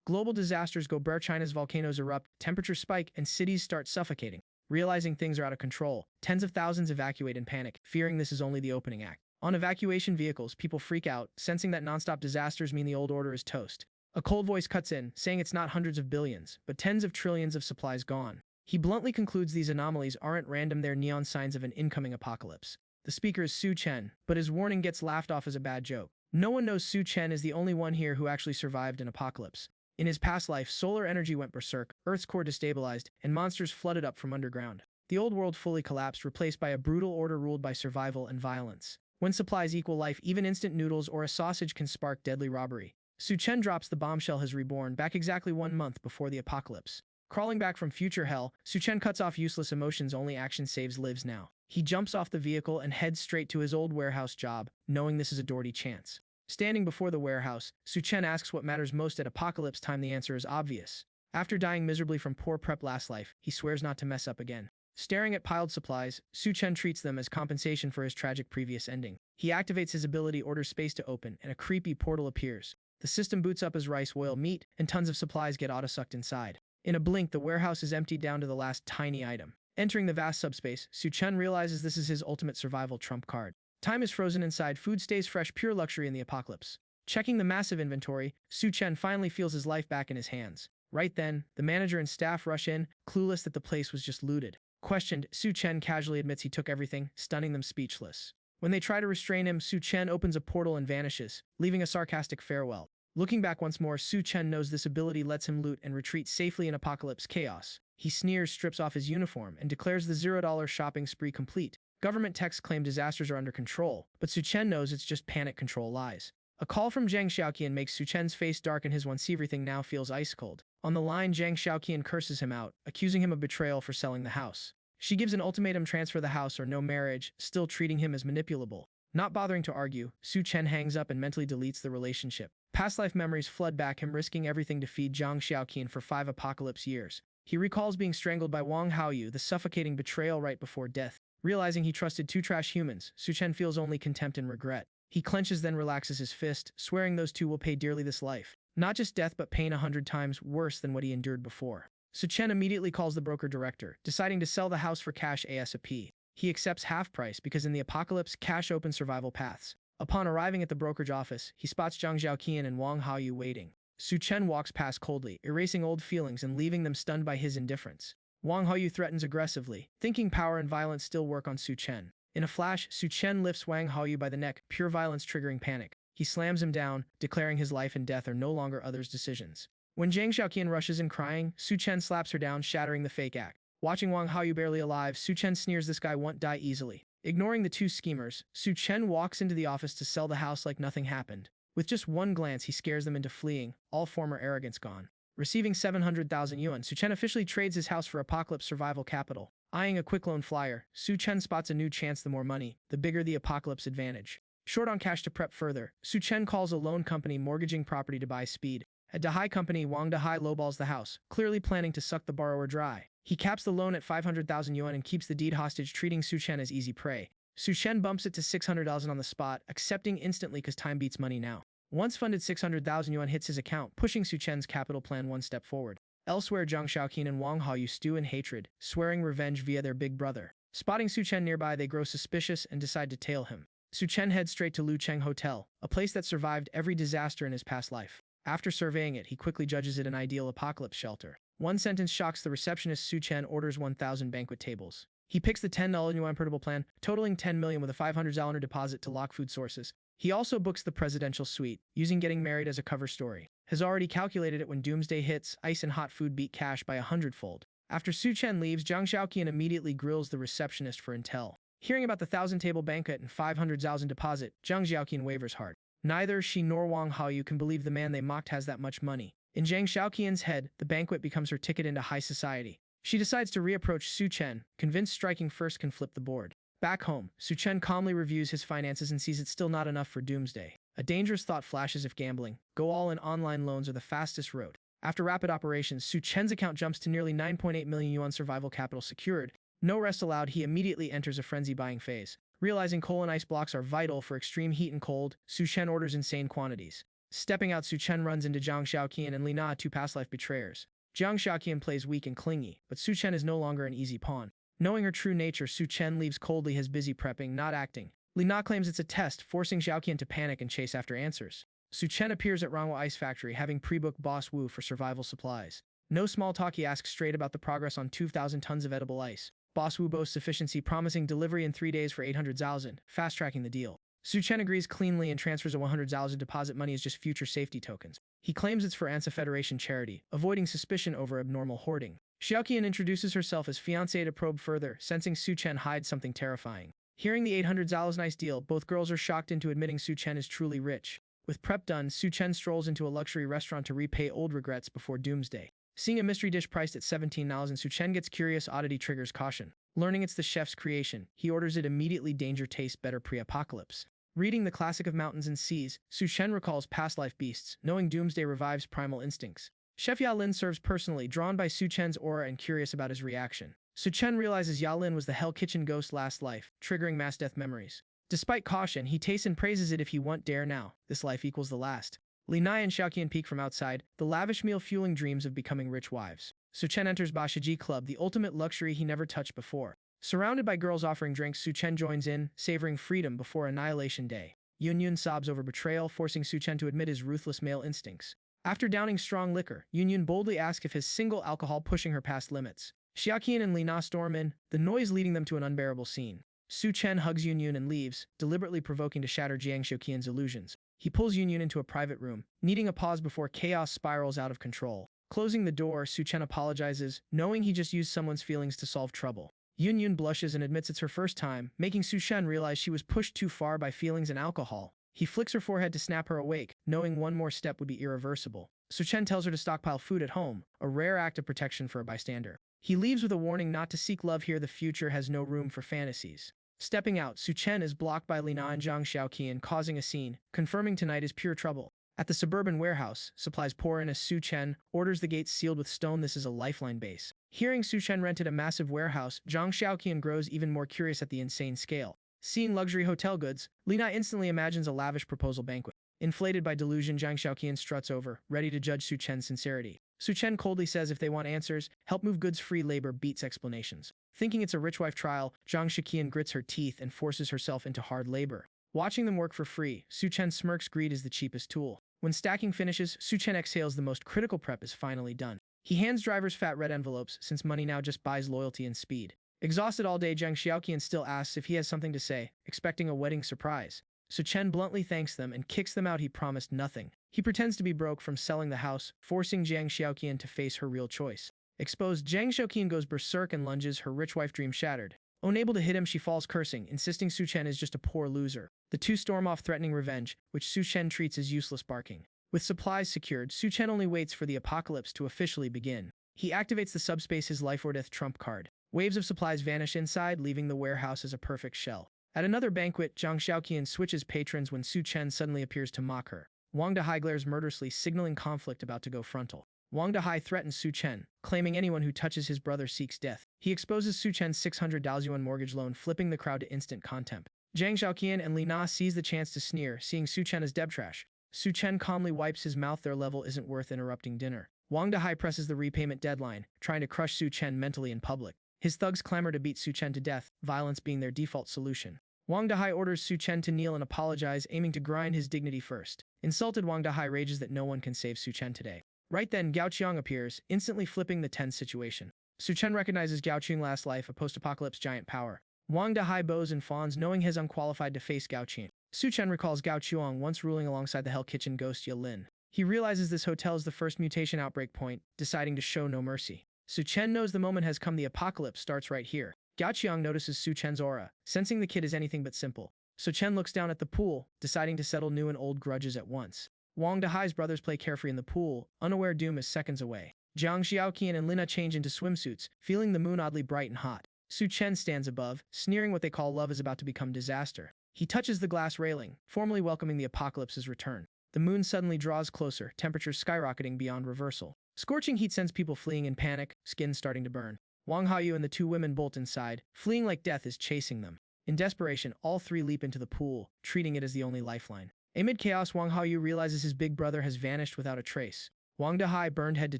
Global disasters go bare, China's volcanoes erupt, temperatures spike, and cities start suffocating. Realizing things are out of control, tens of thousands evacuate in panic, fearing this is only the opening act. On evacuation vehicles, people freak out, sensing that nonstop disasters mean the old order is toast. A cold voice cuts in, saying it's not hundreds of billions, but tens of trillions of supplies gone. He bluntly concludes these anomalies aren't random, they're neon signs of an incoming apocalypse. The speaker is Su Chen, but his warning gets laughed off as a bad joke. No one knows Su Chen is the only one here who actually survived an apocalypse. In his past life, solar energy went berserk, Earth's core destabilized, and monsters flooded up from underground. The old world fully collapsed, replaced by a brutal order ruled by survival and violence. When supplies equal life, even instant noodles or a sausage can spark deadly robbery. Su Chen drops the bombshell has reborn, back exactly 1 month before the apocalypse. Crawling back from future hell, Su Chen cuts off useless emotions, only action saves lives now. He jumps off the vehicle and heads straight to his old warehouse job, knowing this is a Doherty chance. Standing before the warehouse, Su Chen asks what matters most at apocalypse time. The answer is obvious. After dying miserably from poor prep last life, he swears not to mess up again. Staring at piled supplies, Su Chen treats them as compensation for his tragic previous ending. He activates his ability, orders space to open, and a creepy portal appears. The system boots up as rice, oil, meat, and tons of supplies get auto-sucked inside. In a blink, the warehouse is emptied down to the last tiny item. Entering the vast subspace, Su Chen realizes this is his ultimate survival trump card. Time is frozen inside, food stays fresh, pure luxury in the apocalypse. Checking the massive inventory, Su Chen finally feels his life back in his hands. Right then, the manager and staff rush in, clueless that the place was just looted. Questioned, Su Chen casually admits he took everything, stunning them speechless. When they try to restrain him, Su Chen opens a portal and vanishes, leaving a sarcastic farewell. Looking back once more, Su Chen knows this ability lets him loot and retreat safely in apocalypse chaos. He sneers, strips off his uniform, and declares the $0 shopping spree complete. Government texts claim disasters are under control, but Su Chen knows it's just panic control lies. A call from Zhang Xiaoqian makes Su Chen's face darken. His once everything now feels ice cold. On the line, Zhang Xiaoqian curses him out, accusing him of betrayal for selling the house. She gives an ultimatum: transfer the house or no marriage, still treating him as manipulable. Not bothering to argue, Su Chen hangs up and mentally deletes the relationship. Past life memories flood back, him risking everything to feed Zhang Xiaoqian for 5 apocalypse years. He recalls being strangled by Wang Haoyu, the suffocating betrayal right before death. Realizing he trusted 2 trash humans, Su Chen feels only contempt and regret. He clenches, then relaxes his fist, swearing those 2 will pay dearly this life. Not just death, but pain 100 times worse than what he endured before. Su Chen immediately calls the broker director, deciding to sell the house for cash ASAP. He accepts half price because in the apocalypse, cash opens survival paths. Upon arriving at the brokerage office, he spots Zhang Xiaoqian and Wang Haoyu waiting. Su Chen walks past coldly, erasing old feelings and leaving them stunned by his indifference. Wang Haoyu threatens aggressively, thinking power and violence still work on Su Chen. In a flash, Su Chen lifts Wang Haoyu by the neck, pure violence triggering panic. He slams him down, declaring his life and death are no longer others' decisions. When Zhang Xiaoqian rushes in crying, Su Chen slaps her down, shattering the fake act. Watching Wang Haoyu barely alive, Su Chen sneers, this guy won't die easily. Ignoring the 2 schemers, Su Chen walks into the office to sell the house like nothing happened. With just one glance, he scares them into fleeing, all former arrogance gone. Receiving 700,000 yuan, Su Chen officially trades his house for apocalypse survival capital. Eyeing a quick loan flyer, Su Chen spots a new chance: the more money, the bigger the apocalypse advantage. Short on cash to prep further, Su Chen calls a loan company mortgaging property to buy speed. At Dahai company, Wang Dahai lowballs the house, clearly planning to suck the borrower dry. He caps the loan at 500,000 yuan and keeps the deed hostage, treating Su Chen as easy prey. Su Chen bumps it to 600,000 on the spot, accepting instantly because time beats money now. Once funded, 600,000 yuan hits his account, pushing Su Chen's capital plan 1 step forward. Elsewhere, Zhang Xiaoqian and Wang Haoyu stew in hatred, swearing revenge via their big brother. Spotting Su Chen nearby, they grow suspicious and decide to tail him. Su Chen heads straight to Lucheng Hotel, a place that survived every disaster in his past life. After surveying it, he quickly judges it an ideal apocalypse shelter. One sentence shocks the receptionist. Su Chen orders 1,000 banquet tables. He picks the $10 yuan portable plan, totaling 10 million with a 500 yuan deposit to lock food sources. He also books the presidential suite, using getting married as a cover story. Has already calculated it: when doomsday hits, ice and hot food beat cash by 100-fold. After Su Chen leaves, Zhang Xiaoqian immediately grills the receptionist for intel. Hearing about the 1,000-table banquet and 500,000 deposit, Zhang Xiaoqian wavers hard. Neither she nor Wang Haoyu can believe the man they mocked has that much money. In Zhang Xiaoqian's head, the banquet becomes her ticket into high society. She decides to reapproach Su Chen, convinced striking first can flip the board. Back home, Su Chen calmly reviews his finances and sees it's still not enough for doomsday. A dangerous thought flashes: if gambling, go all in, online loans are the fastest road. After rapid operations, Su Chen's account jumps to nearly 9.8 million yuan survival capital secured. No rest allowed, he immediately enters a frenzy buying phase. Realizing coal and ice blocks are vital for extreme heat and cold, Su Chen orders insane quantities. Stepping out, Su Chen runs into Zhang Xiaoqian and Li Na, two past life betrayers. Zhang Xiaoqian plays weak and clingy, but Su Chen is no longer an easy pawn. Knowing her true nature, Su Chen leaves coldly, his busy prepping, not acting. Li Na claims it's a test, forcing Xiaoqian to panic and chase after answers. Su Chen appears at Rangwa Ice Factory, having pre-booked Boss Wu for survival supplies. No small talk, he asks straight about the progress on 2,000 tons of edible ice. Boss Wu boasts efficiency, promising delivery in 3 days for 800,000, fast-tracking the deal. Su Chen agrees cleanly and transfers a 100,000 deposit money as just future safety tokens. He claims it's for Ansa Federation charity, avoiding suspicion over abnormal hoarding. Xiaoqian introduces herself as fiancée to probe further, sensing Su Chen hides something terrifying. Hearing the 800,000 nice deal, both girls are shocked into admitting Su Chen is truly rich. With prep done, Su Chen strolls into a luxury restaurant to repay old regrets before Doomsday. Seeing a mystery dish priced at 17,000, Su Chen gets curious. Oddity triggers caution. Learning it's the chef's creation, he orders it immediately. Danger tastes better pre-apocalypse. Reading the classic of mountains and seas, Su Chen recalls past life beasts, knowing Doomsday revives primal instincts. Chef Ya Lin serves personally, drawn by Su Chen's aura and curious about his reaction. Su Chen realizes Ya Lin was the Hell Kitchen ghost last life, triggering mass death memories. Despite caution, he tastes and praises it. If you want dare now, this life equals the last. Li Na and Xiaoqian peek from outside, the lavish meal fueling dreams of becoming rich wives. Su Chen enters Bashiji Club, the ultimate luxury he never touched before. Surrounded by girls offering drinks, Su Chen joins in, savoring freedom before Annihilation Day. Yun sobs over betrayal, forcing Su Chen to admit his ruthless male instincts. After downing strong liquor, Yun boldly asks if his single alcohol pushing her past limits. Xiaoqian and Li Na storm in, the noise leading them to an unbearable scene. Su Chen hugs Yun and leaves, deliberately provoking to shatter Jiang Xiaoqian's illusions. He pulls Yun into a private room, needing a pause before chaos spirals out of control. Closing the door, Su Chen apologizes, knowing he just used someone's feelings to solve trouble. Yun blushes and admits it's her first time, making Su Chen realize she was pushed too far by feelings and alcohol. He flicks her forehead to snap her awake, knowing one more step would be irreversible. Su Chen tells her to stockpile food at home, a rare act of protection for a bystander. He leaves with a warning not to seek love here. The future has no room for fantasies. Stepping out, Su Chen is blocked by Li Na and Zhang Xiaoqian, causing a scene, confirming tonight is pure trouble. At the suburban warehouse, supplies pour in as Su Chen orders the gates sealed with stone. This is a lifeline base. Hearing Su Chen rented a massive warehouse, Zhang Xiaoqian grows even more curious at the insane scale. Seeing luxury hotel goods, Li Na instantly imagines a lavish proposal banquet. Inflated by delusion, Zhang Xiaoqian struts over, ready to judge Su Chen's sincerity. Su Chen coldly says if they want answers, help move goods. Free labor beats explanations. Thinking it's a rich wife trial, Zhang Xiaoqian grits her teeth and forces herself into hard labor. Watching them work for free, Su Chen smirks. Greed is the cheapest tool. When stacking finishes, Su Chen exhales. The most critical prep is finally done. He hands drivers fat red envelopes, since money now just buys loyalty and speed. Exhausted all day, Zhang Xiaoqian still asks if he has something to say, expecting a wedding surprise. Su Chen bluntly thanks them and kicks them out. He promised nothing. He pretends to be broke from selling the house, forcing Zhang Xiaoqian to face her real choice. Exposed, Zhang Xiaoqian goes berserk and lunges, her rich wife dream shattered. Unable to hit him, she falls cursing, insisting Su Chen is just a poor loser. The two storm off, threatening revenge, which Su Chen treats as useless barking. With supplies secured, Su Chen only waits for the apocalypse to officially begin. He activates the subspace, his life or death trump card. Waves of supplies vanish inside, leaving the warehouse as a perfect shell. At another banquet, Zhang Xiaoqian switches patrons when Su Chen suddenly appears to mock her. Wang Dahai glares murderously, signaling conflict about to go frontal. Wang Dahai threatens Su Chen, claiming anyone who touches his brother seeks death. He exposes Su Chen's 600 Daozuan mortgage loan, flipping the crowd to instant contempt. Zhang Xiaoqian and Li Na seize the chance to sneer, seeing Su Chen as deb trash. Su Chen calmly wipes his mouth. Their level isn't worth interrupting dinner. Wang Dahai presses the repayment deadline, trying to crush Su Chen mentally in public. His thugs clamor to beat Su Chen to death, violence being their default solution. Wang Dahai orders Su Chen to kneel and apologize, aiming to grind his dignity first. Insulted, Wang Dahai rages that no one can save Su Chen today. Right then, Gao Qiang appears, instantly flipping the tense situation. Su Chen recognizes Gao Qiang last life, a post-apocalypse giant power. Wang Dahai bows and fawns, knowing he is unqualified to face Gao Qiang. Su Chen recalls Gao Qiang once ruling alongside the Hell Kitchen ghost Ya Lin. He realizes this hotel is the first mutation outbreak point, deciding to show no mercy. Su Chen knows the moment has come. The apocalypse starts right here. Gao Qiang notices Su Chen's aura, sensing the kid is anything but simple. Su Chen looks down at the pool, deciding to settle new and old grudges at once. Wang Dahai's brothers play carefree in the pool, unaware doom is seconds away. Zhang Xiaoqian and Lina change into swimsuits, feeling the moon oddly bright and hot. Su Chen stands above, sneering. What they call love is about to become disaster. He touches the glass railing, formally welcoming the apocalypse's return. The moon suddenly draws closer, temperatures skyrocketing beyond reversal. Scorching heat sends people fleeing in panic, skin starting to burn. Wang Haoyu and the two women bolt inside, fleeing like death is chasing them. In desperation, all three leap into the pool, treating it as the only lifeline. Amid chaos, Wang Haoyu realizes his big brother has vanished without a trace. Wang Dahai, burned head to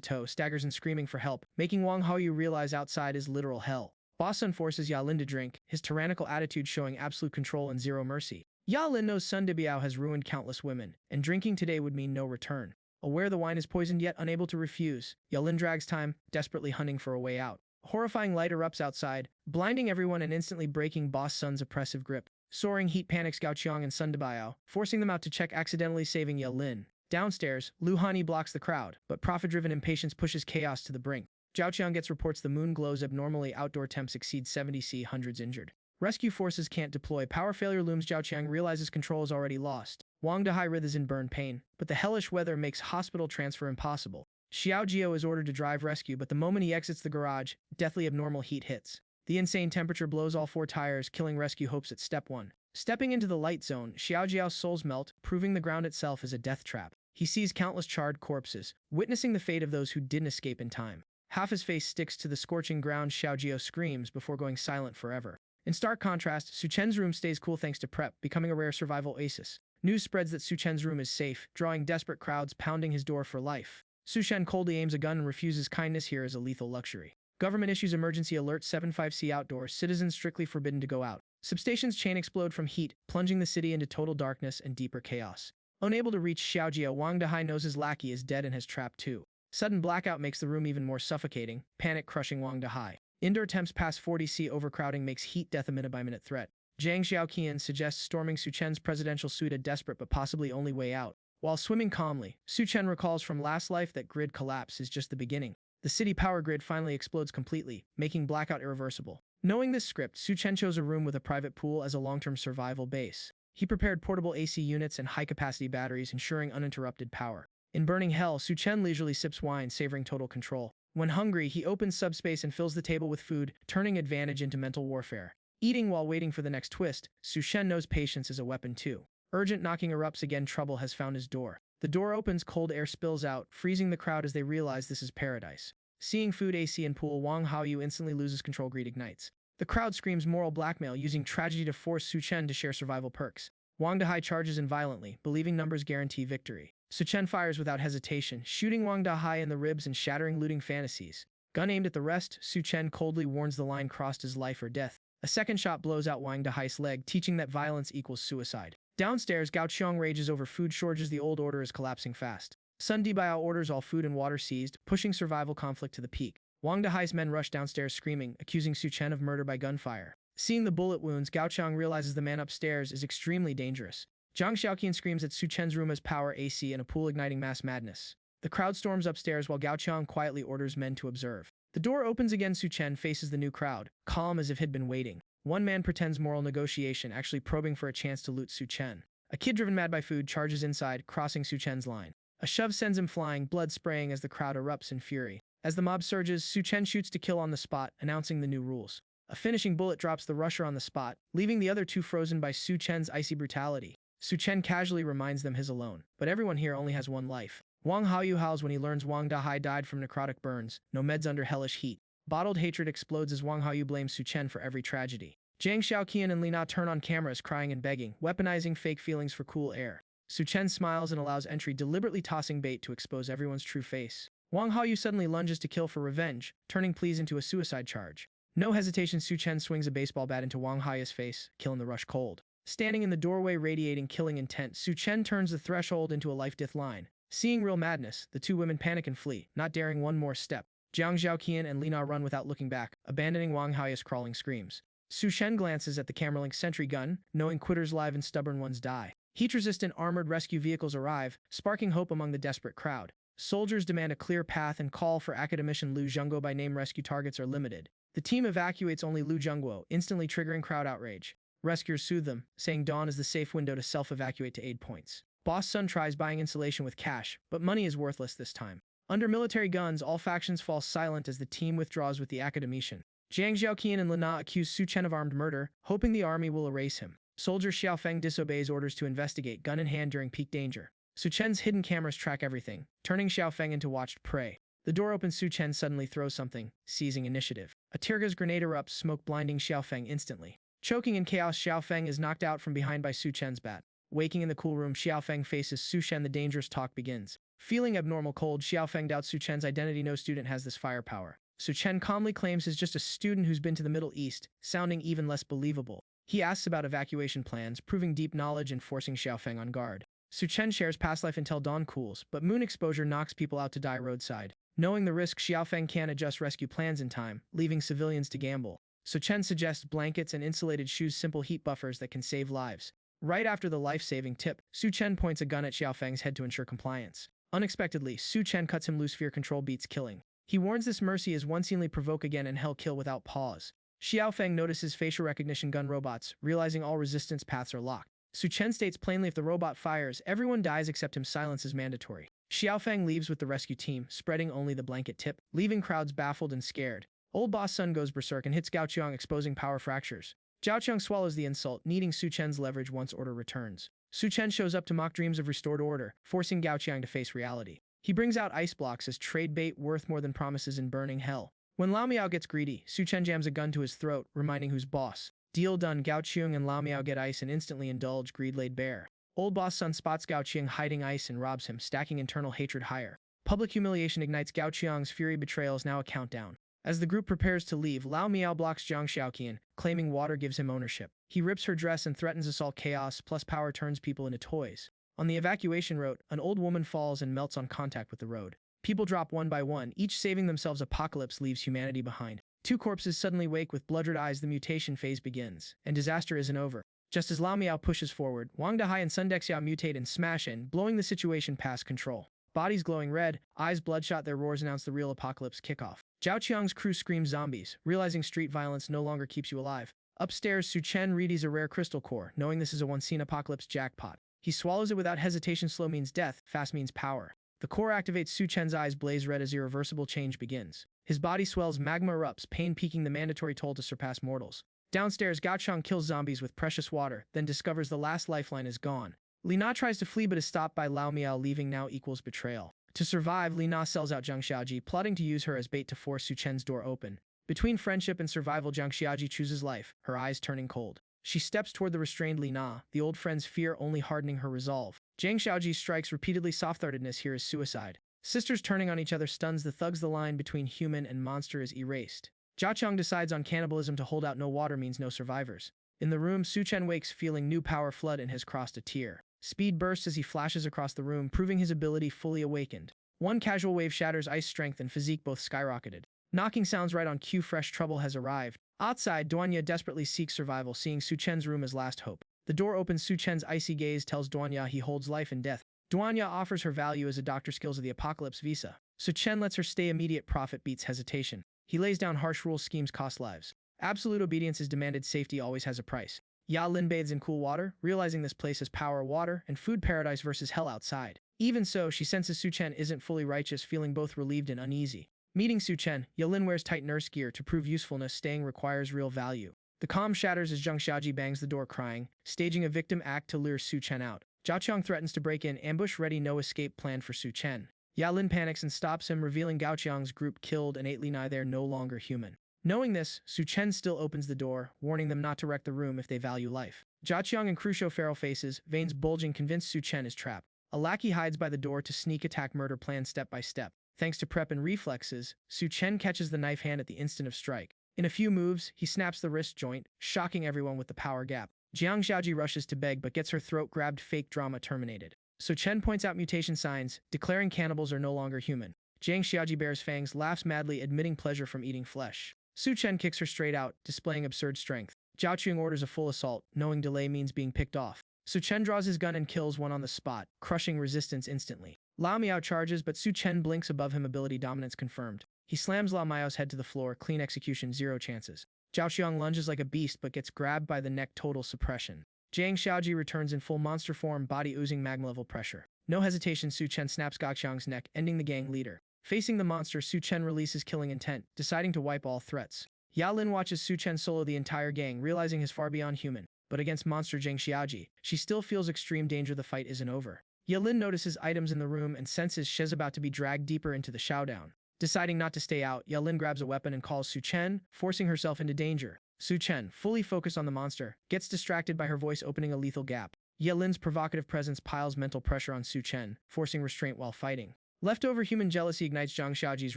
toe, staggers and screaming for help, making Wang Haoyu realize outside is literal hell. Boss Sun forces Ya Lin to drink, his tyrannical attitude showing absolute control and zero mercy. Ya Lin knows Sun Dibiao has ruined countless women, and drinking today would mean no return. Aware the wine is poisoned yet unable to refuse, Ya Lin drags time, desperately hunting for a way out. A horrifying light erupts outside, blinding everyone and instantly breaking Boss Sun's oppressive grip. Soaring heat panics Gao Qiang and Sun Dibiao, forcing them out to check, accidentally saving Ya Lin. Downstairs, Lu Hani blocks the crowd, but profit-driven impatience pushes chaos to the brink. Zhao Qiang gets reports the moon glows abnormally, outdoor temps exceed 70 C, hundreds injured. Rescue forces can't deploy, power failure looms. Zhao Qiang realizes control is already lost. Wang Dahai writhes in burn pain, but the hellish weather makes hospital transfer impossible. Xiao Jiao is ordered to drive rescue, but the moment he exits the garage, deathly abnormal heat hits. The insane temperature blows all 4 tires, killing rescue hopes at step 1. Stepping into the light zone, Xiao Jiao's souls melt, proving the ground itself is a death trap. He sees countless charred corpses, witnessing the fate of those who didn't escape in time. Half his face sticks to the scorching ground. Xiao Jiao screams before going silent forever. In stark contrast, Su Chen's room stays cool thanks to prep, becoming a rare survival oasis. News spreads that Su Chen's room is safe, drawing desperate crowds pounding his door for life. Su Chen coldly aims a gun and refuses kindness here as a lethal luxury. Government issues emergency alert 75C outdoors, citizens strictly forbidden to go out. Substations chain explode from heat, plunging the city into total darkness and deeper chaos. Unable to reach Xiaojia, Wang Dahai knows his lackey is dead and has trapped too. Sudden blackout makes the room even more suffocating, panic crushing Wang Dahai. Indoor temps past 40 C, overcrowding makes heat death a minute-by-minute threat. Zhang Xiaoqian suggests storming Su Chen's presidential suite, a desperate but possibly only way out. While swimming calmly, Su Chen recalls from last life that grid collapse is just the beginning. The city power grid finally explodes completely, making blackout irreversible. Knowing this script, Su Chen chose a room with a private pool as a long-term survival base. He prepared portable AC units and high-capacity batteries, ensuring uninterrupted power. In burning hell, Su Chen leisurely sips wine, savoring total control. When hungry, he opens subspace and fills the table with food, turning advantage into mental warfare. Eating while waiting for the next twist, Su Chen knows patience is a weapon too. Urgent knocking erupts again. Trouble has found his door. The door opens, cold air spills out, freezing the crowd as they realize this is paradise. Seeing food, AC, and pool, Wang Haoyu instantly loses control. Greed ignites. The crowd screams moral blackmail, using tragedy to force Su Chen to share survival perks. Wang Dahai charges in violently, believing numbers guarantee victory. Su Chen fires without hesitation, shooting Wang Dahai in the ribs and shattering looting fantasies. Gun aimed at the rest, Su Chen coldly warns the line crossed as life or death. A second shot blows out Wang Dahai's leg, teaching that violence equals suicide. Downstairs, Gao Qiang rages over food shortages. The old order is collapsing fast. Sun Dibiao orders all food and water seized, pushing survival conflict to the peak. Wang Dahai's men rush downstairs screaming, accusing Su Chen of murder by gunfire. Seeing the bullet wounds, Gao Qiang realizes the man upstairs is extremely dangerous. Zhang Xiaoqian screams that Su Chen's room has power, AC, and a pool, igniting mass madness. The crowd storms upstairs while Gao Qiang quietly orders men to observe. The door opens again. Su Chen faces the new crowd, calm as if he'd been waiting. One man pretends moral negotiation, actually probing for a chance to loot Su Chen. A kid driven mad by food charges inside, crossing Su Chen's line. A shove sends him flying, blood spraying as the crowd erupts in fury. As the mob surges, Su Chen shoots to kill on the spot, announcing the new rules. A finishing bullet drops the rusher on the spot, leaving the other two frozen by Su Chen's icy brutality. Su Chen casually reminds them his alone, but everyone here only has one life. Wang Haoyu howls when he learns Wang Dahai died from necrotic burns, no meds under hellish heat. Bottled hatred explodes as Wang Haoyu blames Su Chen for every tragedy. Zhang Xiaoqian and Lina turn on cameras, crying and begging, weaponizing fake feelings for cool air. Su Chen smiles and allows entry, deliberately tossing bait to expose everyone's true face. Wang Haoyu suddenly lunges to kill for revenge, turning pleas into a suicide charge. No hesitation, Su Chen swings a baseball bat into Wang Haoyu's face, killing the rush cold. Standing in the doorway radiating killing intent, Su Chen turns the threshold into a life-death line. Seeing real madness, the two women panic and flee, not daring one more step. Zhang Xiaoqian and Lina run without looking back, abandoning Wang Haoyu's crawling screams. Su Chen glances at the Camerlink sentry gun, knowing quitters live and stubborn ones die. Heat-resistant armored rescue vehicles arrive, sparking hope among the desperate crowd. Soldiers demand a clear path and call for academician Lu Zhengguo by name. Rescue targets are limited. The team evacuates only Lu Zhengguo, instantly triggering crowd outrage. Rescuers soothe them, saying dawn is the safe window to self-evacuate to aid points. Boss Sun tries buying insulation with cash, but money is worthless this time. Under military guns, all factions fall silent as the team withdraws with the academician. Zhang Xiaoqian and Lina accuse Su Chen of armed murder, hoping the army will erase him. Soldier Xiaofeng disobeys orders to investigate, gun in hand during peak danger. Su Chen's hidden cameras track everything, turning Xiaofeng into watched prey. The door opens. Su Chen suddenly throws something, seizing initiative. A tear gas grenade erupts, smoke blinding Xiaofeng instantly. Choking in chaos, Xiaofeng is knocked out from behind by Su Chen's bat. Waking in the cool room, Xiaofeng faces Su Chen. The dangerous talk begins. Feeling abnormal cold, Xiaofeng doubts Su Chen's identity. No student has this firepower. Su Chen calmly claims he's just a student who's been to the Middle East, sounding even less believable. He asks about evacuation plans, proving deep knowledge and forcing Xiaofeng on guard. Su Chen shares past life until dawn cools, but moon exposure knocks people out to die roadside. Knowing the risk, Xiaofeng can't adjust rescue plans in time, leaving civilians to gamble. Su Chen suggests blankets and insulated shoes, simple heat buffers that can save lives. Right after the life-saving tip, Su Chen points a gun at Xiaofeng's head to ensure compliance. Unexpectedly, Su Chen cuts him loose. Fear control beats killing. He warns this mercy is once-only provoke again and hell kill without pause. Xiaofeng notices facial recognition gun robots, realizing all resistance paths are locked. Su Chen states plainly if the robot fires, everyone dies except him. Silence is mandatory. Xiaofeng leaves with the rescue team, spreading only the blanket tip, leaving crowds baffled and scared. Old boss Sun goes berserk and hits Gaoqiang, exposing power fractures. Gaoqiang swallows the insult, needing Su Chen's leverage once order returns. Su Chen shows up to mock dreams of restored order, forcing Gaoqiang to face reality. He brings out ice blocks as trade bait worth more than promises in burning hell. When Lao Miao gets greedy, Su Chen jams a gun to his throat, reminding who's boss. Deal done. Gaoqiang and Lao Miao get ice and instantly indulge, greed laid bare. Old boss Sun spots Gaoqiang hiding ice and robs him, stacking internal hatred higher. Public humiliation ignites Gaoqiang's fury. Betrayal is now a countdown. As the group prepares to leave, Lao Miao blocks Zhang Xiaoqian, claiming water gives him ownership. He rips her dress and threatens assault. Chaos plus power turns people into toys. On the evacuation route, an old woman falls and melts on contact with the road. People drop one by one, each saving themselves. Apocalypse leaves humanity behind. Two corpses suddenly wake with bloodred eyes. The mutation phase begins, and disaster isn't over. Just as Lao Miao pushes forward, Wang Dahai and Sun Dexiao mutate and smash in, blowing the situation past control. Bodies glowing red, eyes bloodshot, their roars announce the real apocalypse kickoff. Zhao Qiang's crew screams zombies, realizing street violence no longer keeps you alive. Upstairs, Su Chen readies a rare crystal core, knowing this is a once-seen apocalypse jackpot. He swallows it without hesitation. Slow means death, fast means power. The core activates. Su Chen's eyes blaze red as irreversible change begins. His body swells, magma erupts, pain peaking, the mandatory toll to surpass mortals. Downstairs, Gaoqiang kills zombies with precious water, then discovers the last lifeline is gone. Li Na tries to flee but is stopped by Lao Miao. Leaving now equals betrayal. To survive, Li Na sells out Zhang Xiaoji, plotting to use her as bait to force Su Chen's door open. Between friendship and survival, Zhang Xiaoji chooses life, her eyes turning cold. She steps toward the restrained Li Na, the old friend's fear only hardening her resolve. Zhang Xiaoji strikes repeatedly. Soft-heartedness here is suicide. Sisters turning on each other stuns the thugs. The line between human and monster is erased. Gaoqiang decides on cannibalism to hold out. No water means no survivors. In the room, Su Chen wakes feeling new power flood and has crossed a tier. Speed bursts as he flashes across the room, proving his ability fully awakened. One casual wave shatters ice strength and physique both skyrocketed. Knocking sounds right on cue. Fresh trouble has arrived. Outside, Duanya desperately seeks survival, seeing Su Chen's room as last hope. The door opens. Su Chen's icy gaze tells Duanya he holds life and death. Duanya offers her value as a doctor skills of the apocalypse visa. Su Chen lets her stay. Immediate profit beats hesitation. He lays down harsh rules. Schemes cost lives. Absolute obedience is demanded. Safety always has a price. Ya Lin bathes in cool water, realizing this place has power, water, and food paradise versus hell outside. Even so, she senses Su Chen isn't fully righteous, feeling both relieved and uneasy. Meeting Su Chen, Ya Lin wears tight nurse gear to prove usefulness. Staying requires real value. The calm shatters as Zhang Xiaoji bangs the door crying, staging a victim act to lure Su Chen out. Gaoqiang threatens to break in, ambush ready, no escape plan for Su Chen. Ya Lin panics and stops him, revealing Gaoqiang's group killed and 8 Li Na they're no longer human. Knowing this, Su Chen still opens the door, warning them not to wreck the room if they value life. Gaoqiang and Crucio feral faces, veins bulging, convinced Su Chen is trapped. A lackey hides by the door to sneak attack. Murder plan step by step. Thanks to prep and reflexes, Su Chen catches the knife hand at the instant of strike. In a few moves, he snaps the wrist joint, shocking everyone with the power gap. Jiang Xiaoji rushes to beg but gets her throat grabbed. Fake drama terminated. Su Chen points out mutation signs, declaring cannibals are no longer human. Jiang Xiaoji bares fangs, laughs madly, admitting pleasure from eating flesh. Su Chen kicks her straight out, displaying absurd strength. Zhao Qing orders a full assault, knowing delay means being picked off. Su Chen draws his gun and kills one on the spot, crushing resistance instantly. Lao Miao charges, but Su Chen blinks above him. Ability dominance confirmed. He slams Lao Miao's head to the floor. Clean execution, 0 chances. Zhao Xiang lunges like a beast but gets grabbed by the neck. Total suppression. Jiang Xiaoji returns in full monster form, body oozing magma-level pressure. No hesitation, Su Chen snaps Gaoqiang's neck, ending the gang leader. Facing the monster, Su Chen releases killing intent, deciding to wipe all threats. Ya Lin watches Su Chen solo the entire gang, realizing he's far beyond human. But against monster Jiang Xiaoji, she still feels extreme danger. The fight isn't over. Ya Lin notices items in the room and senses she's about to be dragged deeper into the showdown. Deciding not to stay out, Ya Lin grabs a weapon and calls Su Chen, forcing herself into danger. Su Chen, fully focused on the monster, gets distracted by her voice opening a lethal gap. Ye Lin's provocative presence piles mental pressure on Su Chen, forcing restraint while fighting. Leftover human jealousy ignites Zhang Xiaoji's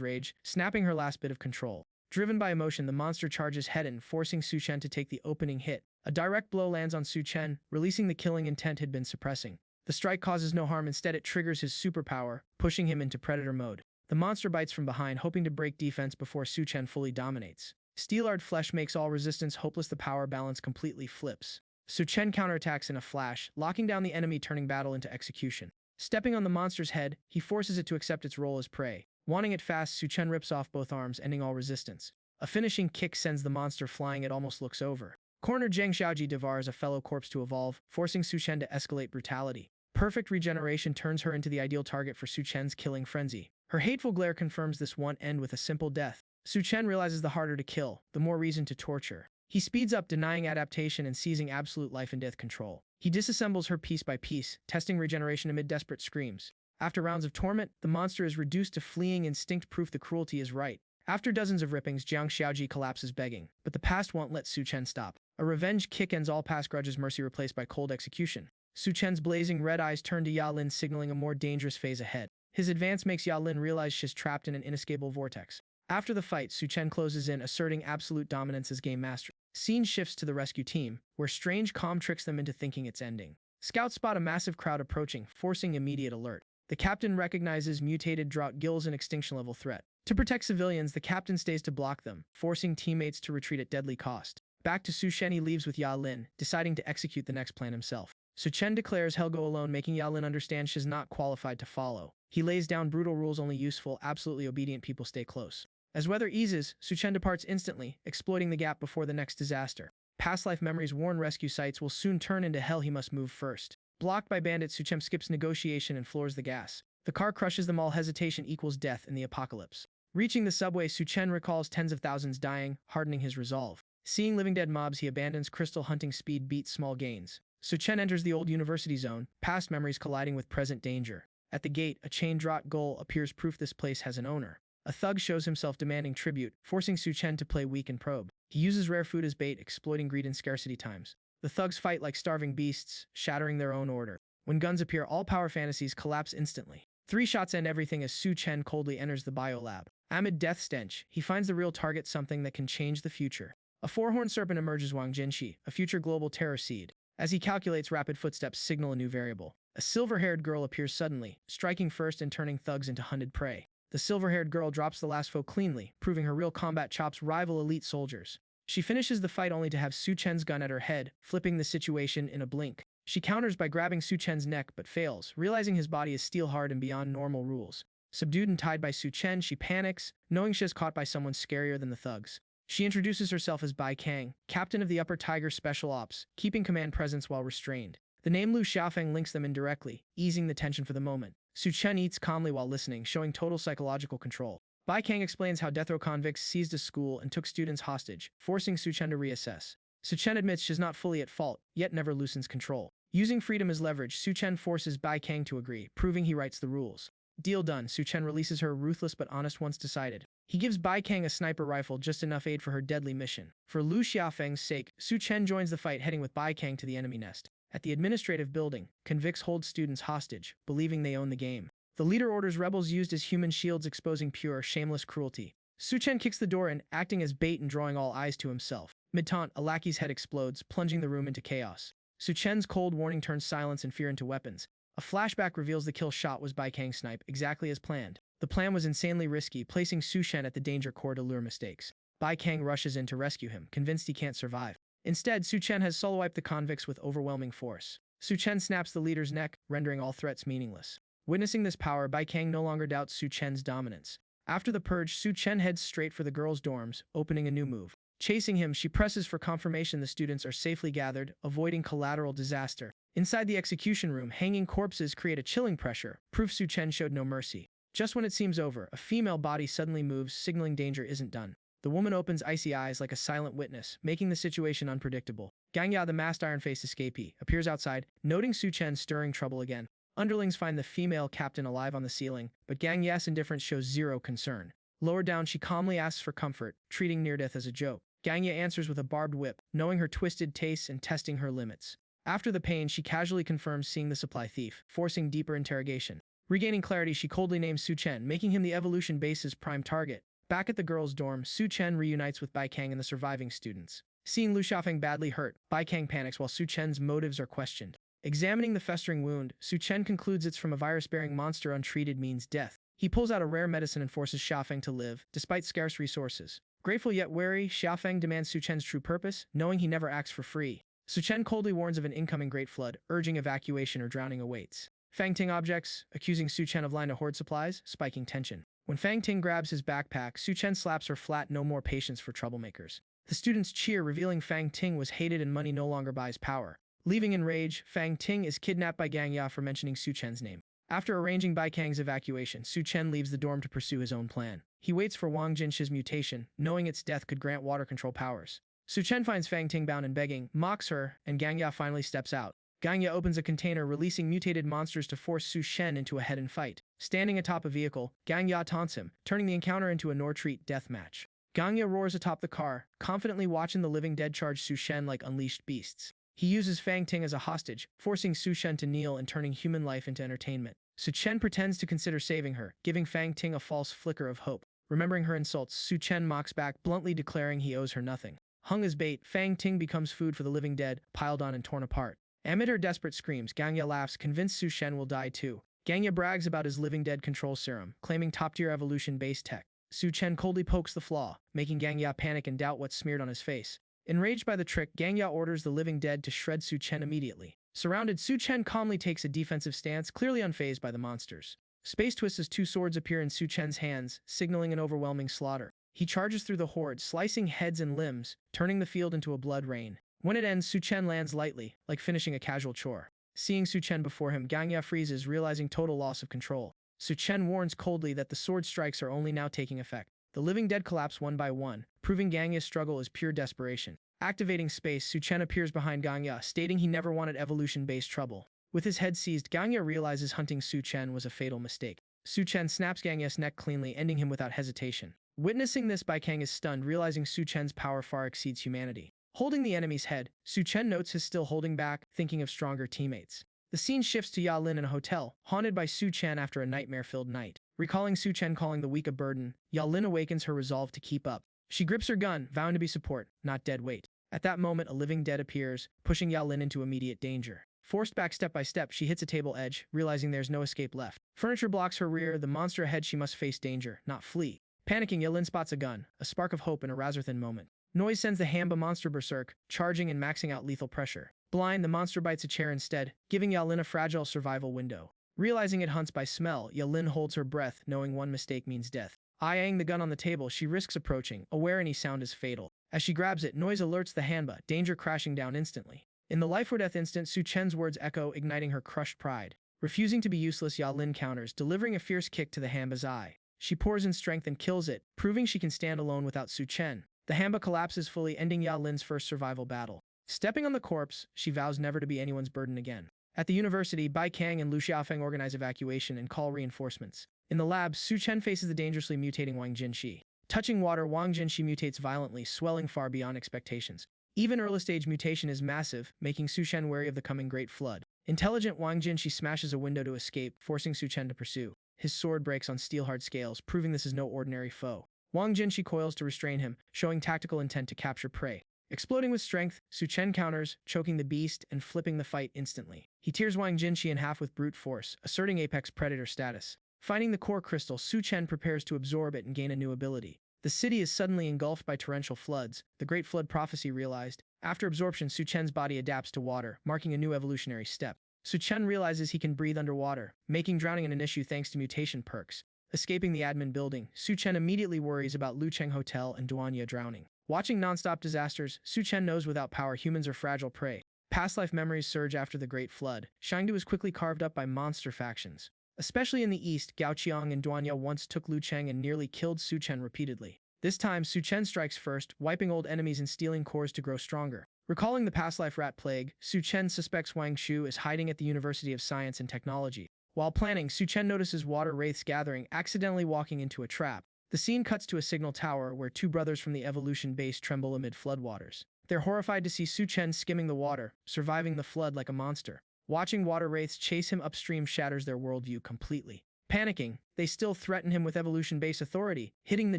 rage, snapping her last bit of control. Driven by emotion, the monster charges head-on, forcing Su Chen to take the opening hit. A direct blow lands on Su Chen, releasing the killing intent he'd been suppressing. The strike causes no harm, instead it triggers his superpower, pushing him into predator mode. The monster bites from behind, hoping to break defense before Su Chen fully dominates. Steel-hard flesh makes all resistance hopeless, the power balance completely flips. Su Chen counterattacks in a flash, locking down the enemy, turning battle into execution. Stepping on the monster's head, he forces it to accept its role as prey. Wanting it fast, Su Chen rips off both arms, ending all resistance. A finishing kick sends the monster flying, it almost looks over. Cornered, Zhang Xiaoji devours a fellow corpse to evolve, forcing Su Chen to escalate brutality. Perfect regeneration turns her into the ideal target for Su Chen's killing frenzy. Her hateful glare confirms this won't end with a simple death. Su Chen realizes the harder to kill, the more reason to torture. He speeds up, denying adaptation and seizing absolute life and death control. He disassembles her piece by piece, testing regeneration amid desperate screams. After rounds of torment, the monster is reduced to fleeing instinct, proof the cruelty is right. After dozens of rippings, Jiang Xiaoji collapses begging, but the past won't let Su Chen stop. A revenge kick ends all past grudges, mercy replaced by cold execution. Su Chen's blazing red eyes turn to Ya Lin, signaling a more dangerous phase ahead. His advance makes Ya Lin realize she's trapped in an inescapable vortex. After the fight, Su Chen closes in, asserting absolute dominance as game master. Scene shifts to the rescue team, where strange calm tricks them into thinking it's ending. Scouts spot a massive crowd approaching, forcing immediate alert. The captain recognizes mutated drought gills, an extinction-level threat. To protect civilians, the captain stays to block them, forcing teammates to retreat at deadly cost. Back to Su Chen, he leaves with Ya Lin, deciding to execute the next plan himself. Su Chen declares he'll go alone, making Ya Lin understand she's not qualified to follow. He lays down brutal rules: only useful, absolutely obedient people stay close. As weather eases, Su Chen departs instantly, exploiting the gap before the next disaster. Past life memories warn rescue sites will soon turn into hell, he must move first. Blocked by bandits, Su Chen skips negotiation and floors the gas. The car crushes them all, hesitation equals death in the apocalypse. Reaching the subway, Su Chen recalls tens of thousands dying, hardening his resolve. Seeing living dead mobs, he abandons crystal hunting, speed beats small gains. Su Chen enters the old university zone, past memories colliding with present danger. At the gate, a chain draught gull appears, proof this place has an owner. A thug shows himself demanding tribute, forcing Su Chen to play weak and probe. He uses rare food as bait, exploiting greed in scarcity times. The thugs fight like starving beasts, shattering their own order. When guns appear, all power fantasies collapse instantly. 3 shots end everything as Su Chen coldly enters the biolab. Amid death stench, he finds the real target, something that can change the future. A 4-horned serpent emerges, Wang Jinshi, a future global terror seed. As he calculates, rapid footsteps signal a new variable. A silver-haired girl appears suddenly, striking first and turning thugs into hunted prey. The silver-haired girl drops the last foe cleanly, proving her real combat chops rival elite soldiers. She finishes the fight only to have Su Chen's gun at her head, flipping the situation in a blink. She counters by grabbing Su Chen's neck but fails, realizing his body is steel-hard and beyond normal rules. Subdued and tied by Su Chen, she panics, knowing she is caught by someone scarier than the thugs. She introduces herself as Bai Kang, captain of the Upper Tiger Special Ops, keeping command presence while restrained. The name Lu Xiaofeng links them indirectly, easing the tension for the moment. Su Chen eats calmly while listening, showing total psychological control. Bai Kang explains how death row convicts seized a school and took students hostage, forcing Su Chen to reassess. Su Chen admits she's not fully at fault, yet never loosens control. Using freedom as leverage, Su Chen forces Bai Kang to agree, proving he writes the rules. Deal done, Su Chen releases her, ruthless but honest once decided. He gives Bai Kang a sniper rifle, just enough aid for her deadly mission. For Lu Xiaofeng's sake, Su Chen joins the fight, heading with Bai Kang to the enemy nest. At the administrative building, convicts hold students hostage, believing they own the game. The leader orders rebels used as human shields, exposing pure, shameless cruelty. Su Chen kicks the door in, acting as bait and drawing all eyes to himself. Mid-taunt, a lackey's head explodes, plunging the room into chaos. Su Chen's cold warning turns silence and fear into weapons. A flashback reveals the kill shot was Bai Kang's snipe, exactly as planned. The plan was insanely risky, placing Su Chen at the danger core to lure mistakes. Bai Kang rushes in to rescue him, convinced he can't survive. Instead, Su Chen has solo-wiped the convicts with overwhelming force. Su Chen snaps the leader's neck, rendering all threats meaningless. Witnessing this power, Bai Kang no longer doubts Su Chen's dominance. After the purge, Su Chen heads straight for the girls' dorms, opening a new move. Chasing him, she presses for confirmation the students are safely gathered, avoiding collateral disaster. Inside the execution room, hanging corpses create a chilling pressure, proof Su Chen showed no mercy. Just when it seems over, a female body suddenly moves, signaling danger isn't done. The woman opens icy eyes like a silent witness, making the situation unpredictable. Gang Ya, the masked iron-faced escapee, appears outside, noting Su Chen stirring trouble again. Underlings find the female captain alive on the ceiling, but Gang Ya's indifference shows zero concern. Lower down, she calmly asks for comfort, treating near-death as a joke. Gang Ya answers with a barbed whip, knowing her twisted tastes and testing her limits. After the pain, she casually confirms seeing the supply thief, forcing deeper interrogation. Regaining clarity, she coldly names Su Chen, making him the evolution base's prime target. Back at the girls' dorm, Su Chen reunites with Bai Kang and the surviving students. Seeing Lu Xiaofeng badly hurt, Bai Kang panics while Su Chen's motives are questioned. Examining the festering wound, Su Chen concludes it's from a virus-bearing monster. Untreated means death. He pulls out a rare medicine and forces Xiaofeng to live, despite scarce resources. Grateful yet wary, Xiaofeng demands Su Chen's true purpose, knowing he never acts for free. Su Chen coldly warns of an incoming great flood, urging evacuation or drowning awaits. Fang Ting objects, accusing Su Chen of lying to hoard supplies, spiking tension. When Fang Ting grabs his backpack, Su Chen slaps her flat. No more patience for troublemakers. The students cheer, revealing Fang Ting was hated and money no longer buys power. Leaving in rage, Fang Ting is kidnapped by Gang Ya for mentioning Su Chen's name. After arranging Bai Kang's evacuation, Su Chen leaves the dorm to pursue his own plan. He waits for Wang Jinshi's mutation, knowing its death could grant water control powers. Su Chen finds Fang Ting bound and begging, mocks her, and Gang Ya finally steps out. Gang Ya opens a container, releasing mutated monsters to force Su Chen into a head-on fight. Standing atop a vehicle, Gang Ya taunts him, turning the encounter into a no-retreat death match. Gang Ya roars atop the car, confidently watching the living dead charge Su Chen like unleashed beasts. He uses Fang Ting as a hostage, forcing Su Chen to kneel and turning human life into entertainment. Su Chen pretends to consider saving her, giving Fang Ting a false flicker of hope. Remembering her insults, Su Chen mocks back, bluntly declaring he owes her nothing. Hung as bait, Fang Ting becomes food for the living dead, piled on and torn apart. Amid her desperate screams, Gang Ya laughs, convinced Su Chen will die too. Gang Ya brags about his living dead control serum, claiming top-tier evolution-based tech. Su Chen coldly pokes the flaw, making Gang Ya panic and doubt what's smeared on his face. Enraged by the trick, Gang Ya orders the living dead to shred Su Chen immediately. Surrounded, Su Chen calmly takes a defensive stance, clearly unfazed by the monsters. Space twists as two swords appear in Su Chen's hands, signaling an overwhelming slaughter. He charges through the horde, slicing heads and limbs, turning the field into a blood rain. When it ends, Su Chen lands lightly, like finishing a casual chore. Seeing Su Chen before him, Gang Ya freezes, realizing total loss of control. Su Chen warns coldly that the sword strikes are only now taking effect. The living dead collapse one by one, proving Gang Ya's struggle is pure desperation. Activating space, Su Chen appears behind Gang Ya, stating he never wanted evolution-based trouble. With his head seized, Gang Ya realizes hunting Su Chen was a fatal mistake. Su Chen snaps Gang Ya's neck cleanly, ending him without hesitation. Witnessing this, Bai Kang is stunned, realizing Su Chen's power far exceeds humanity. Holding the enemy's head, Su Chen notes his still holding back, thinking of stronger teammates. The scene shifts to Ya Lin in a hotel, haunted by Su Chen after a nightmare-filled night. Recalling Su Chen calling the weak a burden, Ya Lin awakens her resolve to keep up. She grips her gun, vowing to be support, not dead weight. At that moment, a living dead appears, pushing Ya Lin into immediate danger. Forced back step by step, she hits a table edge, realizing there's no escape left. Furniture blocks her rear, the monster ahead. She must face danger, not flee. Panicking, Ya Lin spots a gun, a spark of hope in a razor-thin moment. Noise sends the Hamba monster berserk, charging and maxing out lethal pressure. Blind, the monster bites a chair instead, giving Ya Lin a fragile survival window. Realizing it hunts by smell, Ya Lin holds her breath, knowing one mistake means death. Eyeing the gun on the table, she risks approaching, aware any sound is fatal. As she grabs it, noise alerts the Hanba, danger crashing down instantly. In the life-or-death instant, Su Chen's words echo, igniting her crushed pride. Refusing to be useless, Ya Lin counters, delivering a fierce kick to the Hanba's eye. She pours in strength and kills it, proving she can stand alone without Su Chen. The Hanba collapses fully, ending Ya Lin's first survival battle. Stepping on the corpse, she vows never to be anyone's burden again. At the university, Bai Kang and Lu Xiaofeng organize evacuation and call reinforcements. In the lab, Su Chen faces the dangerously mutating Wang Jinshi. Touching water, Wang Jinshi mutates violently, swelling far beyond expectations. Even early-stage mutation is massive, making Su Chen wary of the coming Great Flood. Intelligent Wang Jinshi smashes a window to escape, forcing Su Chen to pursue. His sword breaks on steel-hard scales, proving this is no ordinary foe. Wang Jinshi coils to restrain him, showing tactical intent to capture prey. Exploding with strength, Su Chen counters, choking the beast and flipping the fight instantly. He tears Wang Jinshi in half with brute force, asserting apex predator status. Finding the core crystal, Su Chen prepares to absorb it and gain a new ability. The city is suddenly engulfed by torrential floods, the Great Flood prophecy realized. After absorption, Su Chen's body adapts to water, marking a new evolutionary step. Su Chen realizes he can breathe underwater, making drowning an issue thanks to mutation perks. Escaping the admin building, Su Chen immediately worries about Lucheng Hotel and Duanya drowning. Watching non-stop disasters, Su Chen knows without power humans are fragile prey. Past life memories surge after the Great Flood. Shangdu is quickly carved up by monster factions. Especially in the east, Gao Qiang and Duanya once took Lucheng and nearly killed Su Chen repeatedly. This time, Su Chen strikes first, wiping old enemies and stealing cores to grow stronger. Recalling the past life rat plague, Su Chen suspects Wang Shu is hiding at the University of Science and Technology. While planning, Su Chen notices water wraiths gathering, accidentally walking into a trap. The scene cuts to a signal tower where two brothers from the evolution base tremble amid floodwaters. They're horrified to see Su Chen skimming the water, surviving the flood like a monster. Watching water wraiths chase him upstream shatters their worldview completely. Panicking, they still threaten him with evolution-based authority, hitting the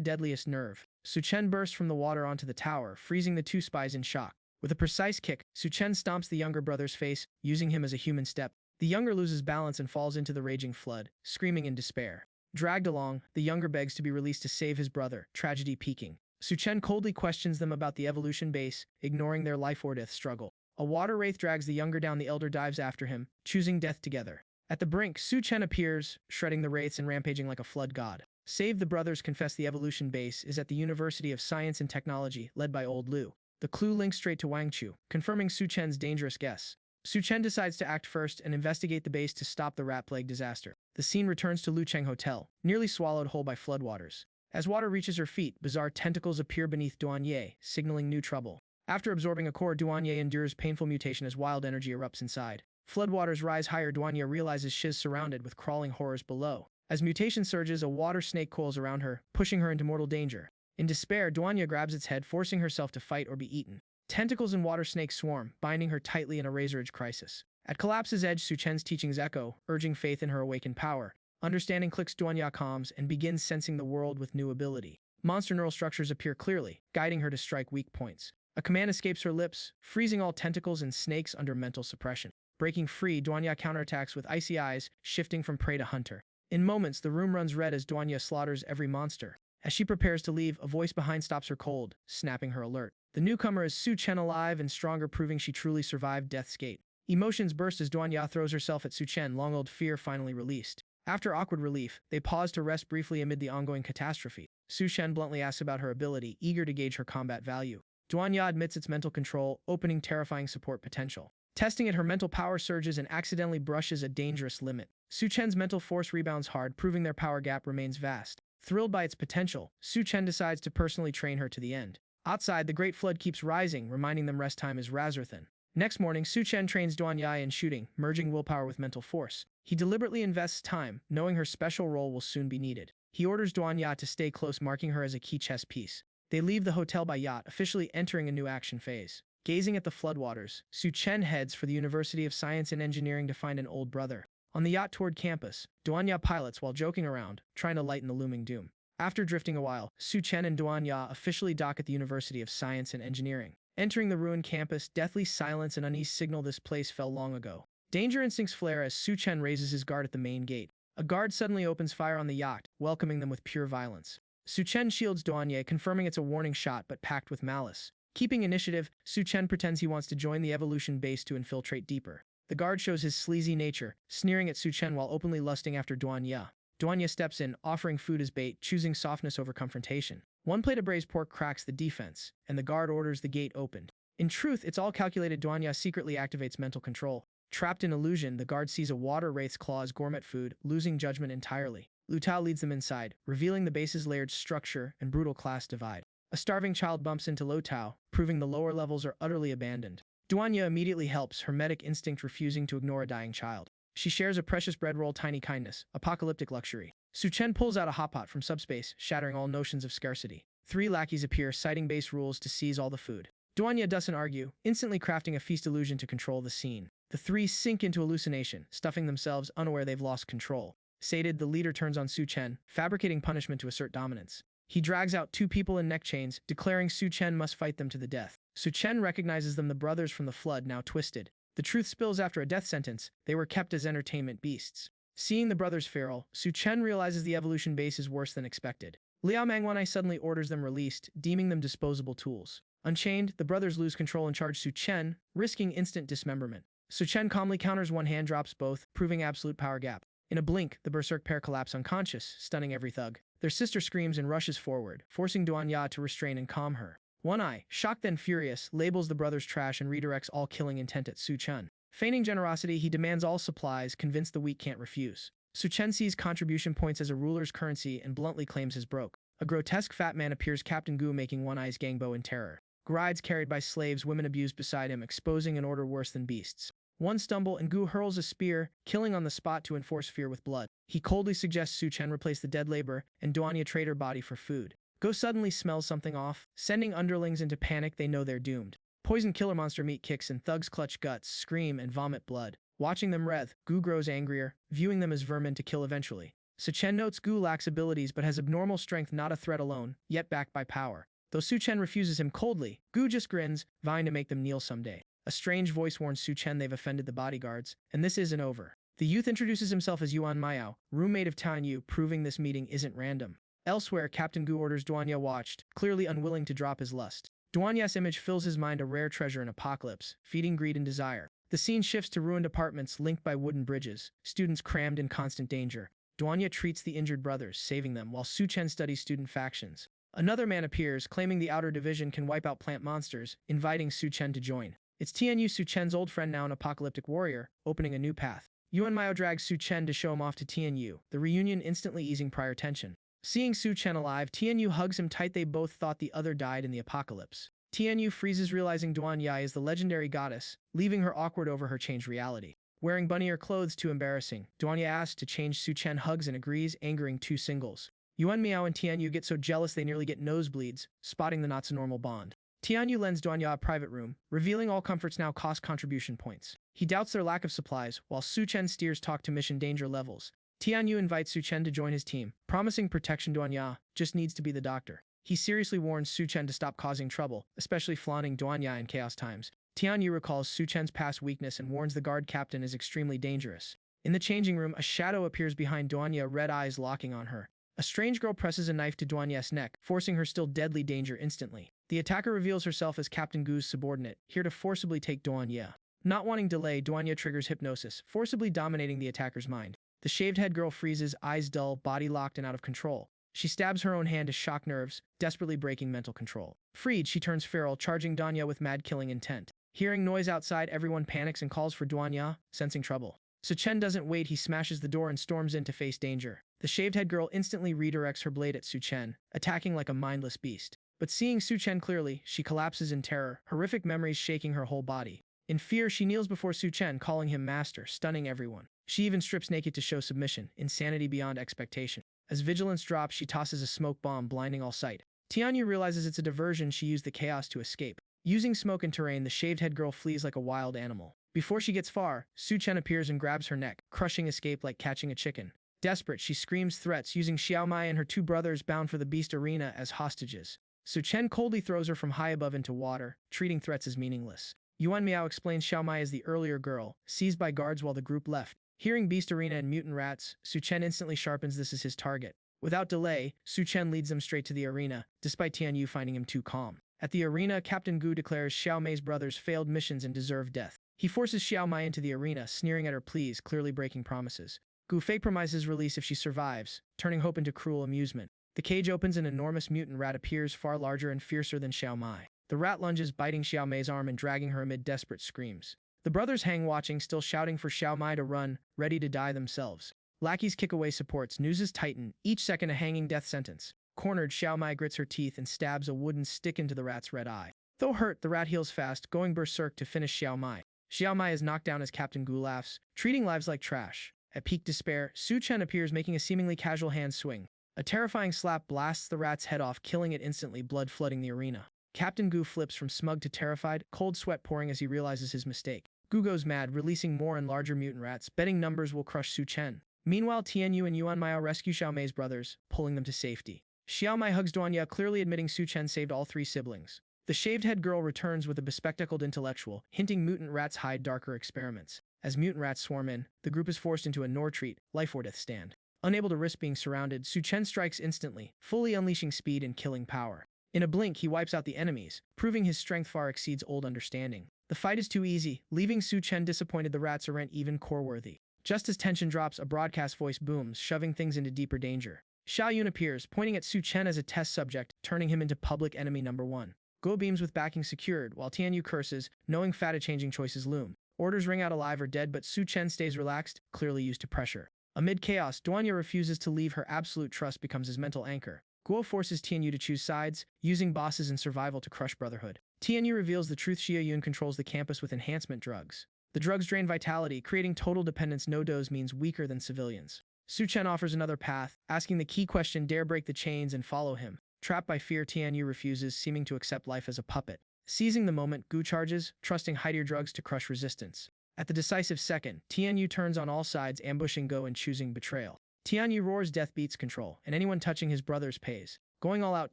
deadliest nerve. Su Chen bursts from the water onto the tower, freezing the two spies in shock. With a precise kick, Su Chen stomps the younger brother's face, using him as a human step. The younger loses balance and falls into the raging flood, screaming in despair. Dragged along, the younger begs to be released to save his brother, tragedy peaking. Su Chen coldly questions them about the evolution base, ignoring their life-or-death struggle. A water wraith drags the younger down, the elder dives after him, choosing death together. At the brink, Su Chen appears, shredding the wraiths and rampaging like a flood god. Save the brothers confess the evolution base is at the University of Science and Technology, led by Old Liu. The clue links straight to Wang Chu, confirming Su Chen's dangerous guess. Su Chen decides to act first and investigate the base to stop the rat plague disaster. The scene returns to Lucheng Hotel, nearly swallowed whole by floodwaters. As water reaches her feet, bizarre tentacles appear beneath Duanye, signaling new trouble. After absorbing a core, Duanye endures painful mutation as wild energy erupts inside. Floodwaters rise higher. Duanye realizes she's surrounded with crawling horrors below. As mutation surges, a water snake coils around her, pushing her into mortal danger. In despair, Duanye grabs its head, forcing herself to fight or be eaten. Tentacles and water snakes swarm, binding her tightly in a razor-edge crisis. At collapse's edge, Su Chen's teachings echo, urging faith in her awakened power. Understanding clicks. Duanye calms and begins sensing the world with new ability. Monster neural structures appear clearly, guiding her to strike weak points. A command escapes her lips, freezing all tentacles and snakes under mental suppression. Breaking free, Duanye counterattacks with icy eyes, shifting from prey to hunter. In moments, the room runs red as Duanye slaughters every monster. As she prepares to leave, a voice behind stops her cold, snapping her alert. The newcomer is Su Chen, alive and stronger, proving she truly survived Death's Gate. Emotions burst as Duanye throws herself at Su Chen, long-old fear finally released. After awkward relief, they pause to rest briefly amid the ongoing catastrophe. Su Chen bluntly asks about her ability, eager to gauge her combat value. Duanye admits its mental control, opening terrifying support potential. Testing it, her mental power surges and accidentally brushes a dangerous limit. Su Chen's mental force rebounds hard, proving their power gap remains vast. Thrilled by its potential, Su Chen decides to personally train her to the end. Outside, the Great Flood keeps rising, reminding them rest time is Razorthan. Next morning, Su Chen trains Duanye in shooting, merging willpower with mental force. He deliberately invests time, knowing her special role will soon be needed. He orders Duanye to stay close, marking her as a key chess piece. They leave the hotel by yacht, officially entering a new action phase. Gazing at the floodwaters, Su Chen heads for the University of Science and Engineering to find an old brother. On the yacht toward campus, Duanye pilots while joking around, trying to lighten the looming doom. After drifting a while, Su Chen and Duanye officially dock at the University of Science and Engineering. Entering the ruined campus, deathly silence and unease signal this place fell long ago. Danger instincts flare as Su Chen raises his guard at the main gate. A guard suddenly opens fire on the yacht, welcoming them with pure violence. Su Chen shields Duanye, confirming it's a warning shot but packed with malice. Keeping initiative, Su Chen pretends he wants to join the evolution base to infiltrate deeper. The guard shows his sleazy nature, sneering at Su Chen while openly lusting after Duanye. Duanye steps in, offering food as bait, choosing softness over confrontation. One plate of braised pork cracks the defense, and the guard orders the gate opened. In truth, it's all calculated. Duanye secretly activates mental control. Trapped in illusion, the guard sees a water wraith's claw as gourmet food, losing judgment entirely. Lu Tao leads them inside, revealing the base's layered structure and brutal class divide. A starving child bumps into Lu Tao, proving the lower levels are utterly abandoned. Duanye immediately helps, hermetic instinct refusing to ignore a dying child. She shares a precious bread roll, tiny kindness, apocalyptic luxury. Su Chen pulls out a hot pot from subspace, shattering all notions of scarcity. 3 lackeys appear, citing base rules to seize all the food. Duanye doesn't argue, instantly crafting a feast illusion to control the scene. The 3 sink into hallucination, stuffing themselves, unaware they've lost control. Sated, the leader turns on Su Chen, fabricating punishment to assert dominance. He drags out 2 people in neck chains, declaring Su Chen must fight them to the death. Su Chen recognizes them, the brothers from the flood, now twisted. The truth spills after a death sentence. They were kept as entertainment beasts. Seeing the brothers feral, Su Chen realizes the evolution base is worse than expected. Liao Mangwanai suddenly orders them released, deeming them disposable tools. Unchained, the brothers lose control and charge Su Chen, risking instant dismemberment. Su Chen calmly counters, one hand drops both, proving absolute power gap. In a blink, the berserk pair collapse unconscious, stunning every thug. Their sister screams and rushes forward, forcing Duanye to restrain and calm her. One Eye, shocked then furious, labels the brothers trash and redirects all killing intent at Su Chen. Feigning generosity, he demands all supplies, convinced the weak can't refuse. Su Chen sees contribution points as a ruler's currency and bluntly claims his broke. A grotesque fat man appears, Captain Gu making One Eye's gangbo in terror. Grides carried by slaves, women abused beside him, exposing an order worse than beasts. One stumble and Gu hurls a spear, killing on the spot to enforce fear with blood. He coldly suggests Su Chen replace the dead labor and Duanye trade her body for food. Go suddenly smells something off, sending underlings into panic. They know they're doomed. Poison killer monster meat kicks and thugs clutch guts, scream, and vomit blood. Watching them writhe, Gu grows angrier, viewing them as vermin to kill eventually. Su-chen notes Gu lacks abilities but has abnormal strength, not a threat alone, yet backed by power. Though Su-chen refuses him coldly, Gu just grins, vowing to make them kneel someday. A strange voice warns Su-chen they've offended the bodyguards, and this isn't over. The youth introduces himself as Yuan Miao, roommate of Tan Yu, proving this meeting isn't random. Elsewhere, Captain Gu orders Duanya watched, clearly unwilling to drop his lust. Duanya's image fills his mind, a rare treasure in apocalypse, feeding greed and desire. The scene shifts to ruined apartments linked by wooden bridges, students crammed in constant danger. Duanya treats the injured brothers, saving them, while Su-chen studies student factions. Another man appears, claiming the outer division can wipe out plant monsters, inviting Su-chen to join. It's Tianyu, Su-chen's old friend, now an apocalyptic warrior, opening a new path. Yuan Miao drags Su-chen to show him off to Tianyu, the reunion instantly easing prior tension. Seeing Su-chen alive, Tianyu hugs him tight. They both thought the other died in the apocalypse. Tianyu freezes, realizing Duanya is the legendary goddess, leaving her awkward over her changed reality. Wearing bunny-ear clothes too embarrassing, Duanya asks to change. Su-chen hugs and agrees, angering two singles. Yuan Miao and Tianyu get so jealous they nearly get nosebleeds, spotting the not-so-normal bond. Tianyu lends Duanya a private room, revealing all comforts now cost contribution points. He doubts their lack of supplies, while Su-chen steers talk to mission danger levels. Tianyu invites Su-chen to join his team, promising protection. Duanya just needs to be the doctor. He seriously warns Su-chen to stop causing trouble, especially flaunting Duanya in chaos times. Tianyu recalls Su-chen's past weakness and warns the guard captain is extremely dangerous. In the changing room, a shadow appears behind Duanya, red eyes locking on her. A strange girl presses a knife to Duanya's neck, forcing her still deadly danger instantly. The attacker reveals herself as Captain Gu's subordinate, here to forcibly take Duanya. Not wanting delay, Duanya triggers hypnosis, forcibly dominating the attacker's mind. The shaved-head girl freezes, eyes dull, body locked and out of control. She stabs her own hand to shock nerves, desperately breaking mental control. Freed, she turns feral, charging Duanya with mad-killing intent. Hearing noise outside, everyone panics and calls for Duanya, sensing trouble. Su-chen doesn't wait, he smashes the door and storms in to face danger. The shaved-head girl instantly redirects her blade at Su-chen, attacking like a mindless beast. But seeing Su-chen clearly, she collapses in terror, horrific memories shaking her whole body. In fear, she kneels before Su-chen, calling him master, stunning everyone. She even strips naked to show submission, insanity beyond expectation. As vigilance drops, she tosses a smoke bomb, blinding all sight. Tianyu realizes it's a diversion. She used the chaos to escape. Using smoke and terrain, the shaved-head girl flees like a wild animal. Before she gets far, Su-chen appears and grabs her neck, crushing escape like catching a chicken. Desperate, she screams threats, using Xiaomai and her two brothers bound for the beast arena as hostages. Su-chen coldly throws her from high above into water, treating threats as meaningless. Yuan Miao explains Xiaomai as the earlier girl, seized by guards while the group left. Hearing beast arena and mutant rats, Su-chen instantly sharpens this as his target. Without delay, Su-chen leads them straight to the arena, despite Tianyu finding him too calm. At the arena, Captain Gu declares Xiaomai's brothers failed missions and deserve death. He forces Xiaomai into the arena, sneering at her pleas, clearly breaking promises. Gu fake promises release if she survives, turning hope into cruel amusement. The cage opens, an enormous mutant rat appears, far larger and fiercer than Xiaomai. The rat lunges, biting Xiaomai's arm and dragging her amid desperate screams. The brothers hang watching, still shouting for Xiaomai to run, ready to die themselves. Lackeys kick away supports, nooses tighten, each second a hanging death sentence. Cornered, Xiaomai grits her teeth and stabs a wooden stick into the rat's red eye. Though hurt, the rat heals fast, going berserk to finish Xiaomai. Xiaomai is knocked down as Captain Gu laughs, treating lives like trash. At peak despair, Su-chen appears, making a seemingly casual hand swing. A terrifying slap blasts the rat's head off, killing it instantly, blood flooding the arena. Captain Gu flips from smug to terrified, cold sweat pouring as he realizes his mistake. Gu goes mad, releasing more and larger mutant rats, betting numbers will crush Su-chen. Meanwhile, Tianyu and Yuan Miao rescue Xiaomai's brothers, pulling them to safety. Xiaomai hugs Duanya, clearly admitting Su-chen saved all three siblings. The shaved-head girl returns with a bespectacled intellectual, hinting mutant rats hide darker experiments. As mutant rats swarm in, the group is forced into a no-retreat, life-or-death stand. Unable to risk being surrounded, Su-chen strikes instantly, fully unleashing speed and killing power. In a blink, he wipes out the enemies, proving his strength far exceeds old understanding. The fight is too easy, leaving Su-chen disappointed. The rats aren't even core-worthy. Just as tension drops, a broadcast voice booms, shoving things into deeper danger. Xiaoyun appears, pointing at Su-chen as a test subject, turning him into public enemy number one. Go beams with backing secured, while Tianyu curses, knowing fata-changing choices loom. Orders ring out alive or dead, but Su-chen stays relaxed, clearly used to pressure. Amid chaos, Duanya refuses to leave. Her absolute trust becomes his mental anchor. Guo forces Tianyu to choose sides, using bosses and survival to crush brotherhood. Tianyu reveals the truth. Xiaoyun controls the campus with enhancement drugs. The drugs drain vitality, creating total dependence. No dose means weaker than civilians. Su-chen offers another path, asking the key question, dare break the chains and follow him. Trapped by fear, Tianyu refuses, seeming to accept life as a puppet. Seizing the moment, Gu charges, trusting Haidir drugs to crush resistance. At the decisive second, Tianyu turns on all sides, ambushing Go and choosing betrayal. Tianyu roars, death beats control, and anyone touching his brothers pays. Going all out,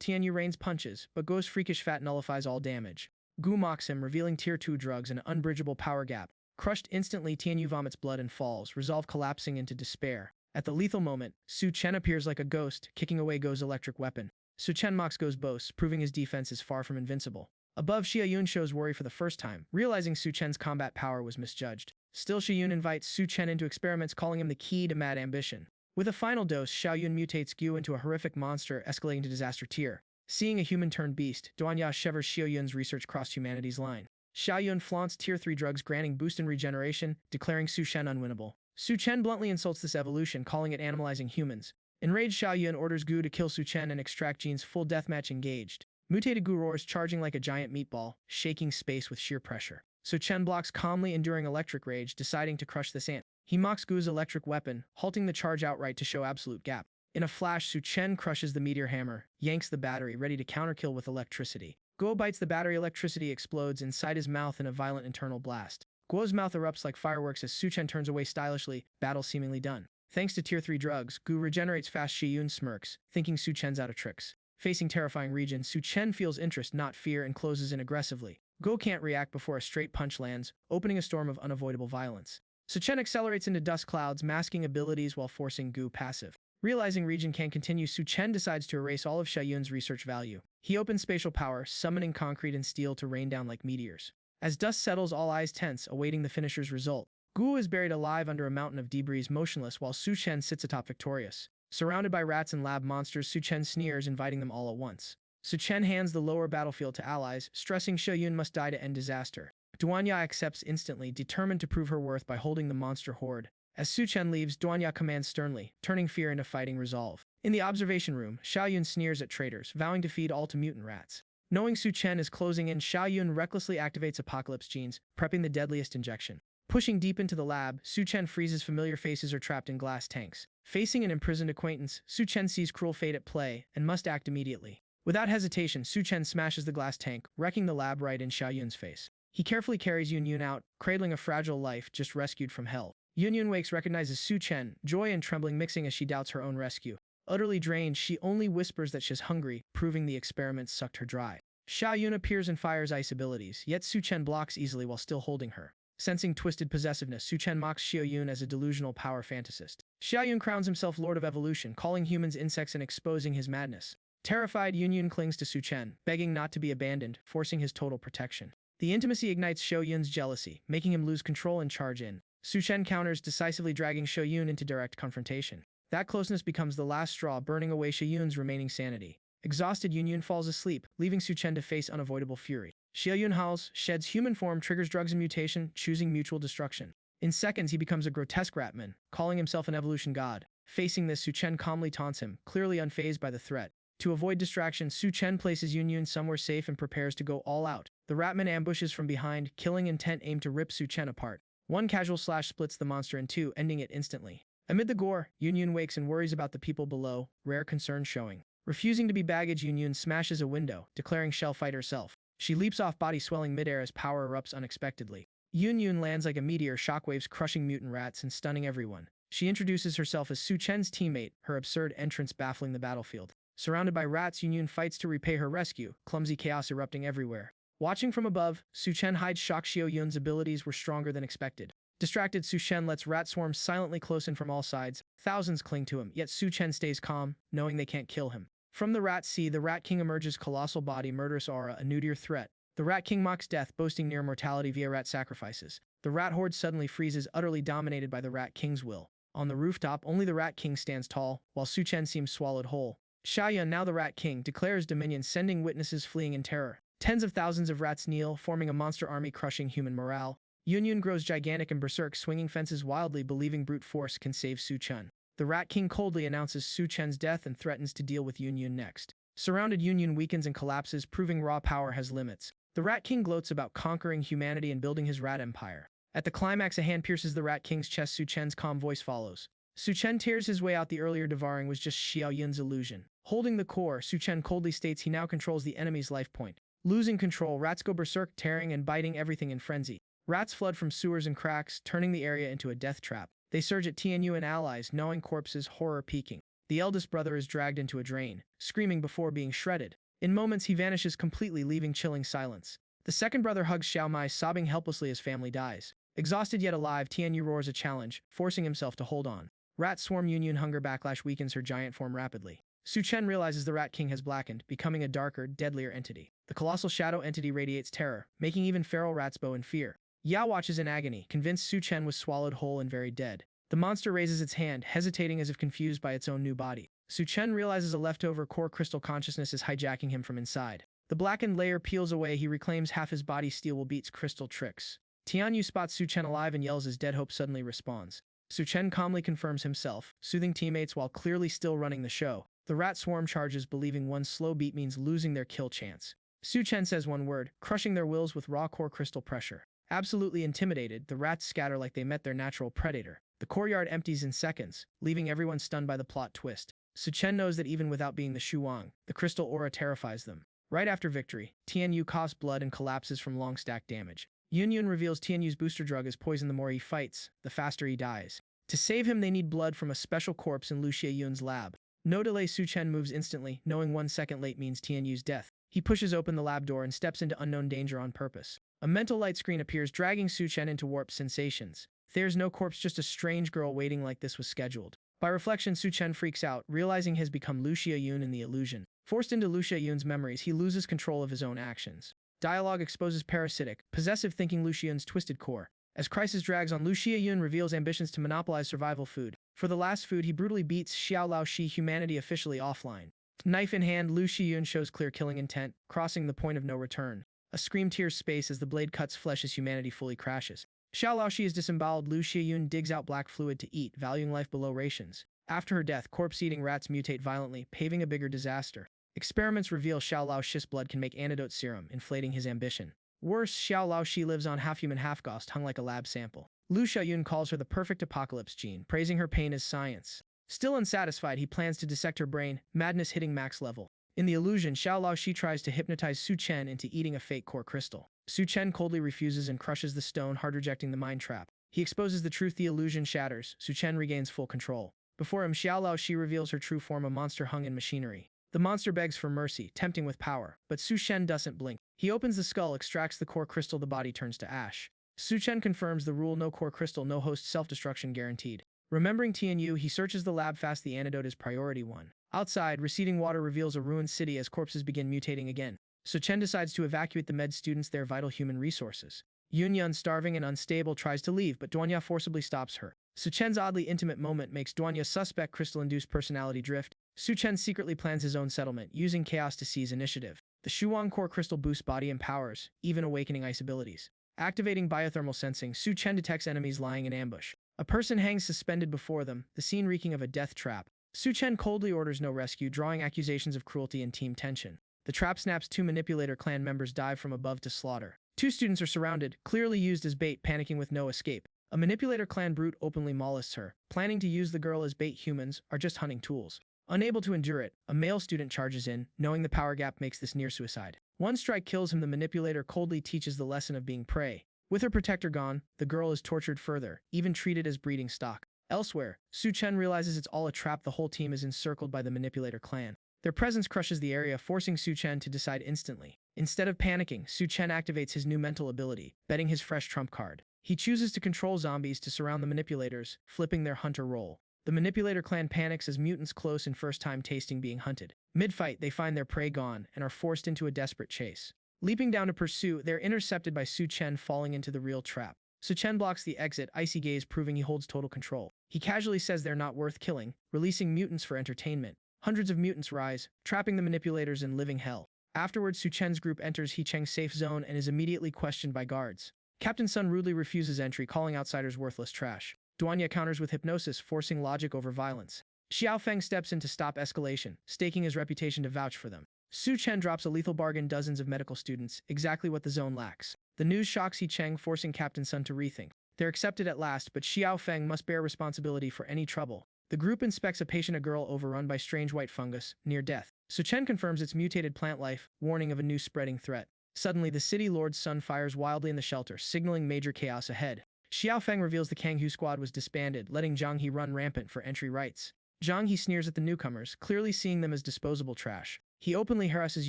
Tianyu rains punches, but Go's freakish fat nullifies all damage. Gu mocks him, revealing Tier 2 drugs and an unbridgeable power gap. Crushed instantly, Tianyu vomits blood and falls, resolve collapsing into despair. At the lethal moment, Su Chen appears like a ghost, kicking away Go's electric weapon. Su Chen mocks Go's boasts, proving his defense is far from invincible. Above, Xiaoyun shows worry for the first time, realizing Su Chen's combat power was misjudged. Still, Xiaoyun invites Su Chen into experiments, calling him the key to mad ambition. With a final dose, Xiaoyun mutates Gu into a horrific monster, escalating to disaster tier. Seeing a human-turned beast, Duanya severs Xiaoyun's research crossed humanity's line. Xiaoyun flaunts Tier 3 drugs, granting boost in regeneration, declaring Su Chen unwinnable. Su Chen bluntly insults this evolution, calling it animalizing humans. Enraged, Xiaoyun orders Gu to kill Su Chen and extract genes. Full deathmatch engaged. Mutated Gu roars, charging like a giant meatball, shaking space with sheer pressure. Su Chen blocks calmly, enduring electric rage, deciding to crush this ant. He mocks Gu's electric weapon, halting the charge outright to show absolute gap. In a flash, Su Chen crushes the meteor hammer, yanks the battery, ready to counterkill with electricity. Guo bites the battery, electricity explodes inside his mouth in a violent internal blast. Guo's mouth erupts like fireworks as Su Chen turns away stylishly, battle seemingly done. Thanks to Tier 3 drugs, Gu regenerates fast. Xiaoyun smirks, thinking Su Chen's out of tricks. Facing terrifying region, Su Chen feels interest, not fear, and closes in aggressively. Guo can't react before a straight punch lands, opening a storm of unavoidable violence. Su Chen accelerates into dust clouds, masking abilities while forcing Gu passive. Realizing region can't continue, Su Chen decides to erase all of Xiaoyun's research value. He opens spatial power, summoning concrete and steel to rain down like meteors. As dust settles, all eyes tense, awaiting the finisher's result. Gu is buried alive under a mountain of debris, motionless, while Su Chen sits atop victorious. Surrounded by rats and lab monsters, Su Chen sneers, inviting them all at once. Su Chen hands the lower battlefield to allies, stressing Xiaoyun must die to end disaster. Duanya accepts instantly, determined to prove her worth by holding the monster horde. As Su Chen leaves, Duanya commands sternly, turning fear into fighting resolve. In the observation room, Xiaoyun sneers at traitors, vowing to feed all to mutant rats. Knowing Su Chen is closing in, Xiaoyun recklessly activates apocalypse genes, prepping the deadliest injection. Pushing deep into the lab, Su Chen freezes familiar faces or trapped in glass tanks. Facing an imprisoned acquaintance, Su Chen sees cruel fate at play and must act immediately. Without hesitation, Su Chen smashes the glass tank, wrecking the lab right in Xiaoyun's face. He carefully carries Yun out, cradling a fragile life just rescued from hell. Yun wakes, recognizes Su Chen, joy and trembling mixing as she doubts her own rescue. Utterly drained, she only whispers that she's hungry, proving the experiment sucked her dry. Xiaoyun appears and fires ice abilities, yet Su Chen blocks easily while still holding her. Sensing twisted possessiveness, Su Chen mocks Xiaoyun as a delusional power fantasist. Xiaoyun crowns himself Lord of Evolution, calling humans insects and exposing his madness. Terrified, Yun clings to Su Chen, begging not to be abandoned, forcing his total protection. The intimacy ignites Xiaoyun's jealousy, making him lose control and charge in. Su Chen counters, decisively dragging Xiaoyun into direct confrontation. That closeness becomes the last straw, burning away Xiaoyun's remaining sanity. Exhausted, Yun falls asleep, leaving Su Chen to face unavoidable fury. Xiaoyun howls, sheds human form, triggers drugs and mutation, choosing mutual destruction. In seconds, he becomes a grotesque ratman, calling himself an evolution god. Facing this, Su Chen calmly taunts him, clearly unfazed by the threat. To avoid distraction, Su Chen places Yun somewhere safe and prepares to go all out. The ratman ambushes from behind, killing intent aimed to rip Su Chen apart. One casual slash splits the monster in two, ending it instantly. Amid the gore, Yun wakes and worries about the people below, rare concern showing. Refusing to be baggage, Yun smashes a window, declaring she'll fight herself. She leaps off, body swelling midair as power erupts unexpectedly. Yun lands like a meteor, shockwaves crushing mutant rats and stunning everyone. She introduces herself as Su Chen's teammate, her absurd entrance baffling the battlefield. Surrounded by rats, Yun fights to repay her rescue, clumsy chaos erupting everywhere. Watching from above, Su Chen hides shock. Xiaoyun's abilities were stronger than expected. Distracted, Su Chen lets rat swarms silently close in from all sides. Thousands cling to him, yet Su Chen stays calm, knowing they can't kill him. From the rat sea, the Rat King emerges, colossal body, murderous aura, a nuclear threat. The Rat King mocks death, boasting near mortality via rat sacrifices. The rat horde suddenly freezes, utterly dominated by the Rat King's will. On the rooftop, only the Rat King stands tall, while Su Chen seems swallowed whole. Xiaoyun, now the Rat King, declares dominion, sending witnesses fleeing in terror. Tens of thousands of rats kneel, forming a monster army crushing human morale. Yun grows gigantic and berserk, swinging fences wildly, believing brute force can save Su Chen. The Rat King coldly announces Su Chen's death and threatens to deal with Yun next. Surrounded, Yun weakens and collapses, proving raw power has limits. The Rat King gloats about conquering humanity and building his rat empire. At the climax, a hand pierces the Rat King's chest. Su Chen's calm voice follows. Su Chen tears his way out. The earlier devouring was just Xiaoyun's illusion. Holding the core, Su Chen coldly states he now controls the enemy's life point. Losing control, rats go berserk, tearing and biting everything in frenzy. Rats flood from sewers and cracks, turning the area into a death trap. They surge at TNU and allies, gnawing corpses, horror peaking. The eldest brother is dragged into a drain, screaming before being shredded. In moments, he vanishes completely, leaving chilling silence. The second brother hugs Xiao Mai, sobbing helplessly as family dies. Exhausted yet alive, TNU roars a challenge, forcing himself to hold on. Rat swarm Union hunger backlash weakens her giant form rapidly. Su Chen realizes the Rat King has blackened, becoming a darker, deadlier entity. The colossal shadow entity radiates terror, making even feral rats bow in fear. Yao watches in agony, convinced Su Chen was swallowed whole and very dead. The monster raises its hand, hesitating as if confused by its own new body. Su Chen realizes a leftover core crystal consciousness is hijacking him from inside. The blackened layer peels away, he reclaims half his body, steel will beats crystal tricks. Tianyu spots Su Chen alive and yells as Dead Hope suddenly responds. Su Chen calmly confirms himself, soothing teammates while clearly still running the show. The rat swarm charges, believing one slow beat means losing their kill chance. Su Chen says one word, crushing their wills with raw core crystal pressure. Absolutely intimidated, the rats scatter like they met their natural predator. The courtyard empties in seconds, leaving everyone stunned by the plot twist. Su Chen knows that even without being the Shuang, the crystal aura terrifies them. Right after victory, Tianyu coughs blood and collapses from long stack damage. Yun reveals Tianyu's booster drug is poison. The more he fights, the faster he dies. To save him, they need blood from a special corpse in Lu Xieyun's lab. No delay, Su Chen moves instantly, knowing 1 second late means Tianyu's death. He pushes open the lab door and steps into unknown danger on purpose. A mental light screen appears, dragging Su Chen into warped sensations. There's no corpse, just a strange girl waiting like this was scheduled. By reflection, Su Chen freaks out, realizing he has become Lu Xieyun in the illusion. Forced into Lu Xieyun's memories, he loses control of his own actions. Dialogue exposes parasitic, possessive thinking Lu Xieyun's twisted core. As crisis drags on, Lu Xieyun reveals ambitions to monopolize survival food. For the last food, he brutally beats Xiao Lao Shi, humanity officially offline. Knife in hand, Lu Xieyun shows clear killing intent, crossing the point of no return. A scream tears space as the blade cuts flesh as humanity fully crashes. Xiao Lao Shi is disemboweled. Lu Xieyun digs out black fluid to eat, valuing life below rations. After her death, corpse-eating rats mutate violently, paving a bigger disaster. Experiments reveal Xiao Lao Shi's blood can make antidote serum, inflating his ambition. Worse, Xiao Lao Shi lives on half-human, half-ghost, hung like a lab sample. Lu Xieyun calls her the perfect apocalypse gene, praising her pain as science. Still unsatisfied, he plans to dissect her brain, madness hitting max level. In the illusion, Xiao Lao Shi tries to hypnotize Su Chen into eating a fake core crystal. Su Chen coldly refuses and crushes the stone, hard rejecting the mind trap. He exposes the truth, the illusion shatters. Su Chen regains full control. Before him, Xiao Lao Shi reveals her true form, a monster hung in machinery. The monster begs for mercy, tempting with power, but Su Chen doesn't blink. He opens the skull, extracts the core crystal, the body turns to ash. Su Chen confirms the rule: no core crystal, no host, self-destruction guaranteed. Remembering Tianyu, he searches the lab fast. The antidote is priority 1. Outside, receding water reveals a ruined city as corpses begin mutating again. Su Chen decides to evacuate the med students, their vital human resources. Yun, starving and unstable, tries to leave, but Duanya forcibly stops her. Su Chen's oddly intimate moment makes Duanya suspect crystal-induced personality drift. Su Chen secretly plans his own settlement, using chaos to seize initiative. The Shuang core crystal boosts body and powers, even awakening ice abilities. Activating biothermal sensing, Su Chen detects enemies lying in ambush. A person hangs suspended before them, the scene reeking of a death trap. Su Chen coldly orders no rescue, drawing accusations of cruelty and team tension. The trap snaps. 2 manipulator clan members dive from above to slaughter. 2 students are surrounded, clearly used as bait, panicking with no escape. A manipulator clan brute openly molests her, planning to use the girl as bait. Humans are just hunting tools. Unable to endure it, a male student charges in, knowing the power gap makes this near suicide. 1 strike kills him. The manipulator coldly teaches the lesson of being prey. With her protector gone, the girl is tortured further, even treated as breeding stock. Elsewhere, Su Chen realizes it's all a trap. The whole team is encircled by the manipulator clan. Their presence crushes the area, forcing Su Chen to decide instantly. Instead of panicking, Su Chen activates his new mental ability, betting his fresh trump card. He chooses to control zombies to surround the manipulators, flipping their hunter role. The manipulator clan panics as mutants close and first time tasting being hunted. Mid-fight, they find their prey gone and are forced into a desperate chase. Leaping down to pursue, they're intercepted by Su Chen, falling into the real trap. Su Chen blocks the exit, icy gaze proving he holds total control. He casually says they're not worth killing, releasing mutants for entertainment. Hundreds of mutants rise, trapping the manipulators in living hell. Afterwards, Su Chen's group enters Heecheng's safe zone and is immediately questioned by guards. Captain Sun rudely refuses entry, calling outsiders worthless trash. Duanya counters with hypnosis, forcing logic over violence. Xiao Feng steps in to stop escalation, staking his reputation to vouch for them. Su Chen drops a lethal bargain: dozens of medical students, exactly what the zone lacks. The news shocks Heecheng, forcing Captain Sun to rethink. They're accepted at last, but Xiao Feng must bear responsibility for any trouble. The group inspects a patient, a girl overrun by strange white fungus, near death. Su Chen confirms it's mutated plant life, warning of a new spreading threat. Suddenly, the city lord's son fires wildly in the shelter, signaling major chaos ahead. Xiao Feng reveals the Kang Hu squad was disbanded, letting Zhang He run rampant for entry rights. Zhang He sneers at the newcomers, clearly seeing them as disposable trash. He openly harasses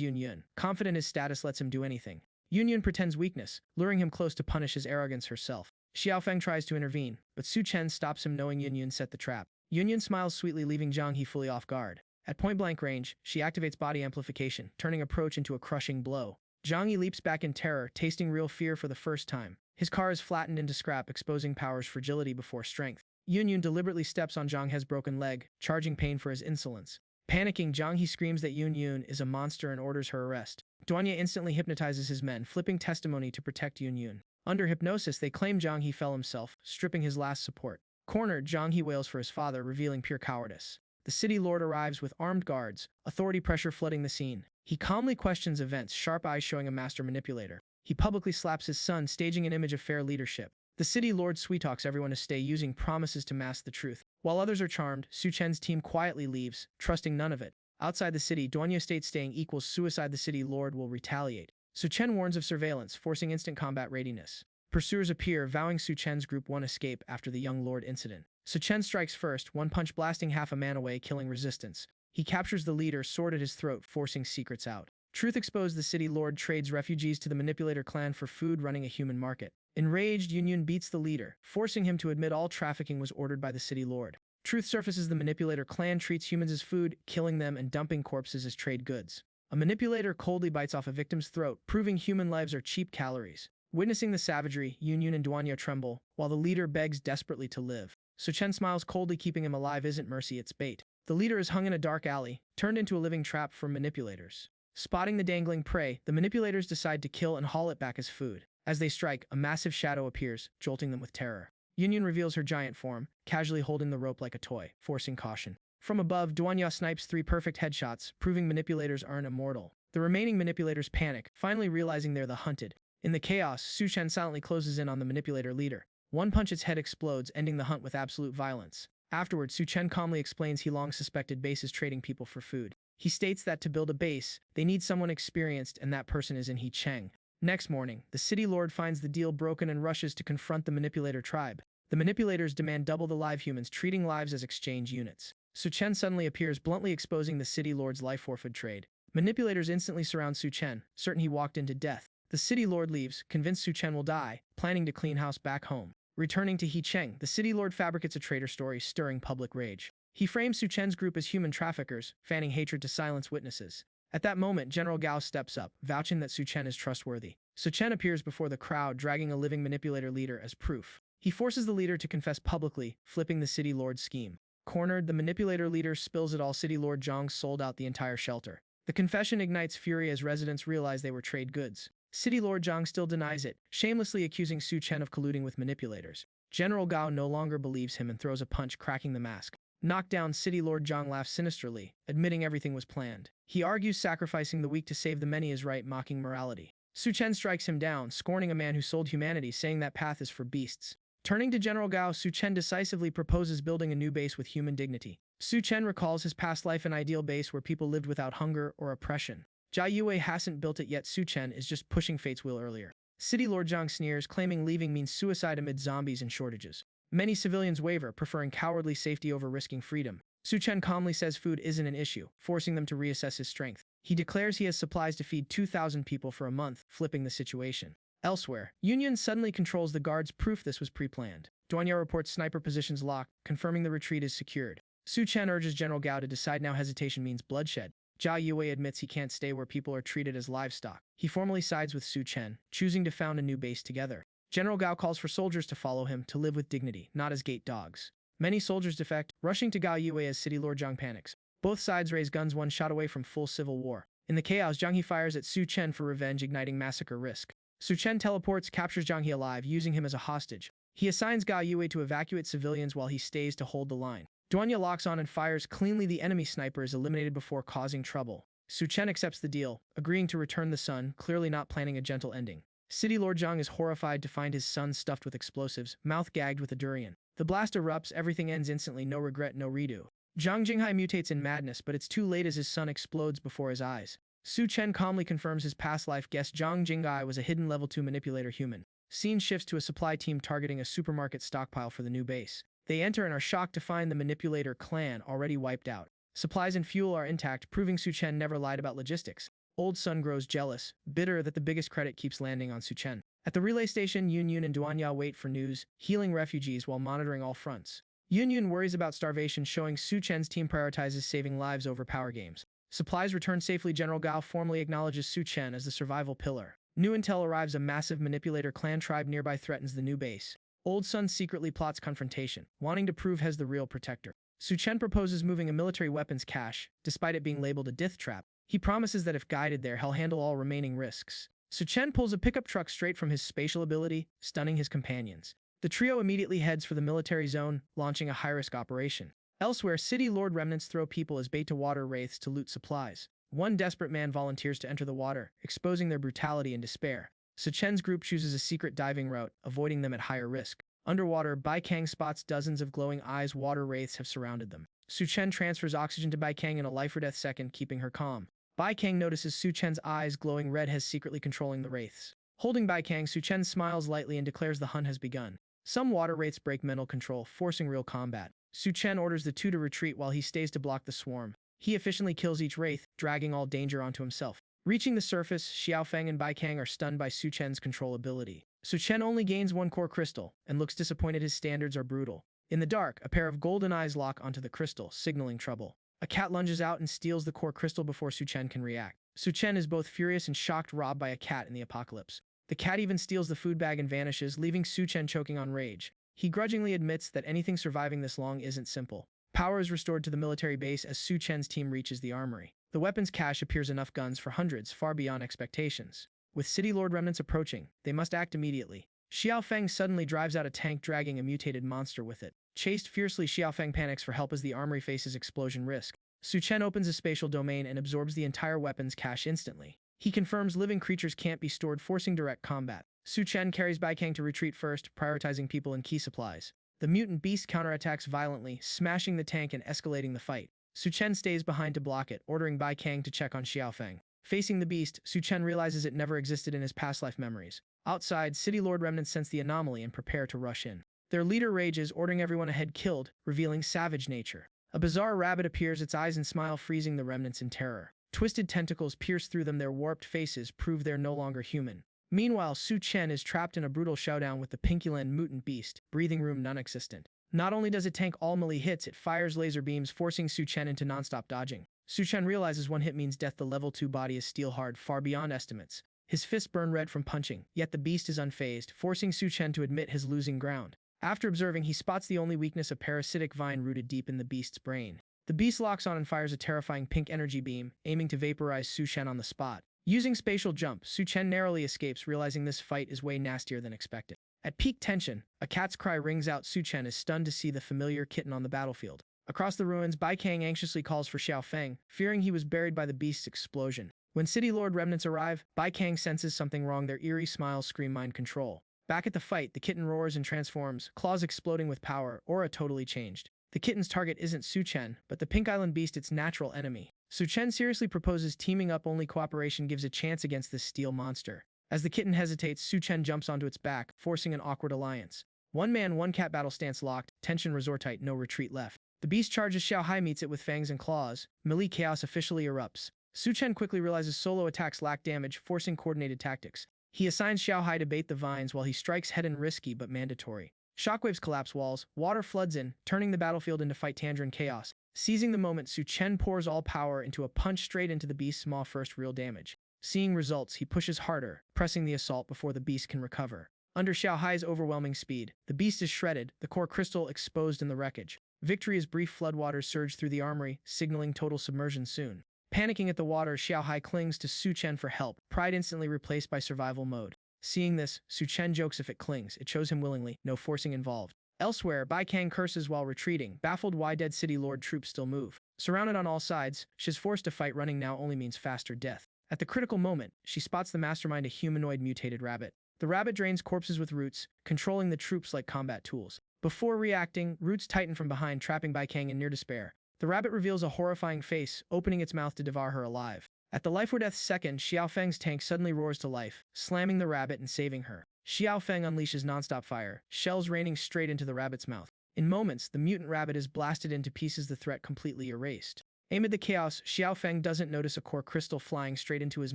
Yun Yun, confident his status lets him do anything. Yun Yun pretends weakness, luring him close to punish his arrogance herself. Xiao Feng tries to intervene, but Su Chen stops him knowing Yun Yun set the trap. Yun Yun smiles sweetly, leaving Zhang He fully off guard. At point-blank range, she activates body amplification, turning approach into a crushing blow. Zhang Yi leaps back in terror, tasting real fear for the first time. His car is flattened into scrap, exposing power's fragility before strength. Yun Yun deliberately steps on Zhang He's broken leg, charging pain for his insolence. Panicking, Zhang He screams that Yun Yun is a monster and orders her arrest. Duanya instantly hypnotizes his men, flipping testimony to protect Yun Yun. Under hypnosis, they claim Zhang He fell himself, stripping his last support. Cornered, Zhang He wails for his father, revealing pure cowardice. The city lord arrives with armed guards, authority pressure flooding the scene. He calmly questions events, sharp eyes showing a master manipulator. He publicly slaps his son, staging an image of fair leadership. The city lord sweet-talks everyone to stay, using promises to mask the truth. While others are charmed, Su Chen's team quietly leaves, trusting none of it. Outside the city, Duanya states staying equals suicide. The city lord will retaliate. Su Chen warns of surveillance, forcing instant combat readiness. Pursuers appear, vowing Su Chen's group won't escape after the young lord incident. Su Chen strikes first, one punch blasting half a man away, killing resistance. He captures the leader, sword at his throat, forcing secrets out. Truth exposed, the city lord trades refugees to the manipulator clan for food, running a human market. Enraged, Yun Yun beats the leader, forcing him to admit all trafficking was ordered by the city lord. Truth surfaces, the manipulator clan treats humans as food, killing them and dumping corpses as trade goods. A manipulator coldly bites off a victim's throat, proving human lives are cheap calories. Witnessing the savagery, Yun Yun and Duanya tremble, while the leader begs desperately to live. Su Chen smiles coldly, keeping him alive isn't mercy, it's bait. The leader is hung in a dark alley, turned into a living trap for manipulators. Spotting the dangling prey, the manipulators decide to kill and haul it back as food. As they strike, a massive shadow appears, jolting them with terror. Yun Yun reveals her giant form, casually holding the rope like a toy, forcing caution. From above, Duanya snipes 3 perfect headshots, proving manipulators aren't immortal. The remaining manipulators panic, finally realizing they're the hunted. In the chaos, Su Chen silently closes in on the manipulator leader. One punch, its head explodes, ending the hunt with absolute violence. Afterwards, Su Chen calmly explains he long suspected bases trading people for food. He states that to build a base, they need someone experienced, and that person is in He Cheng. Next morning, the city lord finds the deal broken and rushes to confront the manipulator tribe. The manipulators demand double the live humans, treating lives as exchange units. Su Chen suddenly appears, bluntly exposing the city lord's life forfeit trade. Manipulators instantly surround Su Chen, certain he walked into death. The city lord leaves, convinced Su Chen will die, planning to clean house back home. Returning to He Cheng, the city lord fabricates a traitor story, stirring public rage. He frames Su Chen's group as human traffickers, fanning hatred to silence witnesses. At that moment, General Gao steps up, vouching that Su Chen is trustworthy. Su Chen appears before the crowd, dragging a living manipulator leader as proof. He forces the leader to confess publicly, flipping the city lord's scheme. Cornered, the manipulator leader spills it all. City lord Zhang sold out the entire shelter. The confession ignites fury as residents realize they were trade goods. City lord Zhang still denies it, shamelessly accusing Su Chen of colluding with manipulators. General Gao no longer believes him and throws a punch, cracking the mask. Knocked down, City lord Zhang laughs sinisterly, admitting everything was planned. He argues sacrificing the weak to save the many is right, mocking morality. Su Chen strikes him down, scorning a man who sold humanity, saying that path is for beasts. Turning to General Gao, Su Chen decisively proposes building a new base with human dignity. Su Chen recalls his past life, an ideal base where people lived without hunger or oppression. Jia Yue hasn't built it yet. Su Chen is just pushing fate's wheel earlier. City lord Zhang sneers, claiming leaving means suicide amid zombies and shortages. Many civilians waver, preferring cowardly safety over risking freedom. Su Chen calmly says food isn't an issue, forcing them to reassess his strength. He declares he has supplies to feed 2,000 people for a month, flipping the situation. Elsewhere, Yun Yun suddenly controls the guards, proof this was pre-planned. Duanya reports sniper positions locked, confirming the retreat is secured. Su Chen urges General Gao to decide now. Hesitation means bloodshed. Jia Yue admits he can't stay where people are treated as livestock. He formally sides with Su Chen, choosing to found a new base together. General Gao calls for soldiers to follow him, to live with dignity, not as gate dogs. Many soldiers defect, rushing to Gao Yue as City Lord Zhang panics. Both sides raise guns, one shot away from full civil war. In the chaos, Zhang He fires at Su Chen for revenge, igniting massacre risk. Su Chen teleports, captures Zhang He alive, using him as a hostage. He assigns Gao Yue to evacuate civilians while he stays to hold the line. Duanya locks on and fires cleanly. The enemy sniper is eliminated before causing trouble. Su Chen accepts the deal, agreeing to return the son, clearly not planning a gentle ending. City Lord Zhang is horrified to find his son stuffed with explosives, mouth gagged with a durian. The blast erupts, everything ends instantly, no regret, no redo. Zhang Jinghai mutates in madness, but it's too late as his son explodes before his eyes. Su Chen calmly confirms his past life guest Zhang Jinggai was a hidden level 2 manipulator human. Scene shifts to a supply team targeting a supermarket stockpile for the new base. They enter and are shocked to find the manipulator clan already wiped out. Supplies and fuel are intact, proving Su Chen never lied about logistics. Old Sun grows jealous, bitter that the biggest credit keeps landing on Su Chen. At the relay station, Yun Yun and Duanya wait for news, healing refugees while monitoring all fronts. Yun Yun worries about starvation, showing Su Chen's team prioritizes saving lives over power games. Supplies return safely. General Gao formally acknowledges Su Chen as the survival pillar. New intel arrives. A massive manipulator clan tribe nearby threatens the new base. Old Sun secretly plots confrontation, wanting to prove he's the real protector. Su Chen proposes moving a military weapons cache, despite it being labeled a death trap. He promises that if guided there, he'll handle all remaining risks. Su Chen pulls a pickup truck straight from his spatial ability, stunning his companions. The trio immediately heads for the military zone, launching a high-risk operation. Elsewhere, city lord remnants throw people as bait to water wraiths to loot supplies. One desperate man volunteers to enter the water, exposing their brutality and despair. Su Chen's group chooses a secret diving route, avoiding them at higher risk. Underwater, Bai Kang spots dozens of glowing eyes. Water wraiths have surrounded them. Su Chen transfers oxygen to Bai Kang in a life-or-death second, keeping her calm. Bai Kang notices Su Chen's eyes glowing red, has secretly controlling the wraiths. Holding Bai Kang, Su Chen smiles lightly and declares the hunt has begun. Some water wraiths break mental control, forcing real combat. Su Chen orders the two to retreat while he stays to block the swarm. He efficiently kills each wraith, dragging all danger onto himself. Reaching the surface, Xiaofeng and Bai Kang are stunned by Su Chen's control ability. Su Chen only gains one core crystal, and looks disappointed. His standards are brutal. In the dark, a pair of golden eyes lock onto the crystal, signaling trouble. A cat lunges out and steals the core crystal before Su Chen can react. Su Chen is both furious and shocked, robbed by a cat in the apocalypse. The cat even steals the food bag and vanishes, leaving Su Chen choking on rage. He grudgingly admits that anything surviving this long isn't simple. Power is restored to the military base as Su Chen's team reaches the armory. The weapons cache appears enough guns for hundreds, far beyond expectations. With city lord remnants approaching, they must act immediately. Xiaofeng suddenly drives out a tank, dragging a mutated monster with it. Chased fiercely, Xiaofeng panics for help as the armory faces explosion risk. Su Chen opens a spatial domain and absorbs the entire weapons cache instantly. He confirms living creatures can't be stored, forcing direct combat. Su Chen carries Bai Kang to retreat first, prioritizing people and key supplies. The mutant beast counterattacks violently, smashing the tank and escalating the fight. Su Chen stays behind to block it, ordering Bai Kang to check on Xiaofeng. Facing the beast, Su Chen realizes it never existed in his past life memories. Outside, city lord remnants sense the anomaly and prepare to rush in. Their leader rages, ordering everyone ahead killed, revealing savage nature. A bizarre rabbit appears, its eyes and smile freezing the remnants in terror. Twisted tentacles pierce through them, their warped faces prove they're no longer human. Meanwhile, Su Chen is trapped in a brutal showdown with the Pinkyland mutant beast, breathing room non-existent. Not only does it tank all melee hits, it fires laser beams, forcing Su Chen into non-stop dodging. Su Chen realizes one hit means death. The level 2 body is steel hard, far beyond estimates. His fists burn red from punching, yet the beast is unfazed, forcing Su Chen to admit his losing ground. After observing, he spots the only weakness, a parasitic vine rooted deep in the beast's brain. The beast locks on and fires a terrifying pink energy beam, aiming to vaporize Su Chen on the spot. Using spatial jump, Su Chen narrowly escapes, realizing this fight is way nastier than expected. At peak tension, a cat's cry rings out. Su Chen is stunned to see the familiar kitten on the battlefield. Across the ruins, Bai Kang anxiously calls for Xiaofeng, fearing he was buried by the beast's explosion. When city lord remnants arrive, Bai Kang senses something wrong. Their eerie smiles scream mind control. Back at the fight, the kitten roars and transforms, claws exploding with power, aura totally changed. The kitten's target isn't Su Chen, but the Pink Island beast, its natural enemy. Su Chen seriously proposes teaming up, only cooperation gives a chance against this steel monster. As the kitten hesitates, Su Chen jumps onto its back, forcing an awkward alliance. One man, one cat battle stance locked, tension resort tight, no retreat left. The beast charges, Xiao Hai meets it with fangs and claws. Melee chaos officially erupts. Su Chen quickly realizes solo attacks lack damage, forcing coordinated tactics. He assigns Xiao Hai to bait the vines while he strikes head in, risky but mandatory. Shockwaves collapse walls, water floods in, turning the battlefield into fight tangerine chaos. Seizing the moment, Su Chen pours all power into a punch straight into the beast's maw, first real damage. Seeing results, he pushes harder, pressing the assault before the beast can recover. Under Xiao Hai's overwhelming speed, the beast is shredded, the core crystal exposed in the wreckage. Victory as brief floodwaters surge through the armory, signaling total submersion soon. Panicking at the water, Xiao Hai clings to Su Chen for help, pride instantly replaced by survival mode. Seeing this, Su Chen jokes if it clings, it chose him willingly, no forcing involved. Elsewhere, Bai Kang curses while retreating, baffled why dead city lord troops still move. Surrounded on all sides, she's forced to fight. Running now only means faster death. At the critical moment, she spots the mastermind, a humanoid mutated rabbit. The rabbit drains corpses with roots, controlling the troops like combat tools. Before reacting, roots tighten from behind, trapping Bai Kang in near despair. The rabbit reveals a horrifying face, opening its mouth to devour her alive. At the life or death second, Xiaofeng's tank suddenly roars to life, slamming the rabbit and saving her. Xiaofeng unleashes nonstop fire, shells raining straight into the rabbit's mouth. In moments, the mutant rabbit is blasted into pieces, the threat completely erased. Amid the chaos, Xiaofeng doesn't notice a core crystal flying straight into his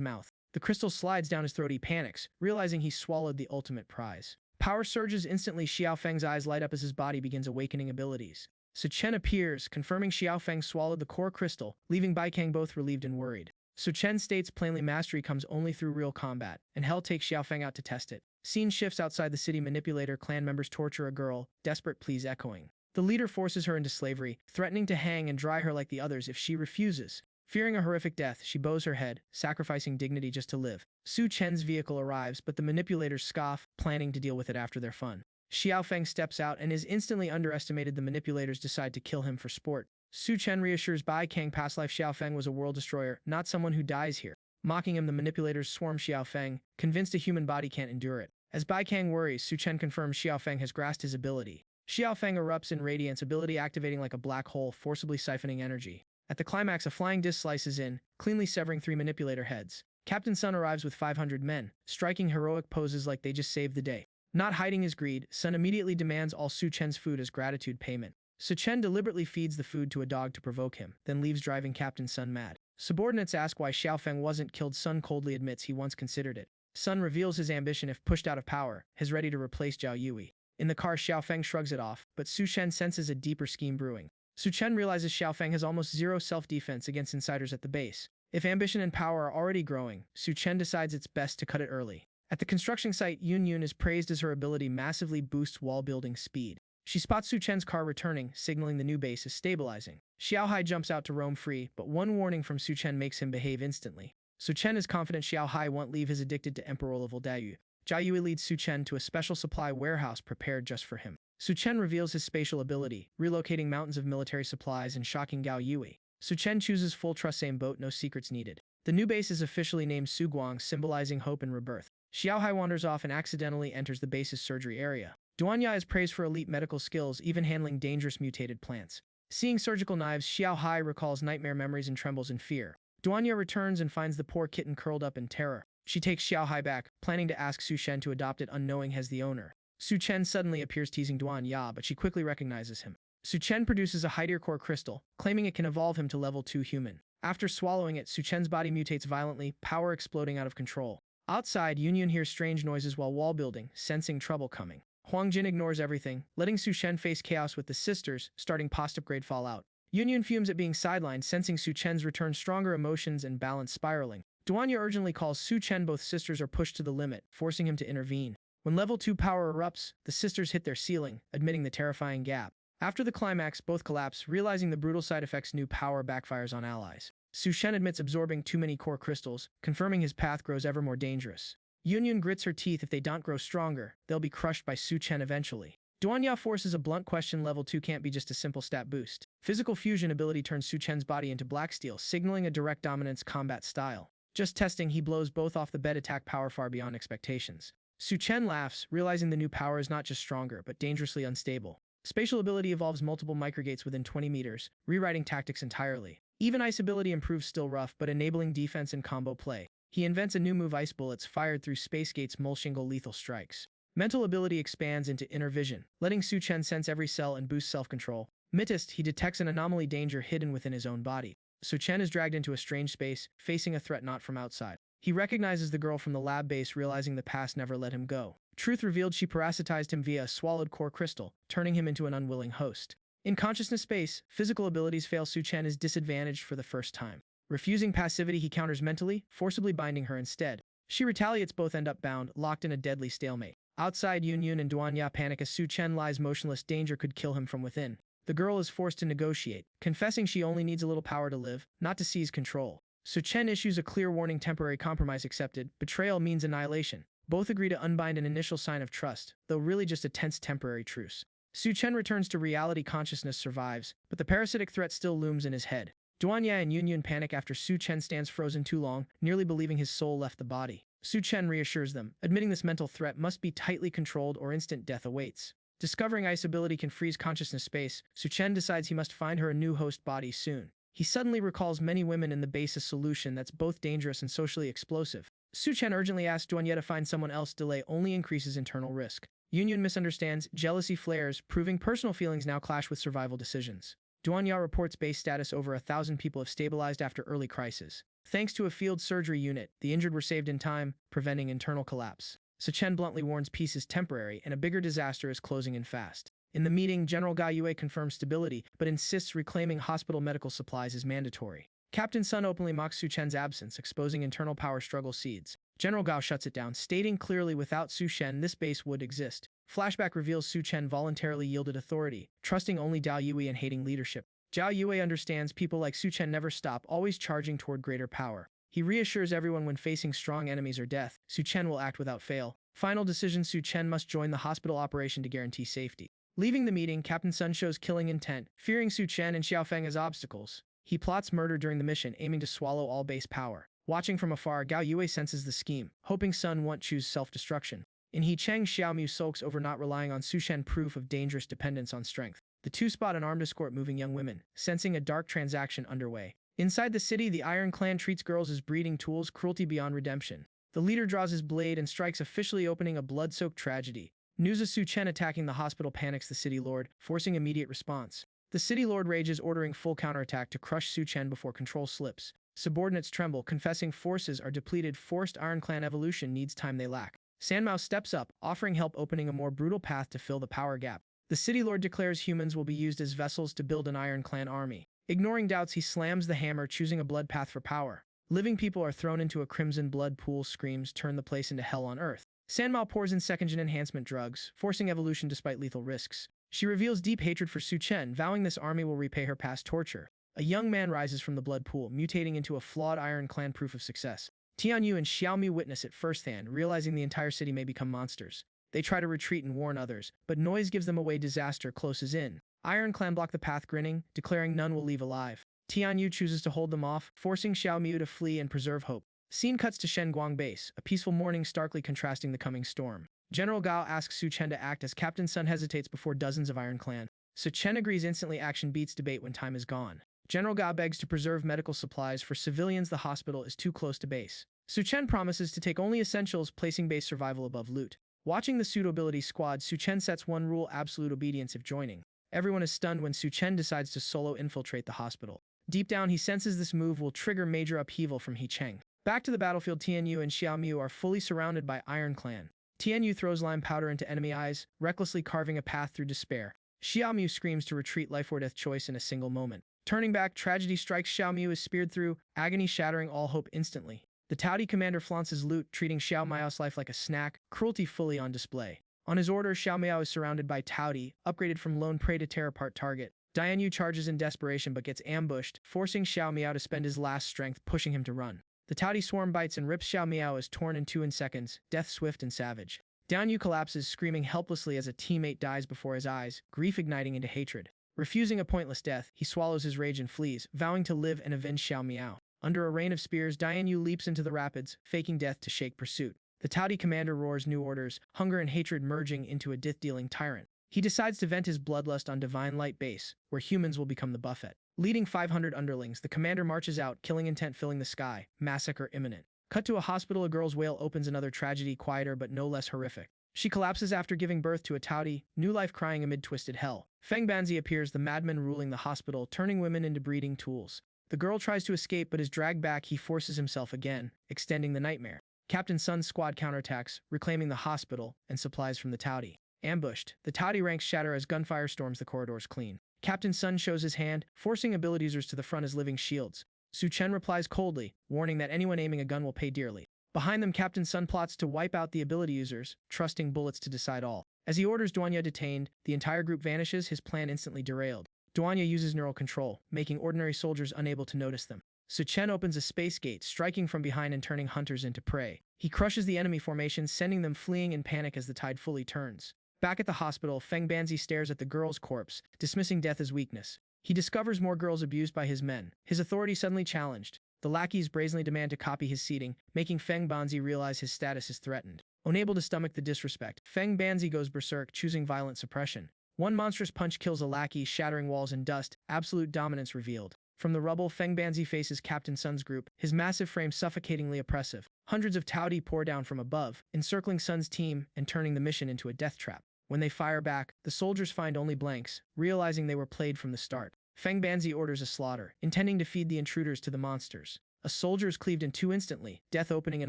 mouth. The crystal slides down his throat. He panics, realizing he swallowed the ultimate prize. Power surges instantly. Xiaofeng's eyes light up as his body begins awakening abilities. Su Chen appears, confirming Xiaofeng swallowed the core crystal, leaving Bai Kang both relieved and worried. Su Chen states plainly mastery comes only through real combat, and Hell takes Xiaofeng out to test it. Scene shifts outside the city. Manipulator clan members torture a girl, desperate pleas echoing. The leader forces her into slavery, threatening to hang and dry her like the others if she refuses. Fearing a horrific death, she bows her head, sacrificing dignity just to live. Su Chen's vehicle arrives, but the manipulators scoff, planning to deal with it after their fun. Xiaofeng steps out and is instantly underestimated. The manipulators decide to kill him for sport. Su Chen reassures Bai Kang past life Xiaofeng was a world destroyer, not someone who dies here. Mocking him, the manipulators swarm Xiaofeng, convinced a human body can't endure it. As Bai Kang worries, Su Chen confirms Xiaofeng has grasped his ability. Xiaofeng erupts in radiance, ability activating like a black hole, forcibly siphoning energy. At the climax, a flying disc slices in, cleanly severing 3 manipulator heads. Captain Sun arrives with 500 men, striking heroic poses like they just saved the day. Not hiding his greed, Sun immediately demands all Su Chen's food as gratitude payment. Su Chen deliberately feeds the food to a dog to provoke him, then leaves, driving Captain Sun mad. Subordinates ask why Xiaofeng wasn't killed. Sun coldly admits he once considered it. Sun reveals his ambition if pushed out of power, is ready to replace Zhao Yui. In the car, Xiaofeng shrugs it off, but Su Chen senses a deeper scheme brewing. Su Chen realizes Xiaofeng has almost zero self-defense against insiders at the base. If ambition and power are already growing, Su Chen decides it's best to cut it early. At the construction site, Yun Yun is praised as her ability massively boosts wall-building speed. She spots Su Chen's car returning, signaling the new base is stabilizing. Xiao Hai jumps out to roam free, but one warning from Su Chen makes him behave instantly. Su Chen is confident Xiao Hai won't leave. His addicted to Emperor-level Dayu. Zhao Yui leads Su Chen to a special supply warehouse prepared just for him. Su Chen reveals his spatial ability, relocating mountains of military supplies and shocking Gao Yui. Su Chen chooses full trust, same boat, no secrets needed. The new base is officially named Suguang, symbolizing hope and rebirth. Xiao Hai wanders off and accidentally enters the base's surgery area. Duanya is praised for elite medical skills, even handling dangerous mutated plants. Seeing surgical knives, Xiao Hai recalls nightmare memories and trembles in fear. Duanya returns and finds the poor kitten curled up in terror. She takes Xiao Hai back, planning to ask Su Chen to adopt it, unknowing as the owner. Su Chen suddenly appears, teasing Duanya, but she quickly recognizes him. Su Chen produces a Hydeer core crystal, claiming it can evolve him to level 2 human. After swallowing it, Su Chen's body mutates violently, power exploding out of control. Outside, Yun Yun hears strange noises while wall building, sensing trouble coming. Huang Jin ignores everything, letting Su Chen face chaos with the sisters, starting post-upgrade fallout. Yun Yun fumes at being sidelined, sensing Su Chen's return, stronger emotions and balance spiraling. Duanya urgently calls Su Chen. Both sisters are pushed to the limit, forcing him to intervene. When level 2 power erupts, the sisters hit their ceiling, admitting the terrifying gap. After the climax, both collapse, realizing the brutal side effects. New power backfires on allies. Su Chen admits absorbing too many core crystals, confirming his path grows ever more dangerous. Yun Yun grits her teeth. If they don't grow stronger, they'll be crushed by Su Chen eventually. Duanya forces a blunt question. Level 2 can't be just a simple stat boost. Physical fusion ability turns Su Chen's body into black steel, signaling a direct dominance combat style. Just testing, he blows both off the bed. Attack power far beyond expectations. Su Chen laughs, realizing the new power is not just stronger, but dangerously unstable. Spatial ability evolves multiple microgates within 20 meters, rewriting tactics entirely. Even ice ability improves, still rough, but enabling defense and combo play. He invents a new move, ice bullets fired through space gates, Mulshingle lethal strikes. Mental ability expands into inner vision, letting Su Chen sense every cell and boost self-control. Mythist, he detects an anomaly, danger hidden within his own body. Su Chen is dragged into a strange space, facing a threat not from outside. He recognizes the girl from the lab base, realizing the past never let him go. Truth revealed, she parasitized him via a swallowed core crystal, turning him into an unwilling host. In consciousness space, physical abilities fail. Su Chen is disadvantaged for the first time. Refusing passivity, he counters mentally, forcibly binding her instead. She retaliates, both end up bound, locked in a deadly stalemate. Outside, Yun Yun and Duanya panic as Su Chen lies motionless. Danger could kill him from within. The girl is forced to negotiate, confessing she only needs a little power to live, not to seize control. Su Chen issues a clear warning, temporary compromise accepted. Betrayal means annihilation. Both agree to unbind, an initial sign of trust, though really just a tense temporary truce. Su Chen returns to reality, consciousness survives, but the parasitic threat still looms in his head. Duanya and Yun Yun panic after Su Chen stands frozen too long, nearly believing his soul left the body. Su Chen reassures them, admitting this mental threat must be tightly controlled or instant death awaits. Discovering ice ability can freeze consciousness space, Su Chen decides he must find her a new host body soon. He suddenly recalls many women in the base a solution that's both dangerous and socially explosive. Su Chen urgently asks Duanya to find someone else. Delay only increases internal risk. Yun misunderstands, jealousy flares, proving personal feelings now clash with survival decisions. Duanya reports base status. Over 1,000 people have stabilized after early crisis. Thanks to a field surgery unit, the injured were saved in time, preventing internal collapse. Su Chen bluntly warns peace is temporary and a bigger disaster is closing in fast. In the meeting, General Ga Yue confirms stability, but insists reclaiming hospital medical supplies is mandatory. Captain Sun openly mocks Su Chen's absence, exposing internal power struggle seeds. General Gao shuts it down, stating clearly without Su Chen this base would exist. Flashback reveals Su Chen voluntarily yielded authority, trusting only Dao Yue and hating leadership. Zhao Yue understands people like Su Chen never stop, always charging toward greater power. He reassures everyone when facing strong enemies or death, Su Chen will act without fail. Final decision: Su Chen must join the hospital operation to guarantee safety. Leaving the meeting, Captain Sun shows killing intent, fearing Su Chen and Xiaofeng as obstacles. He plots murder during the mission, aiming to swallow all base power. Watching from afar, Gao Yue senses the scheme, hoping Sun won't choose self-destruction. In He Cheng, Xiaomu sulks over not relying on Su Chen, proof of dangerous dependence on strength. The two spot an armed escort moving young women, sensing a dark transaction underway. Inside the city, the Iron Clan treats girls as breeding tools, cruelty beyond redemption. The leader draws his blade and strikes, officially opening a blood-soaked tragedy. News of Su Chen attacking the hospital panics the city lord, forcing immediate response. The city lord rages, ordering full counterattack to crush Su Chen before control slips. Subordinates tremble, confessing forces are depleted. Forced Iron Clan evolution needs time they lack. Sanmao steps up, offering help, opening a more brutal path to fill the power gap. The city lord declares humans will be used as vessels to build an Iron Clan army. Ignoring doubts, he slams the hammer, choosing a blood path for power. Living people are thrown into a crimson blood pool. Screams turn the place into hell on earth. Sanmao pours in second-gen enhancement drugs, forcing evolution despite lethal risks. She reveals deep hatred for Su Chen, vowing this army will repay her past torture. A young man rises from the blood pool, mutating into a flawed Iron Clan, proof of success. Tianyu and Xiaomu witness it firsthand, realizing the entire city may become monsters. They try to retreat and warn others, but noise gives them away. Disaster closes in. Iron Clan block the path, grinning, declaring none will leave alive. Tianyu chooses to hold them off, forcing Xiaomu to flee and preserve hope. Scene cuts to Shenguang base, a peaceful morning starkly contrasting the coming storm. General Gao asks Su Chen to act as Captain Sun hesitates before dozens of Iron Clan. Su Chen agrees instantly. Action beats debate when time is gone. General Gao begs to preserve medical supplies for civilians. The hospital is too close to base. Su Chen promises to take only essentials, placing base survival above loot. Watching the suit-ability squad, Su Chen sets one rule: absolute obedience if joining. Everyone is stunned when Su Chen decides to solo infiltrate the hospital. Deep down, he senses this move will trigger major upheaval from He Cheng. Back to the battlefield, Tianyu and Xiaomu are fully surrounded by Iron Clan. Tianyu throws lime powder into enemy eyes, recklessly carving a path through despair. Xiaomu screams to retreat, life or death choice in a single moment. Turning back, tragedy strikes. Xiaomu is speared through, agony shattering all hope instantly. The Taodi commander flaunts his loot, treating Xiao Miao's life like a snack, cruelty fully on display. On his order, Xiao Miao is surrounded by Taodi, upgraded from lone prey to tear apart target. Dianyu charges in desperation but gets ambushed, forcing Xiao Miao to spend his last strength, pushing him to run. The Taodi swarm bites and rips Xiao Miao, is torn in two in seconds, death swift and savage. Dianyu collapses, screaming helplessly as a teammate dies before his eyes, grief igniting into hatred. Refusing a pointless death, he swallows his rage and flees, vowing to live and avenge Xiao Miao. Under a rain of spears, Dianyu leaps into the rapids, faking death to shake pursuit. The Taodi commander roars new orders, hunger and hatred merging into a death-dealing tyrant. He decides to vent his bloodlust on Divine Light Base, where humans will become the buffet. Leading 500 underlings, the commander marches out, killing intent filling the sky, massacre imminent. Cut to a hospital, a girl's wail opens another tragedy, quieter but no less horrific. She collapses after giving birth to a Taodi, new life crying amid twisted hell. Feng Banzi appears, the madman ruling the hospital, turning women into breeding tools. The girl tries to escape but is dragged back. He forces himself again, extending the nightmare. Captain Sun's squad counterattacks, reclaiming the hospital and supplies from the Taodi. Ambushed, the Taodi ranks shatter as gunfire storms the corridors clean. Captain Sun shows his hand, forcing ability users to the front as living shields. Su Chen replies coldly, warning that anyone aiming a gun will pay dearly. Behind them, Captain Sun plots to wipe out the ability users, trusting bullets to decide all. As he orders Duanya detained, the entire group vanishes, his plan instantly derailed. Duanya uses neural control, making ordinary soldiers unable to notice them. Su Chen opens a space gate, striking from behind and turning hunters into prey. He crushes the enemy formation, sending them fleeing in panic as the tide fully turns. Back at the hospital, Feng Banzi stares at the girl's corpse, dismissing death as weakness. He discovers more girls abused by his men, his authority suddenly challenged. The lackeys brazenly demand to copy his seating, making Feng Banzi realize his status is threatened. Unable to stomach the disrespect, Feng Banzi goes berserk, choosing violent suppression. One monstrous punch kills a lackey, shattering walls and dust, absolute dominance revealed. From the rubble, Feng Banzi faces Captain Sun's group, his massive frame suffocatingly oppressive. Hundreds of Taudi pour down from above, encircling Sun's team and turning the mission into a death trap. When they fire back, the soldiers find only blanks, realizing they were played from the start. Feng Banzi orders a slaughter, intending to feed the intruders to the monsters. A soldier is cleaved in two instantly, death opening an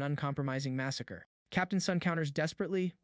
uncompromising massacre. Captain Sun counters desperately,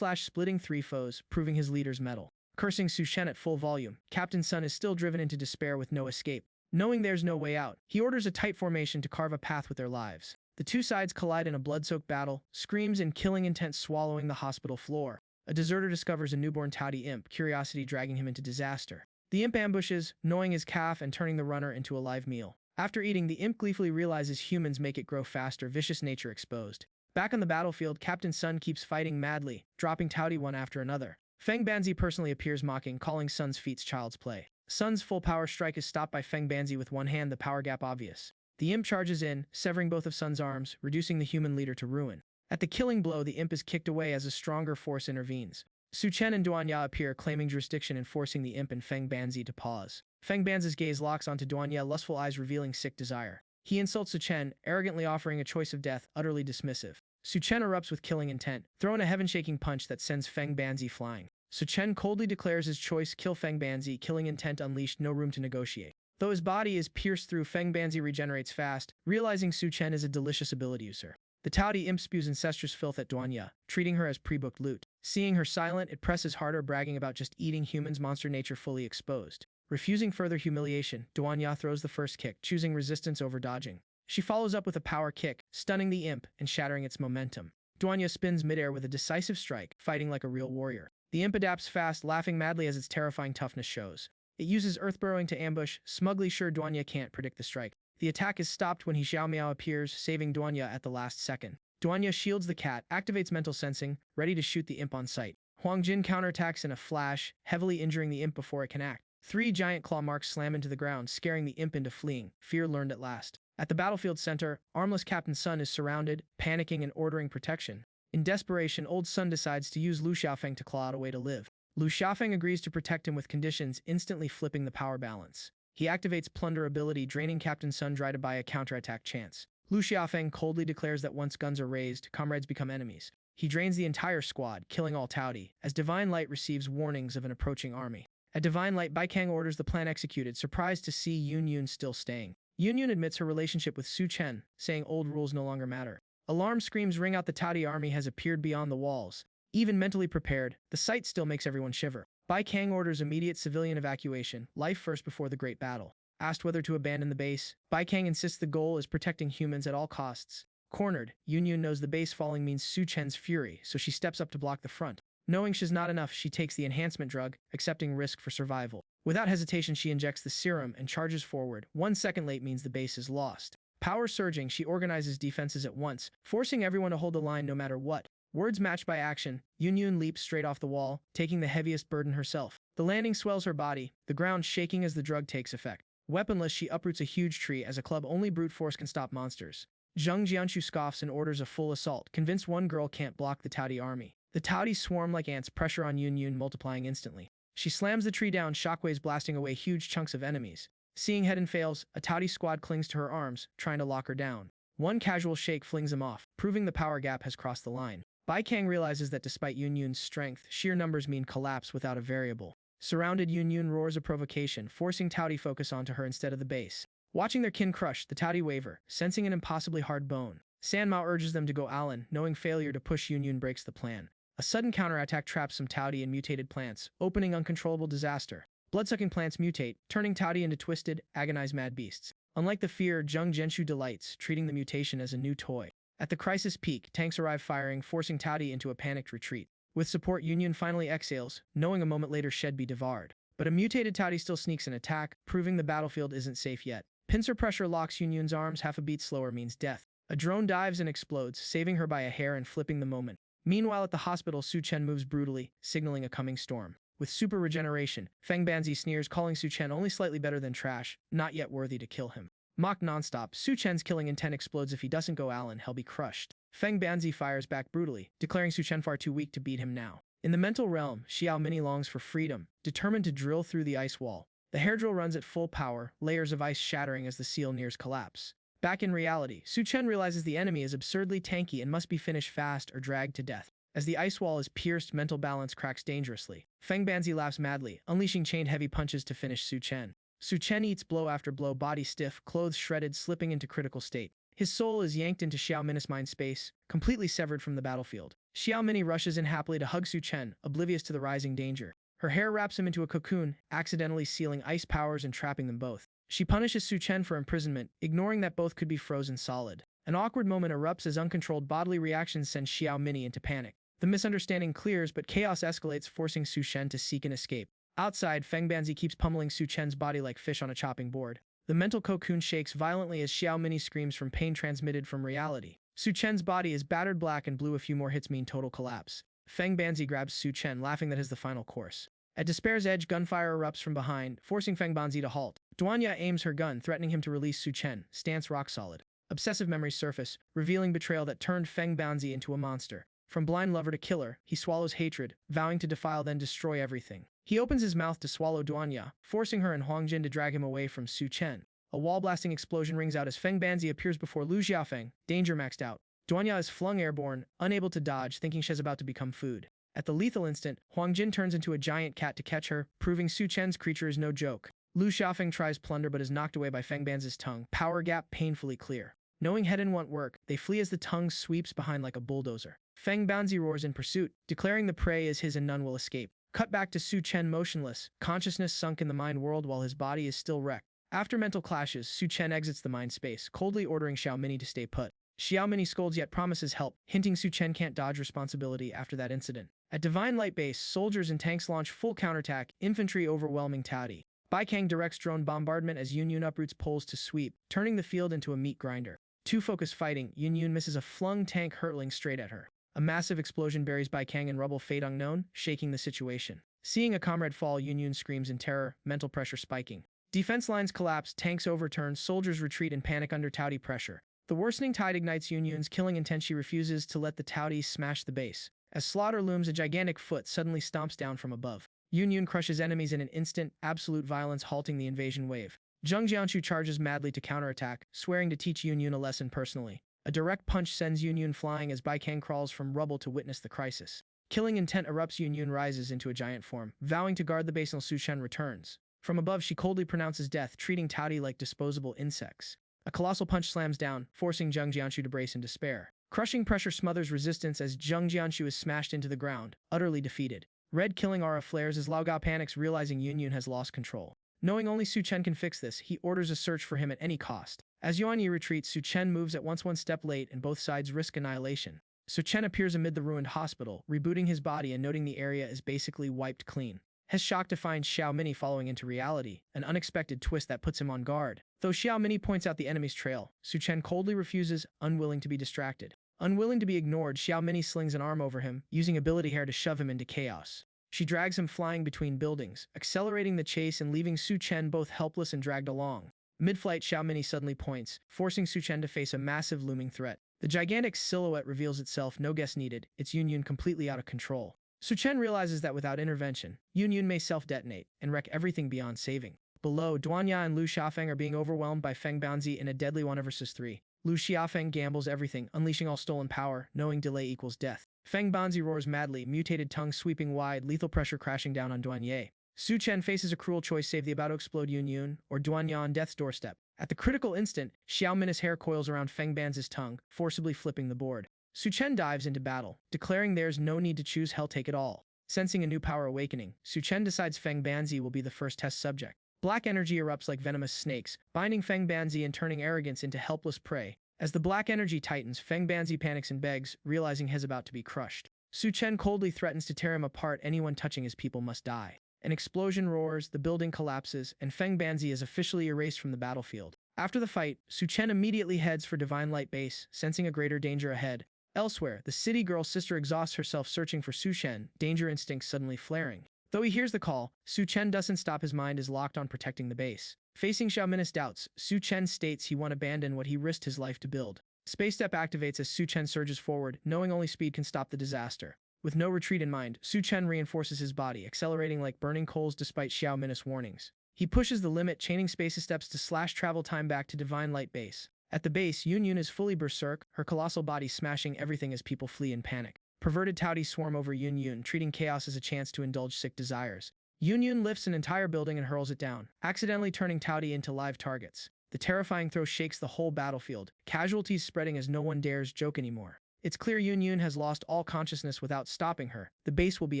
splitting three foes, proving his leader's mettle. Cursing Su Shen at full volume, Captain Sun is still driven into despair with no escape. Knowing there's no way out, he orders a tight formation to carve a path with their lives. The two sides collide in a blood-soaked battle, screams and killing intent swallowing the hospital floor. A deserter discovers a newborn Taudi imp, curiosity dragging him into disaster. The imp ambushes, gnawing his calf and turning the runner into a live meal. After eating, the imp gleefully realizes humans make it grow faster, vicious nature exposed. Back on the battlefield, Captain Sun keeps fighting madly, dropping Taudi one after another. Feng Banzi personally appears mocking, calling Sun's feats child's play. Sun's full power strike is stopped by Feng Banzi with one hand, the power gap obvious. The imp charges in, severing both of Sun's arms, reducing the human leader to ruin. At the killing blow, the imp is kicked away as a stronger force intervenes. Su Chen and Duanya appear, claiming jurisdiction and forcing the imp and Feng Banzi to pause. Feng Banzi's gaze locks onto Duanya, lustful eyes revealing sick desire. He insults Su Chen, arrogantly offering a choice of death, utterly dismissive. Su Chen erupts with killing intent, throwing a heaven-shaking punch that sends Feng Banzi flying. Su Chen coldly declares his choice, kill Feng Banzi, killing intent unleashed, no room to negotiate. Though his body is pierced through, Feng Banzi regenerates fast, realizing Su Chen is a delicious ability user. The Taudi imp spews incestuous filth at Duanya, treating her as pre-booked loot. Seeing her silent, it presses harder, bragging about just eating humans, monster nature fully exposed. Refusing further humiliation, Duanya throws the first kick, choosing resistance over dodging. She follows up with a power kick, stunning the imp and shattering its momentum. Duanya spins midair with a decisive strike, fighting like a real warrior. The imp adapts fast, laughing madly as its terrifying toughness shows. It uses earth burrowing to ambush, smugly sure Duanya can't predict the strike. The attack is stopped when Xiao Miao appears, saving Duanya at the last second. Duanya shields the cat, activates mental sensing, ready to shoot the imp on sight. Huang Jin counterattacks in a flash, heavily injuring the imp before it can act. Three giant claw marks slam into the ground, scaring the imp into fleeing, fear learned at last. At the battlefield center, armless Captain Sun is surrounded, panicking and ordering protection. In desperation, Old Sun decides to use Lu Xiaofeng to claw out a way to live. Lu Xiaofeng agrees to protect him with conditions, instantly flipping the power balance. He activates Plunder ability, draining Captain Sun Dry to buy a counterattack chance. Lu Xiaofeng coldly declares that once guns are raised, comrades become enemies. He drains the entire squad, killing all Taudi, as Divine Light receives warnings of an approaching army. At Divine Light, Bai Kang orders the plan executed, surprised to see Yun Yun still staying. Yun Yun admits her relationship with Su Chen, saying old rules no longer matter. Alarm screams ring out, the Taudi army has appeared beyond the walls. Even mentally prepared, the sight still makes everyone shiver. Bai Kang orders immediate civilian evacuation, life first before the great battle. Asked whether to abandon the base, Bai Kang insists the goal is protecting humans at all costs. Cornered, Yun Yun knows the base falling means Su Chen's fury, so she steps up to block the front. Knowing she's not enough, she takes the enhancement drug, accepting risk for survival. Without hesitation, she injects the serum and charges forward. 1 second late means the base is lost. Power surging, she organizes defenses at once, forcing everyone to hold the line no matter what. Words matched by action, Yun Yun leaps straight off the wall, taking the heaviest burden herself. The landing swells her body, the ground shaking as the drug takes effect. Weaponless, she uproots a huge tree as a club only brute force can stop monsters. Zheng Jianshu scoffs and orders a full assault, convinced one girl can't block the Taudi army. The Taudi swarm like ants, pressure on Yun Yun multiplying instantly. She slams the tree down, shockwaves blasting away huge chunks of enemies. Seeing Hedon fails, a Taudi squad clings to her arms, trying to lock her down. One casual shake flings him off, proving the power gap has crossed the line. Bai Kang realizes that despite Yun Yun's strength, sheer numbers mean collapse without a variable. Surrounded, Yun Yun roars a provocation, forcing Taudi focus onto her instead of the base. Watching their kin crush, the Taudi waver, sensing an impossibly hard bone. San Mao urges them to go Alan, knowing failure to push Yun Yun breaks the plan. A sudden counterattack traps some Taudi and mutated plants, opening uncontrollable disaster. Blood-sucking plants mutate, turning Taudi into twisted, agonized mad beasts. Unlike the fear, Zheng Jianshu delights, treating the mutation as a new toy. At the crisis peak, tanks arrive firing, forcing Taudi into a panicked retreat. With support, Yun Yun finally exhales, knowing a moment later she'd be devoured. But a mutated Taudi still sneaks an attack, proving the battlefield isn't safe yet. Pincer pressure locks Yun Yun's arms, half a beat slower means death. A drone dives and explodes, saving her by a hair and flipping the moment. Meanwhile at the hospital, Su Chen moves brutally, signaling a coming storm. With super regeneration, Feng Banzi sneers, calling Su Chen only slightly better than trash, not yet worthy to kill him. Mocked nonstop, Su Chen's killing intent explodes. If he doesn't go Alan, he'll be crushed. Feng Banzi fires back brutally, declaring Su Chen far too weak to beat him now. In the mental realm, Xiao Mini longs for freedom, determined to drill through the ice wall. The hair drill runs at full power, layers of ice shattering as the seal nears collapse. Back in reality, Su Chen realizes the enemy is absurdly tanky and must be finished fast or dragged to death. As the ice wall is pierced, mental balance cracks dangerously. Feng Banzi laughs madly, unleashing chained heavy punches to finish Su Chen. Su Chen eats blow after blow, body stiff, clothes shredded, slipping into critical state. His soul is yanked into Xiao Min's mind space, completely severed from the battlefield. Xiao Mini rushes in happily to hug Su Chen, oblivious to the rising danger. Her hair wraps him into a cocoon, accidentally sealing ice powers and trapping them both. She punishes Su Chen for imprisonment, ignoring that both could be frozen solid. An awkward moment erupts as uncontrolled bodily reactions send Xiao Mini into panic. The misunderstanding clears, but chaos escalates, forcing Su Chen to seek an escape. Outside, Feng Banzi keeps pummeling Su Chen's body like fish on a chopping board. The mental cocoon shakes violently as Xiao Mini screams from pain transmitted from reality. Su Chen's body is battered black and blue. A few more hits mean total collapse. Feng Banzi grabs Su Chen, laughing that is the final course. At despair's edge, gunfire erupts from behind, forcing Feng Banzi to halt. Duanya aims her gun, threatening him to release Su Chen, stance rock solid. Obsessive memories surface, revealing betrayal that turned Feng Banzi into a monster. From blind lover to killer, he swallows hatred, vowing to defile then destroy everything. He opens his mouth to swallow Duanya, forcing her and Huangjin to drag him away from Su Chen. A wall-blasting explosion rings out as Feng Banzi appears before Lu Xiaofeng, danger maxed out. Duanya is flung airborne, unable to dodge, thinking she's about to become food. At the lethal instant, Huangjin turns into a giant cat to catch her, proving Su Chen's creature is no joke. Lu Xiaofeng tries plunder but is knocked away by Feng Banzi's tongue, power gap painfully clear. Knowing Hedon won't work, they flee as the tongue sweeps behind like a bulldozer. Feng Banzi roars in pursuit, declaring the prey is his and none will escape. Cut back to Su Chen motionless, consciousness sunk in the mind world while his body is still wrecked. After mental clashes, Su Chen exits the mind space, coldly ordering Xiao Mini to stay put. Xiao Mini scolds yet promises help, hinting Su Chen can't dodge responsibility after that incident. At Divine Light Base, soldiers and tanks launch full counterattack, infantry overwhelming Taodi. Bai Kang directs drone bombardment as Yun Yun uproots poles to sweep, turning the field into a meat grinder. Two focus fighting, Yun Yun misses a flung tank hurtling straight at her. A massive explosion buries Bai Kang in rubble, fate unknown, shaking the situation. Seeing a comrade fall, Yun Yun screams in terror, mental pressure spiking. Defense lines collapse, tanks overturn, soldiers retreat in panic under Taodi pressure. The worsening tide ignites Yun Yun's killing intent. She refuses to let the Taodi smash the base. As slaughter looms, a gigantic foot suddenly stomps down from above. Yun Yun crushes enemies in an instant, absolute violence halting the invasion wave. Zheng Jianshu charges madly to counterattack, swearing to teach Yun Yun a lesson personally. A direct punch sends Yun Yun flying as Bai Kang crawls from rubble to witness the crisis. Killing intent erupts. Yun Yun rises into a giant form, vowing to guard the base until Su Chen returns. From above, she coldly pronounces death, treating Taodi like disposable insects. A colossal punch slams down, forcing Zheng Jianshu to brace in despair. Crushing pressure smothers resistance as Zheng Jianshu is smashed into the ground, utterly defeated. Red killing aura flares as Lao Gao panics, realizing Yun Yun has lost control. Knowing only Su Chen can fix this, he orders a search for him at any cost. As Yuan Yi retreats, Su Chen moves at once one step late and both sides risk annihilation. Su Chen appears amid the ruined hospital, rebooting his body and noting the area is basically wiped clean. Has shocked to find Xiao Mini following into reality, an unexpected twist that puts him on guard. Though Xiao Mini points out the enemy's trail, Su Chen coldly refuses, unwilling to be distracted. Unwilling to be ignored, Xiao Mini slings an arm over him, using ability hair to shove him into chaos. She drags him flying between buildings, accelerating the chase and leaving Su Chen both helpless and dragged along. Mid-flight, Xiao Mini suddenly points, forcing Su Chen to face a massive looming threat. The gigantic silhouette reveals itself, no guess needed, its Yun Yun completely out of control. Su Chen realizes that without intervention, Yun Yun may self-detonate and wreck everything beyond saving. Below, Duanya and Lu Xiaofeng are being overwhelmed by Feng Banzi in a deadly 1 vs 3. Lu Xiaofeng gambles everything, unleashing all stolen power, knowing delay equals death. Feng Banzi roars madly, mutated tongue sweeping wide, lethal pressure crashing down on Duanya. Su Chen faces a cruel choice: save the about-to-explode Yun Yun, or Duanya on death's doorstep. At the critical instant, Xiao Min's hair coils around Feng Banzi's tongue, forcibly flipping the board. Su Chen dives into battle, declaring there's no need to choose, hell take it all. Sensing a new power awakening, Su Chen decides Feng Banzi will be the first test subject. Black energy erupts like venomous snakes, binding Feng Banzi and turning arrogance into helpless prey. As the black energy tightens, Feng Banzi panics and begs, realizing he's about to be crushed. Su Chen coldly threatens to tear him apart. Anyone touching his people must die. An explosion roars, the building collapses, and Feng Banzi is officially erased from the battlefield. After the fight, Su Chen immediately heads for Divine Light Base, sensing a greater danger ahead. Elsewhere, the city girl's sister exhausts herself searching for Su Chen, danger instincts suddenly flaring. Though he hears the call, Su Chen doesn't stop. His mind is locked on protecting the base. Facing Xiao Min's doubts, Su Chen states he won't abandon what he risked his life to build. Space Step activates as Su Chen surges forward, knowing only speed can stop the disaster. With no retreat in mind, Su Chen reinforces his body, accelerating like burning coals despite Xiao Min's warnings. He pushes the limit, chaining space steps to slash travel time back to Divine Light Base. At the base, Yun Yun is fully berserk, her colossal body smashing everything as people flee in panic. Perverted Taudi swarm over Yun Yun, treating chaos as a chance to indulge sick desires. Yun Yun lifts an entire building and hurls it down, accidentally turning Taudi into live targets. The terrifying throw shakes the whole battlefield, casualties spreading as no one dares joke anymore. It's clear Yun Yun has lost all consciousness. Without stopping her, the base will be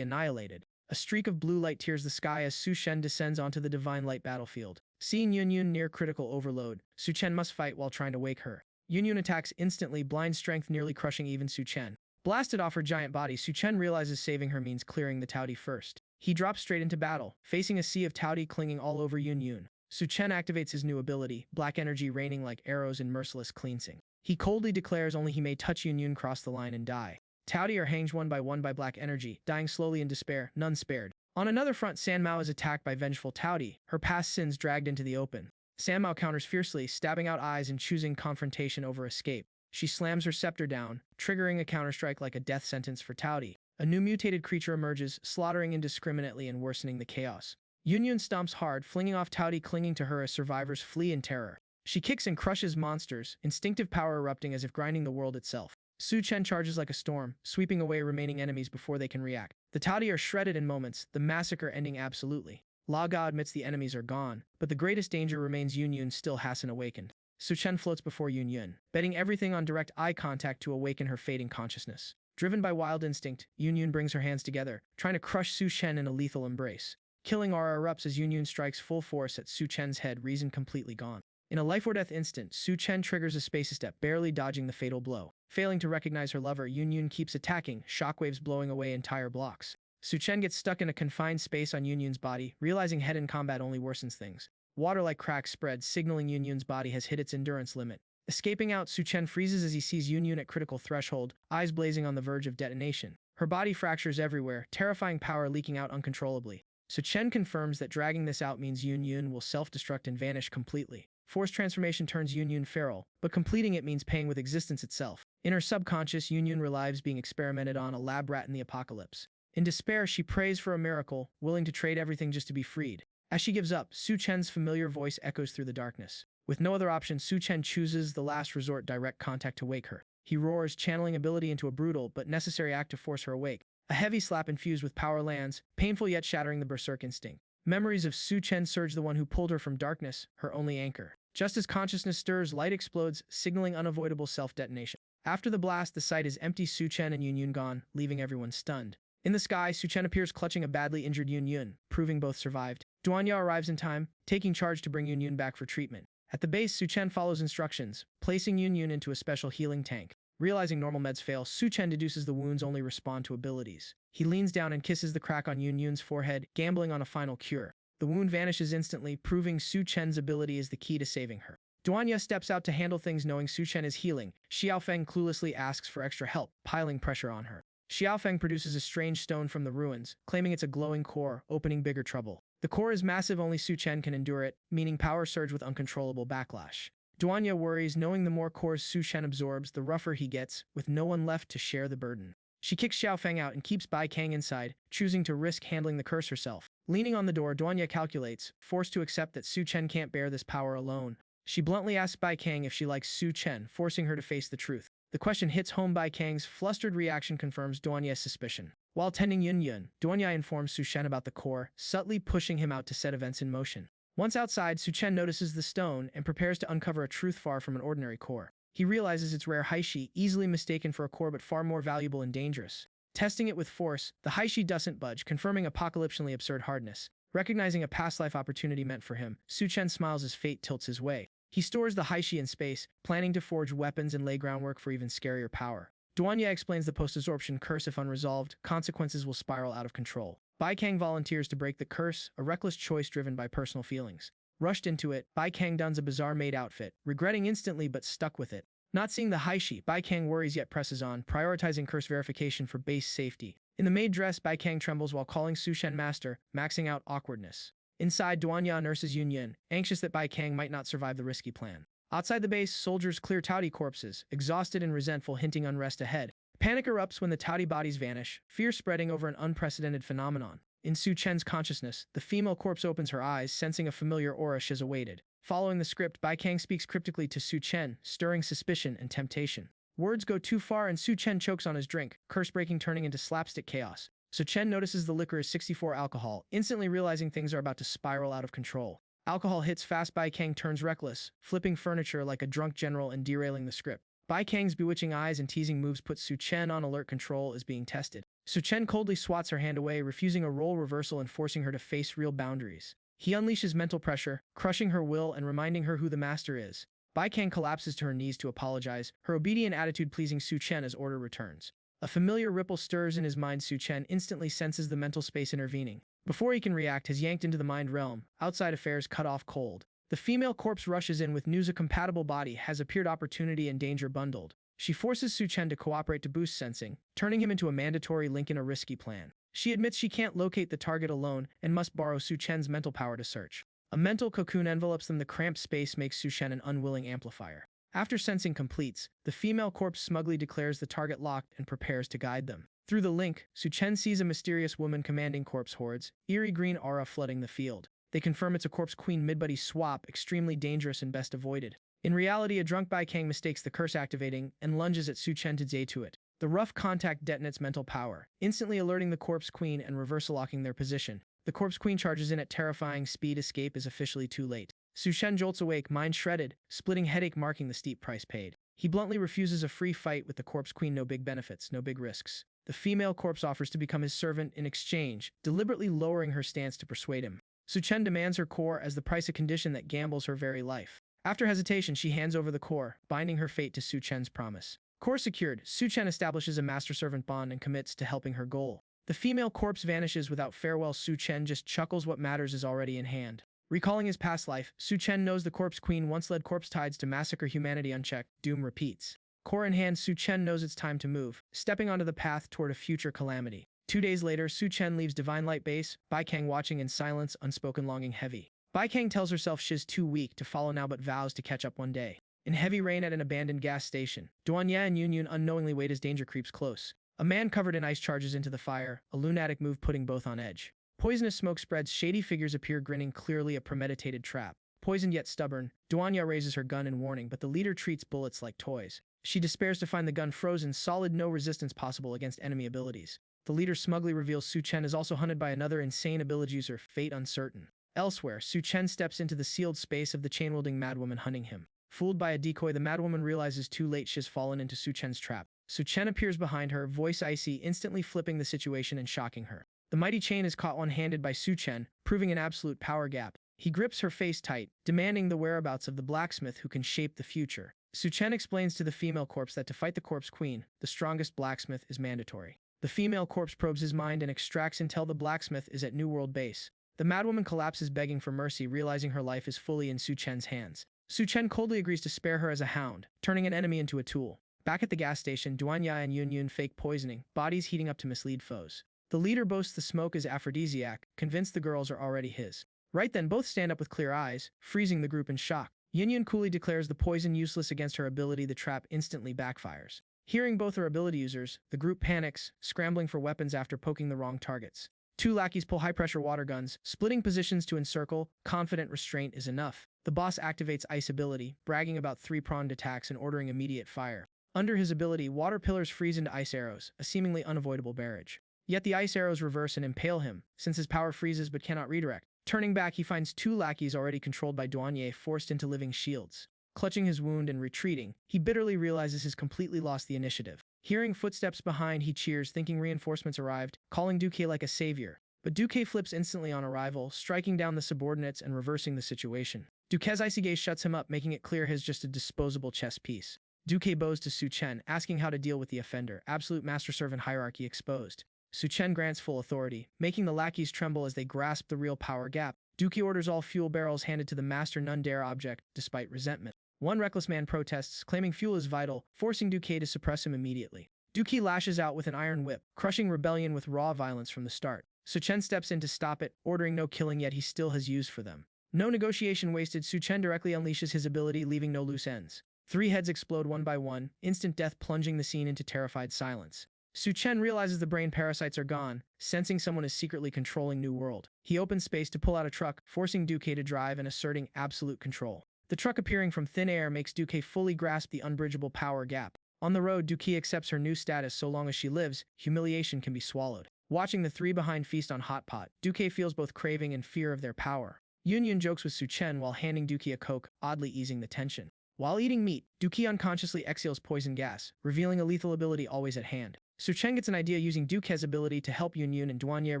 annihilated. A streak of blue light tears the sky as Su Chen descends onto the Divine Light battlefield. Seeing Yun Yun near critical overload, Su Chen must fight while trying to wake her. Yun Yun attacks instantly, blind strength nearly crushing even Su Chen. Blasted off her giant body, Su Chen realizes saving her means clearing the Taudi first. He drops straight into battle, facing a sea of Taudi clinging all over Yun Yun. Su Chen activates his new ability, black energy raining like arrows in merciless cleansing. He coldly declares only he may touch Yun Yun cross the line and die. Taudi are hanged one by black energy, dying slowly in despair, none spared. On another front, San Mao is attacked by vengeful Taudi, her past sins dragged into the open. San Mao counters fiercely, stabbing out eyes and choosing confrontation over escape. She slams her scepter down, triggering a counterstrike like a death sentence for Taudi. A new mutated creature emerges, slaughtering indiscriminately and worsening the chaos. Yun Yun stomps hard, flinging off Taudi clinging to her as survivors flee in terror. She kicks and crushes monsters, instinctive power erupting as if grinding the world itself. Su Chen charges like a storm, sweeping away remaining enemies before they can react. The Taudi are shredded in moments, the massacre ending absolutely. La Ga admits the enemies are gone, but the greatest danger remains. Yun Yun still hasn't awakened. Su Chen floats before Yun Yun, betting everything on direct eye contact to awaken her fading consciousness. Driven by wild instinct, Yun Yun brings her hands together, trying to crush Su Chen in a lethal embrace. Killing aura erupts as Yun Yun strikes full force at Su Chen's head, reason completely gone. In a life-or-death instant, Su Chen triggers a space step, barely dodging the fatal blow. Failing to recognize her lover, Yun Yun keeps attacking, shockwaves blowing away entire blocks. Su Chen gets stuck in a confined space on Yun Yun's body, realizing head-in combat only worsens things. Water-like cracks spread, signaling Yun Yun's body has hit its endurance limit. Escaping out, Su Chen freezes as he sees Yun Yun at critical threshold, eyes blazing on the verge of detonation. Her body fractures everywhere, terrifying power leaking out uncontrollably. Su Chen confirms that dragging this out means Yun Yun will self-destruct and vanish completely. Forced transformation turns Yun Yun feral, but completing it means paying with existence itself. In her subconscious, Yun Yun relives being experimented on, a lab rat in the apocalypse. In despair, she prays for a miracle, willing to trade everything just to be freed. As she gives up, Su Chen's familiar voice echoes through the darkness. With no other option, Su Chen chooses the last resort, direct contact, to wake her. He roars, channeling ability into a brutal but necessary act to force her awake. A heavy slap infused with power lands, painful yet shattering the berserk instinct. Memories of Su Chen surge, the one who pulled her from darkness, her only anchor. Just as consciousness stirs, light explodes, signaling unavoidable self-detonation. After the blast, the site is empty, Su Chen and Yun Yun gone, leaving everyone stunned. In the sky, Su Chen appears clutching a badly injured Yun Yun, proving both survived. Duanya arrives in time, taking charge to bring Yun Yun back for treatment. At the base, Su Chen follows instructions, placing Yun Yun into a special healing tank. Realizing normal meds fail, Su Chen deduces the wounds only respond to abilities. He leans down and kisses the crack on Yun Yun's forehead, gambling on a final cure. The wound vanishes instantly, proving Su Chen's ability is the key to saving her. Duanya steps out to handle things, knowing Su Chen is healing. Xiaofeng cluelessly asks for extra help, piling pressure on her. Xiaofeng produces a strange stone from the ruins, claiming it's a glowing core, opening bigger trouble. The core is massive, only Su Chen can endure it, meaning power surge with uncontrollable backlash. Duanya worries, knowing the more cores Su Chen absorbs, the rougher he gets, with no one left to share the burden. She kicks Xiaofeng out and keeps Bai Kang inside, choosing to risk handling the curse herself. Leaning on the door, Duanya calculates, forced to accept that Su Chen can't bear this power alone. She bluntly asks Bai Kang if she likes Su Chen, forcing her to face the truth. The question hits home. Bai Kang's flustered reaction confirms Duanya's suspicion. While tending Yun Yun, Duanya informs Su Chen about the core, subtly pushing him out to set events in motion. Once outside, Su Chen notices the stone and prepares to uncover a truth far from an ordinary core. He realizes it's rare Haishi, easily mistaken for a core but far more valuable and dangerous. Testing it with force, the Haishi doesn't budge, confirming apocalyptically absurd hardness. Recognizing a past life opportunity meant for him, Su Chen smiles as fate tilts his way. He stores the Haishi in space, planning to forge weapons and lay groundwork for even scarier power. Duanya explains the post-absorption curse. If unresolved, consequences will spiral out of control. Bai Kang volunteers to break the curse, a reckless choice driven by personal feelings. Rushed into it, Bai Kang dons a bizarre maid outfit, regretting instantly but stuck with it. Not seeing the Haishi, Bai Kang worries yet presses on, prioritizing curse verification for base safety. In the maid dress, Bai Kang trembles while calling Su Chen master, maxing out awkwardness. Inside, Duanya nurses Yun Yun, anxious that Bai Kang might not survive the risky plan. Outside the base, soldiers clear Taudi corpses, exhausted and resentful, hinting unrest ahead. Panic erupts when the Taudi bodies vanish, fear spreading over an unprecedented phenomenon. In Su Chen's consciousness, the female corpse opens her eyes, sensing a familiar aura Shiz awaited. Following the script, Bai Kang speaks cryptically to Su Chen, stirring suspicion and temptation. Words go too far and Su Chen chokes on his drink, curse-breaking turning into slapstick chaos. Su Chen notices the liquor is 64 alcohol, instantly realizing things are about to spiral out of control. Alcohol hits fast. Bai Kang turns reckless, flipping furniture like a drunk general and derailing the script. Bai Kang's bewitching eyes and teasing moves put Su Chen on alert. Control is being tested. Su Chen coldly swats her hand away, refusing a role reversal and forcing her to face real boundaries. He unleashes mental pressure, crushing her will and reminding her who the master is. Bai Kang collapses to her knees to apologize, her obedient attitude pleasing Su Chen as order returns. A familiar ripple stirs in his mind. Su Chen instantly senses the mental space intervening. Before he can react, has yanked into the mind realm, outside affairs cut off cold. The female corpse rushes in with news a compatible body has appeared, opportunity and danger bundled. She forces Su Chen to cooperate to boost sensing, turning him into a mandatory link in a risky plan. She admits she can't locate the target alone and must borrow Su Chen's mental power to search. A mental cocoon envelops them. The cramped space makes Su Chen an unwilling amplifier. After sensing completes, the female corpse smugly declares the target locked and prepares to guide them. Through the link, Su Chen sees a mysterious woman commanding corpse hordes, eerie green aura flooding the field. They confirm it's a corpse queen mid-body swap, extremely dangerous and best avoided. In reality, a drunk Bai Kang mistakes the curse activating and lunges at Su Chen to day to it. The rough contact detonates mental power, instantly alerting the corpse queen and reversal locking their position. The corpse queen charges in at terrifying speed. Escape is officially too late. Su Chen jolts awake, mind shredded, splitting headache marking the steep price paid. He bluntly refuses a free fight with the corpse queen. No big benefits, no big risks. The female corpse offers to become his servant in exchange, deliberately lowering her stance to persuade him. Su Chen demands her core as the price, a condition that gambles her very life. After hesitation, she hands over the core, binding her fate to Su Chen's promise. Core secured, Su Chen establishes a master-servant bond and commits to helping her goal. The female corpse vanishes without farewell. Su Chen just chuckles. What matters is already in hand. Recalling his past life, Su Chen knows the corpse queen once led corpse tides to massacre humanity unchecked. Doom repeats. Core in hand, Su Chen knows it's time to move, stepping onto the path toward a future calamity. 2 days later, Su Chen leaves Divine Light Base, Bai Kang watching in silence, unspoken longing heavy. Bai Kang tells herself she's too weak to follow now but vows to catch up one day. In heavy rain at an abandoned gas station, Duanya and Yunyun unknowingly wait as danger creeps close. A man covered in ice charges into the fire, a lunatic move putting both on edge. Poisonous smoke spreads, shady figures appear grinning, clearly a premeditated trap. Poisoned yet stubborn, Duanya raises her gun in warning, but the leader treats bullets like toys. She despairs to find the gun frozen solid, no resistance possible against enemy abilities. The leader smugly reveals Su Chen is also hunted by another insane ability user, fate uncertain. Elsewhere, Su Chen steps into the sealed space of the chain-wielding madwoman hunting him. Fooled by a decoy, the madwoman realizes too late she's fallen into Su Chen's trap. Su Chen appears behind her, voice icy, instantly flipping the situation and shocking her. The mighty chain is caught one-handed by Su Chen, proving an absolute power gap. He grips her face tight, demanding the whereabouts of the blacksmith who can shape the future. Su Chen explains to the female corpse that to fight the corpse queen, the strongest blacksmith is mandatory. The female corpse probes his mind and extracts intel the blacksmith is at New World Base. The madwoman collapses, begging for mercy, realizing her life is fully in Su Chen's hands. Su Chen coldly agrees to spare her as a hound, turning an enemy into a tool. Back at the gas station, Duanya and Yunyun fake poisoning, bodies heating up to mislead foes. The leader boasts the smoke is aphrodisiac, convinced the girls are already his. Right then, both stand up with clear eyes, freezing the group in shock. Yunyun coolly declares the poison useless against her ability. The trap instantly backfires. Hearing both are ability users, the group panics, scrambling for weapons after poking the wrong targets. 2 lackeys pull high-pressure water guns, splitting positions to encircle, confident restraint is enough. The boss activates ice ability, bragging about 3-pronged attacks and ordering immediate fire. Under his ability, water pillars freeze into ice arrows, a seemingly unavoidable barrage. Yet the ice arrows reverse and impale him, since his power freezes but cannot redirect. Turning back, he finds 2 lackeys already controlled by Duanya, forced into living shields. Clutching his wound and retreating, he bitterly realizes he's completely lost the initiative. Hearing footsteps behind, he cheers, thinking reinforcements arrived, calling Duque like a savior. But Duque flips instantly on arrival, striking down the subordinates and reversing the situation. Duque's icy gaze shuts him up, making it clear he's just a disposable chess piece. Duque bows to Su Chen, asking how to deal with the offender, absolute master-servant hierarchy exposed. Su Chen grants full authority, making the lackeys tremble as they grasp the real power gap. Duque orders all fuel barrels handed to the master, none dare object, despite resentment. One reckless man protests, claiming fuel is vital, forcing Duque to suppress him immediately. Duque lashes out with an iron whip, crushing rebellion with raw violence from the start. Su Chen steps in to stop it, ordering no killing, yet he still has use for them. No negotiation wasted, Su Chen directly unleashes his ability, leaving no loose ends. 3 heads explode one by one, instant death plunging the scene into terrified silence. Su Chen realizes the brain parasites are gone, sensing someone is secretly controlling New World. He opens space to pull out a truck, forcing Duque to drive and asserting absolute control. The truck appearing from thin air makes Duque fully grasp the unbridgeable power gap. On the road, Duque accepts her new status so long as she lives, humiliation can be swallowed. Watching the three behind feast on hot pot, Duque feels both craving and fear of their power. Yun jokes with Su Chen while handing Duque a Coke, oddly easing the tension. While eating meat, Duque unconsciously exhales poison gas, revealing a lethal ability always at hand. Su Chen gets an idea using Duque's ability to help Yun and Duanya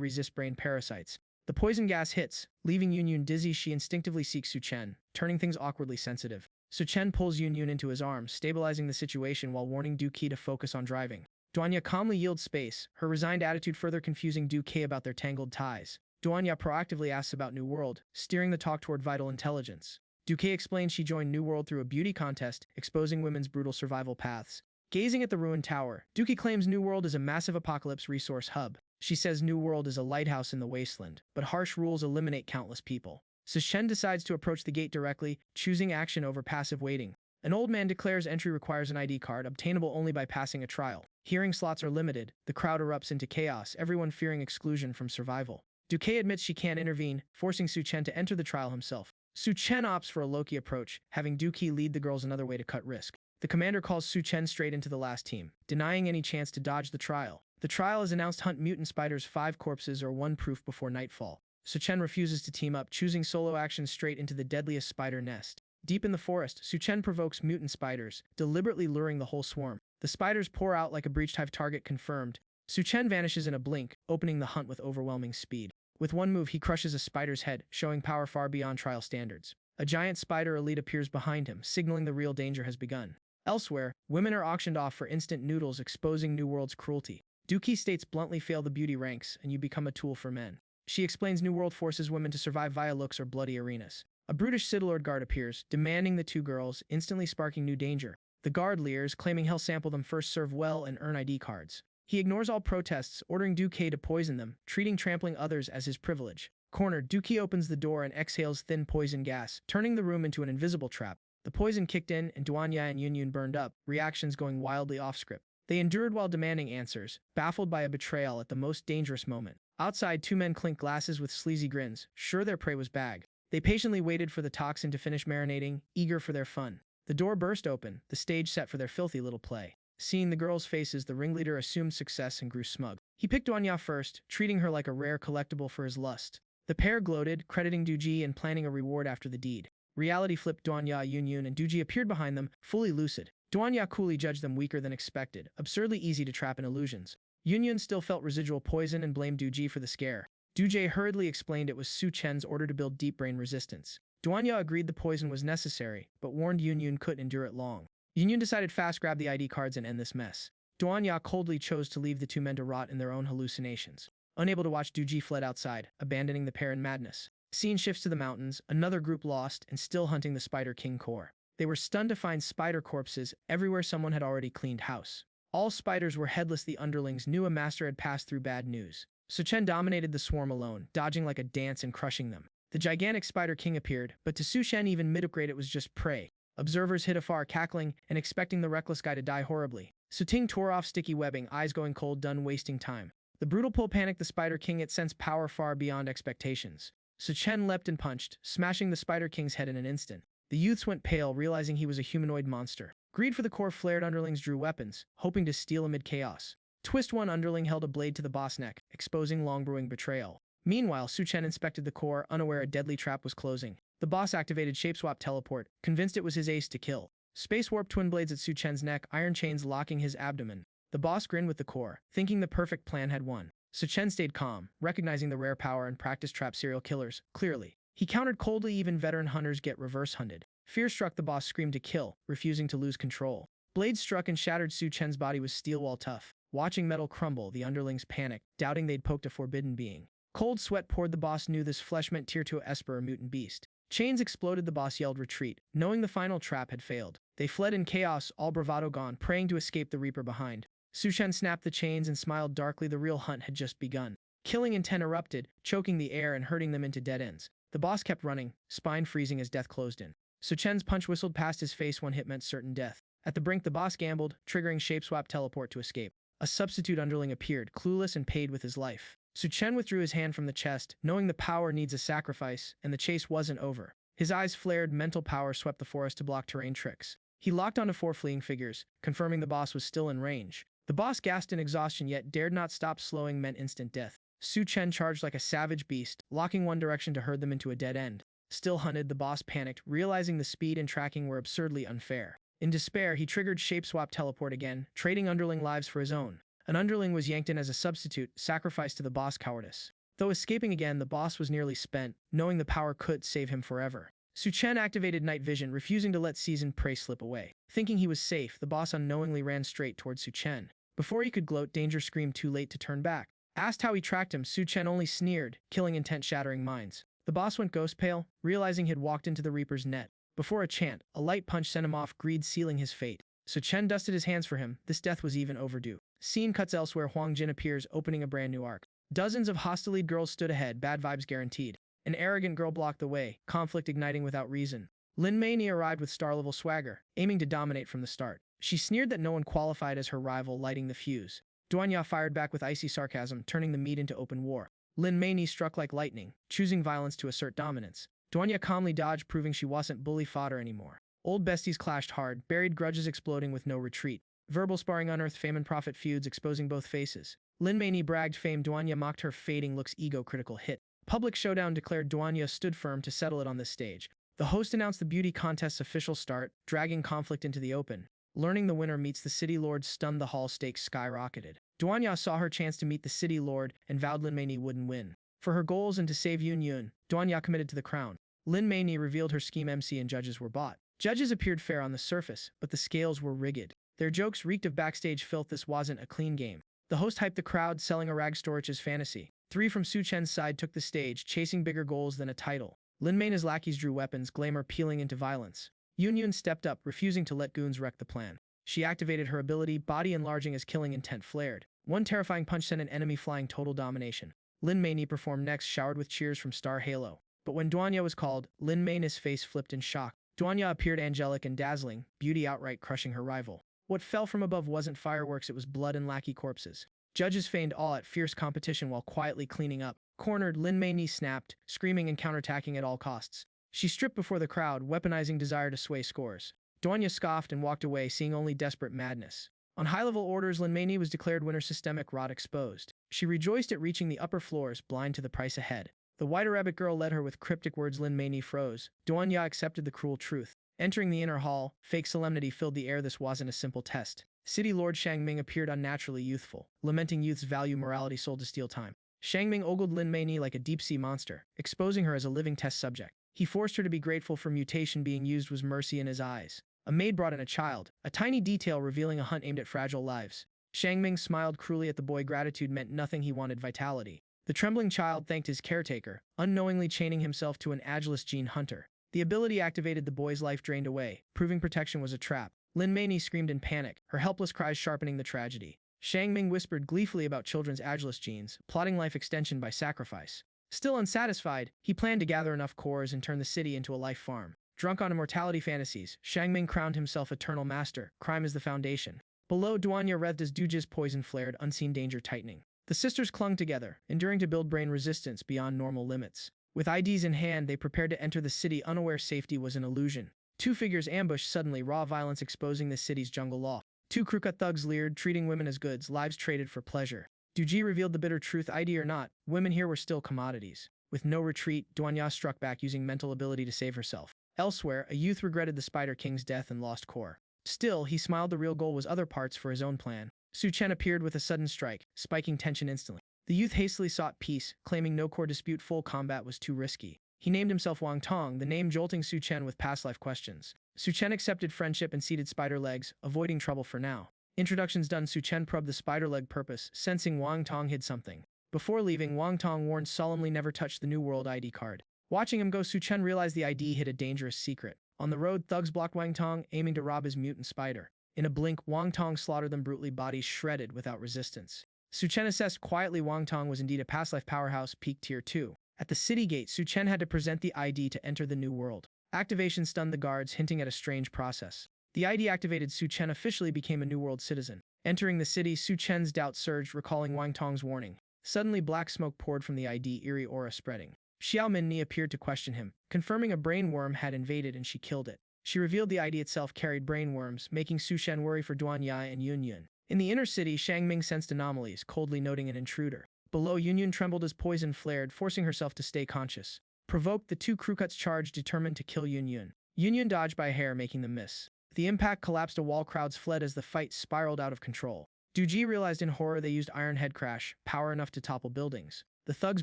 resist brain parasites. The poison gas hits, leaving Yun dizzy. She instinctively seeks Su Chen, turning things awkwardly sensitive. Su Chen pulls Yun into his arms, stabilizing the situation while warning Duque to focus on driving. Duanya calmly yields space, her resigned attitude further confusing Duque about their tangled ties. Duanya proactively asks about New World, steering the talk toward vital intelligence. Duque explains she joined New World through a beauty contest, exposing women's brutal survival paths. Gazing at the ruined tower, Duque claims New World is a massive apocalypse resource hub. She says New World is a lighthouse in the wasteland, but harsh rules eliminate countless people. Su Chen decides to approach the gate directly, choosing action over passive waiting. An old man declares entry requires an ID card, obtainable only by passing a trial. Hearing slots are limited, the crowd erupts into chaos, everyone fearing exclusion from survival. Duque admits she can't intervene, forcing Su Chen to enter the trial himself. Su Chen opts for a low-key approach, having Duque lead the girls another way to cut risk. The commander calls Su Chen straight into the last team, denying any chance to dodge the trial. The trial is announced hunt mutant spiders 5 corpses or 1 proof before nightfall. Su Chen refuses to team up, choosing solo action straight into the deadliest spider nest. Deep in the forest, Su Chen provokes mutant spiders, deliberately luring the whole swarm. The spiders pour out like a breached hive, target confirmed. Su Chen vanishes in a blink, opening the hunt with overwhelming speed. With one move, he crushes a spider's head, showing power far beyond trial standards. A giant spider elite appears behind him, signaling the real danger has begun. Elsewhere, women are auctioned off for instant noodles, exposing New World's cruelty. Duque states bluntly, fail the beauty ranks, and you become a tool for men. She explains New World forces women to survive via looks or bloody arenas. A brutish Sidlord guard appears, demanding the 2 girls, instantly sparking new danger. The guard leers, claiming he'll sample them first, serve well, and earn ID cards. He ignores all protests, ordering Duque to poison them, treating trampling others as his privilege. Cornered, Duque opens the door and exhales thin poison gas, turning the room into an invisible trap. The poison kicked in, and Duanya and Yun burned up, reactions going wildly off-script. They endured while demanding answers, baffled by a betrayal at the most dangerous moment. Outside, 2 men clink glasses with sleazy grins, sure their prey was bagged. They patiently waited for the toxin to finish marinating, eager for their fun. The door burst open, the stage set for their filthy little play. Seeing the girls' faces, the ringleader assumed success and grew smug. He picked Duanya first, treating her like a rare collectible for his lust. The pair gloated, crediting Duji and planning a reward after the deed. Reality flipped. Duanya, Yun, and Duji appeared behind them, fully lucid. Duanya coolly judged them weaker than expected, absurdly easy to trap in illusions. Yun still felt residual poison and blamed Duji for the scare. Duji hurriedly explained it was Su Chen's order to build deep brain resistance. Duanya agreed the poison was necessary, but warned Yun couldn't endure it long. Yun decided fast grab the ID cards and end this mess. Duanya coldly chose to leave the 2 men to rot in their own hallucinations. Unable to watch, Duji fled outside, abandoning the pair in madness. Scene shifts to the mountains, another group lost and still hunting the Spider King core. They were stunned to find spider corpses everywhere. Someone had already cleaned house. All spiders were headless. The underlings knew a master had passed through bad news. Su Chen dominated the swarm alone, dodging like a dance and crushing them. The gigantic Spider King appeared, but to Su Chen, even mid-upgrade, it was just prey. Observers hid afar, cackling and expecting the reckless guy to die horribly. Su Ting tore off sticky webbing, eyes going cold, done wasting time. The brutal pull panicked the Spider King. It sensed power far beyond expectations. Su Chen leapt and punched, smashing the Spider King's head in an instant. The youths went pale, realizing he was a humanoid monster. Greed for the core flared. Underlings drew weapons, hoping to steal amid chaos. Twist, one underling held a blade to the boss neck, exposing long-brewing betrayal. Meanwhile, Su Chen inspected the core, unaware a deadly trap was closing. The boss activated Shapeswap Teleport, convinced it was his ace to kill. Space Warp twin blades at Su Chen's neck, iron chains locking his abdomen. The boss grinned with the core, thinking the perfect plan had won. Su Chen stayed calm, recognizing the rare power and practice trap serial killers, clearly. He countered coldly, even veteran hunters get reverse hunted. Fear struck, the boss screamed to kill, refusing to lose control. Blades struck and shattered. Su Chen's body was steel wall tough. Watching metal crumble, the underlings panicked, doubting they'd poked a forbidden being. Cold sweat poured. The boss knew this flesh meant tier 2 Esper or mutant beast. Chains exploded. The boss yelled retreat, knowing the final trap had failed. They fled in chaos, all bravado gone, praying to escape the Reaper behind. Su Chen snapped the chains and smiled darkly. The real hunt had just begun. Killing intent erupted, choking the air and herding them into dead ends. The boss kept running, spine freezing as death closed in. Su Chen's punch whistled past his face. One hit meant certain death. At the brink, the boss gambled, triggering Shapeswap Teleport to escape. A substitute underling appeared, clueless and paid with his life. Su Chen withdrew his hand from the chest, knowing the power needs a sacrifice, and the chase wasn't over. His eyes flared, mental power swept the forest to block terrain tricks. He locked onto 4 fleeing figures, confirming the boss was still in range. The boss gasped in exhaustion yet dared not stop. Slowing meant instant death. Su Chen charged like a savage beast, locking one direction to herd them into a dead end. Still hunted, the boss panicked, realizing the speed and tracking were absurdly unfair. In despair, he triggered Shape Swap Teleport again, trading underling lives for his own. An underling was yanked in as a substitute, sacrificed to the boss' cowardice. Though escaping again, the boss was nearly spent, knowing the power could save him forever. Su Chen activated night vision, refusing to let seasoned prey slip away. Thinking he was safe, the boss unknowingly ran straight towards Su Chen. Before he could gloat, danger screamed, too late to turn back. Asked how he tracked him, Su Chen only sneered, killing intent-shattering minds. The boss went ghost pale, realizing he'd walked into the Reaper's net. Before a chant, a light punch sent him off, greed sealing his fate. Su Chen dusted his hands for him. This death was even overdue. Scene cuts elsewhere. Huang Jin appears, opening a brand new arc. Dozens of hostile-lead girls stood ahead, bad vibes guaranteed. An arrogant girl blocked the way, conflict igniting without reason. Lin Mei arrived with star-level swagger, aiming to dominate from the start. She sneered that no one qualified as her rival, lighting the fuse. Duanya fired back with icy sarcasm, turning the meet into open war. Lin Mei struck like lightning, choosing violence to assert dominance. Duanya calmly dodged, proving she wasn't bully fodder anymore. Old besties clashed hard, buried grudges exploding with no retreat. Verbal sparring unearthed fame and profit feuds, exposing both faces. Lin Mei bragged fame, Duanya mocked her fading looks, ego-critical hit. Public showdown declared, Duanya stood firm to settle it on this stage. The host announced the beauty contest's official start, dragging conflict into the open. Learning the winner meets the City Lord stunned, the hall, stakes skyrocketed. Duanya saw her chance to meet the City Lord and vowed Lin Mei wouldn't win. For her goals and to save Yun Yun, Duanya committed to the crown. Lin Mei revealed her scheme, MC and judges were bought. Judges appeared fair on the surface, but the scales were rigged. Their jokes reeked of backstage filth. This wasn't a clean game. The host hyped the crowd, selling a rag storage's fantasy. 3 from Su Chen's side took the stage, chasing bigger goals than a title. Lin Mei's lackeys drew weapons, glamour peeling into violence. Yun Yun stepped up, refusing to let goons wreck the plan. She activated her ability, body enlarging as killing intent flared. One terrifying punch sent an enemy flying, total domination. Lin Mei performed next, showered with cheers from Star Halo. But when Duanya was called, Lin Mei's face flipped in shock. Duanya appeared angelic and dazzling, beauty outright crushing her rival. What fell from above wasn't fireworks, it was blood and lackey corpses. Judges feigned awe at fierce competition while quietly cleaning up. Cornered, Lin Mei snapped, screaming and counterattacking at all costs. She stripped before the crowd, weaponizing desire to sway scores. Duanya scoffed and walked away, seeing only desperate madness. On high-level orders, Lin Mei was declared winner, systemic rot exposed. She rejoiced at reaching the upper floors, blind to the price ahead. The White Arabic girl led her with cryptic words. Lin Mei froze. Duanya accepted the cruel truth. Entering the inner hall, fake solemnity filled the air. This wasn't a simple test. City Lord Shang Ming appeared unnaturally youthful, lamenting youth's value, morality sold to steal time. Shang Ming ogled Lin Mei like a deep-sea monster, exposing her as a living test subject. He forced her to be grateful for mutation being used was mercy in his eyes. A maid brought in a child, a tiny detail revealing a hunt aimed at fragile lives. Shang Ming smiled cruelly at the boy. Gratitude meant nothing, he wanted vitality. The trembling child thanked his caretaker, unknowingly chaining himself to an Agilist gene hunter. The ability activated, the boy's life drained away, proving protection was a trap. Lin Mei screamed in panic, her helpless cries sharpening the tragedy. Shang Ming whispered gleefully about children's Agilist genes, plotting life extension by sacrifice. Still unsatisfied, he planned to gather enough cores and turn the city into a life farm. Drunk on immortality fantasies, Shang Ming crowned himself eternal master. Crime is the foundation. Below, Duanya wreathed as Duji's poison flared, unseen danger tightening. The sisters clung together, enduring to build brain resistance beyond normal limits. With IDs in hand, they prepared to enter the city, unaware safety was an illusion. 2 figures ambushed suddenly, raw violence exposing the city's jungle law. 2 crewcut thugs leered, treating women as goods, lives traded for pleasure. Duji revealed the bitter truth, ID or not, women here were still commodities. With no retreat, Duanya struck back, using mental ability to save herself. Elsewhere, a youth regretted the Spider King's death and lost core. Still, he smiled, the real goal was other parts for his own plan. Su Chen appeared with a sudden strike, spiking tension instantly. The youth hastily sought peace, claiming no core dispute, full combat was too risky. He named himself Wang Tong, the name jolting Su Chen with past life questions. Su Chen accepted friendship and ceded spider legs, avoiding trouble for now. Introductions done, Su Chen probed the spider leg purpose, sensing Wang Tong hid something. Before leaving, Wang Tong warned solemnly never touch the New World ID card. Watching him go, Su Chen realized the ID hid a dangerous secret. On the road, thugs blocked Wang Tong, aiming to rob his mutant spider. In a blink, Wang Tong slaughtered them brutally, bodies shredded without resistance. Su Chen assessed quietly Wang Tong was indeed a past life powerhouse, peak tier 2. At the city gate, Su Chen had to present the ID to enter the New World. Activation stunned the guards, hinting at a strange process. The ID activated, Su Chen officially became a New World citizen. Entering the city, Su Chen's doubt surged, recalling Wang Tong's warning. Suddenly, black smoke poured from the ID, eerie aura spreading. Xiao Minni appeared to question him, confirming a brain worm had invaded and she killed it. She revealed the ID itself carried brain worms, making Su Chen worry for Duan Yai and Yun Yun. In the inner city, Shang Ming sensed anomalies, coldly noting an intruder. Below, Yun Yun trembled as poison flared, forcing herself to stay conscious. Provoked, the two crew cuts charged, determined to kill Yun Yun. Yun Yun dodged by a hair, making them miss. The impact collapsed, a wall, crowds fled as the fight spiraled out of control. Duji realized in horror they used iron head crash, power enough to topple buildings. The thugs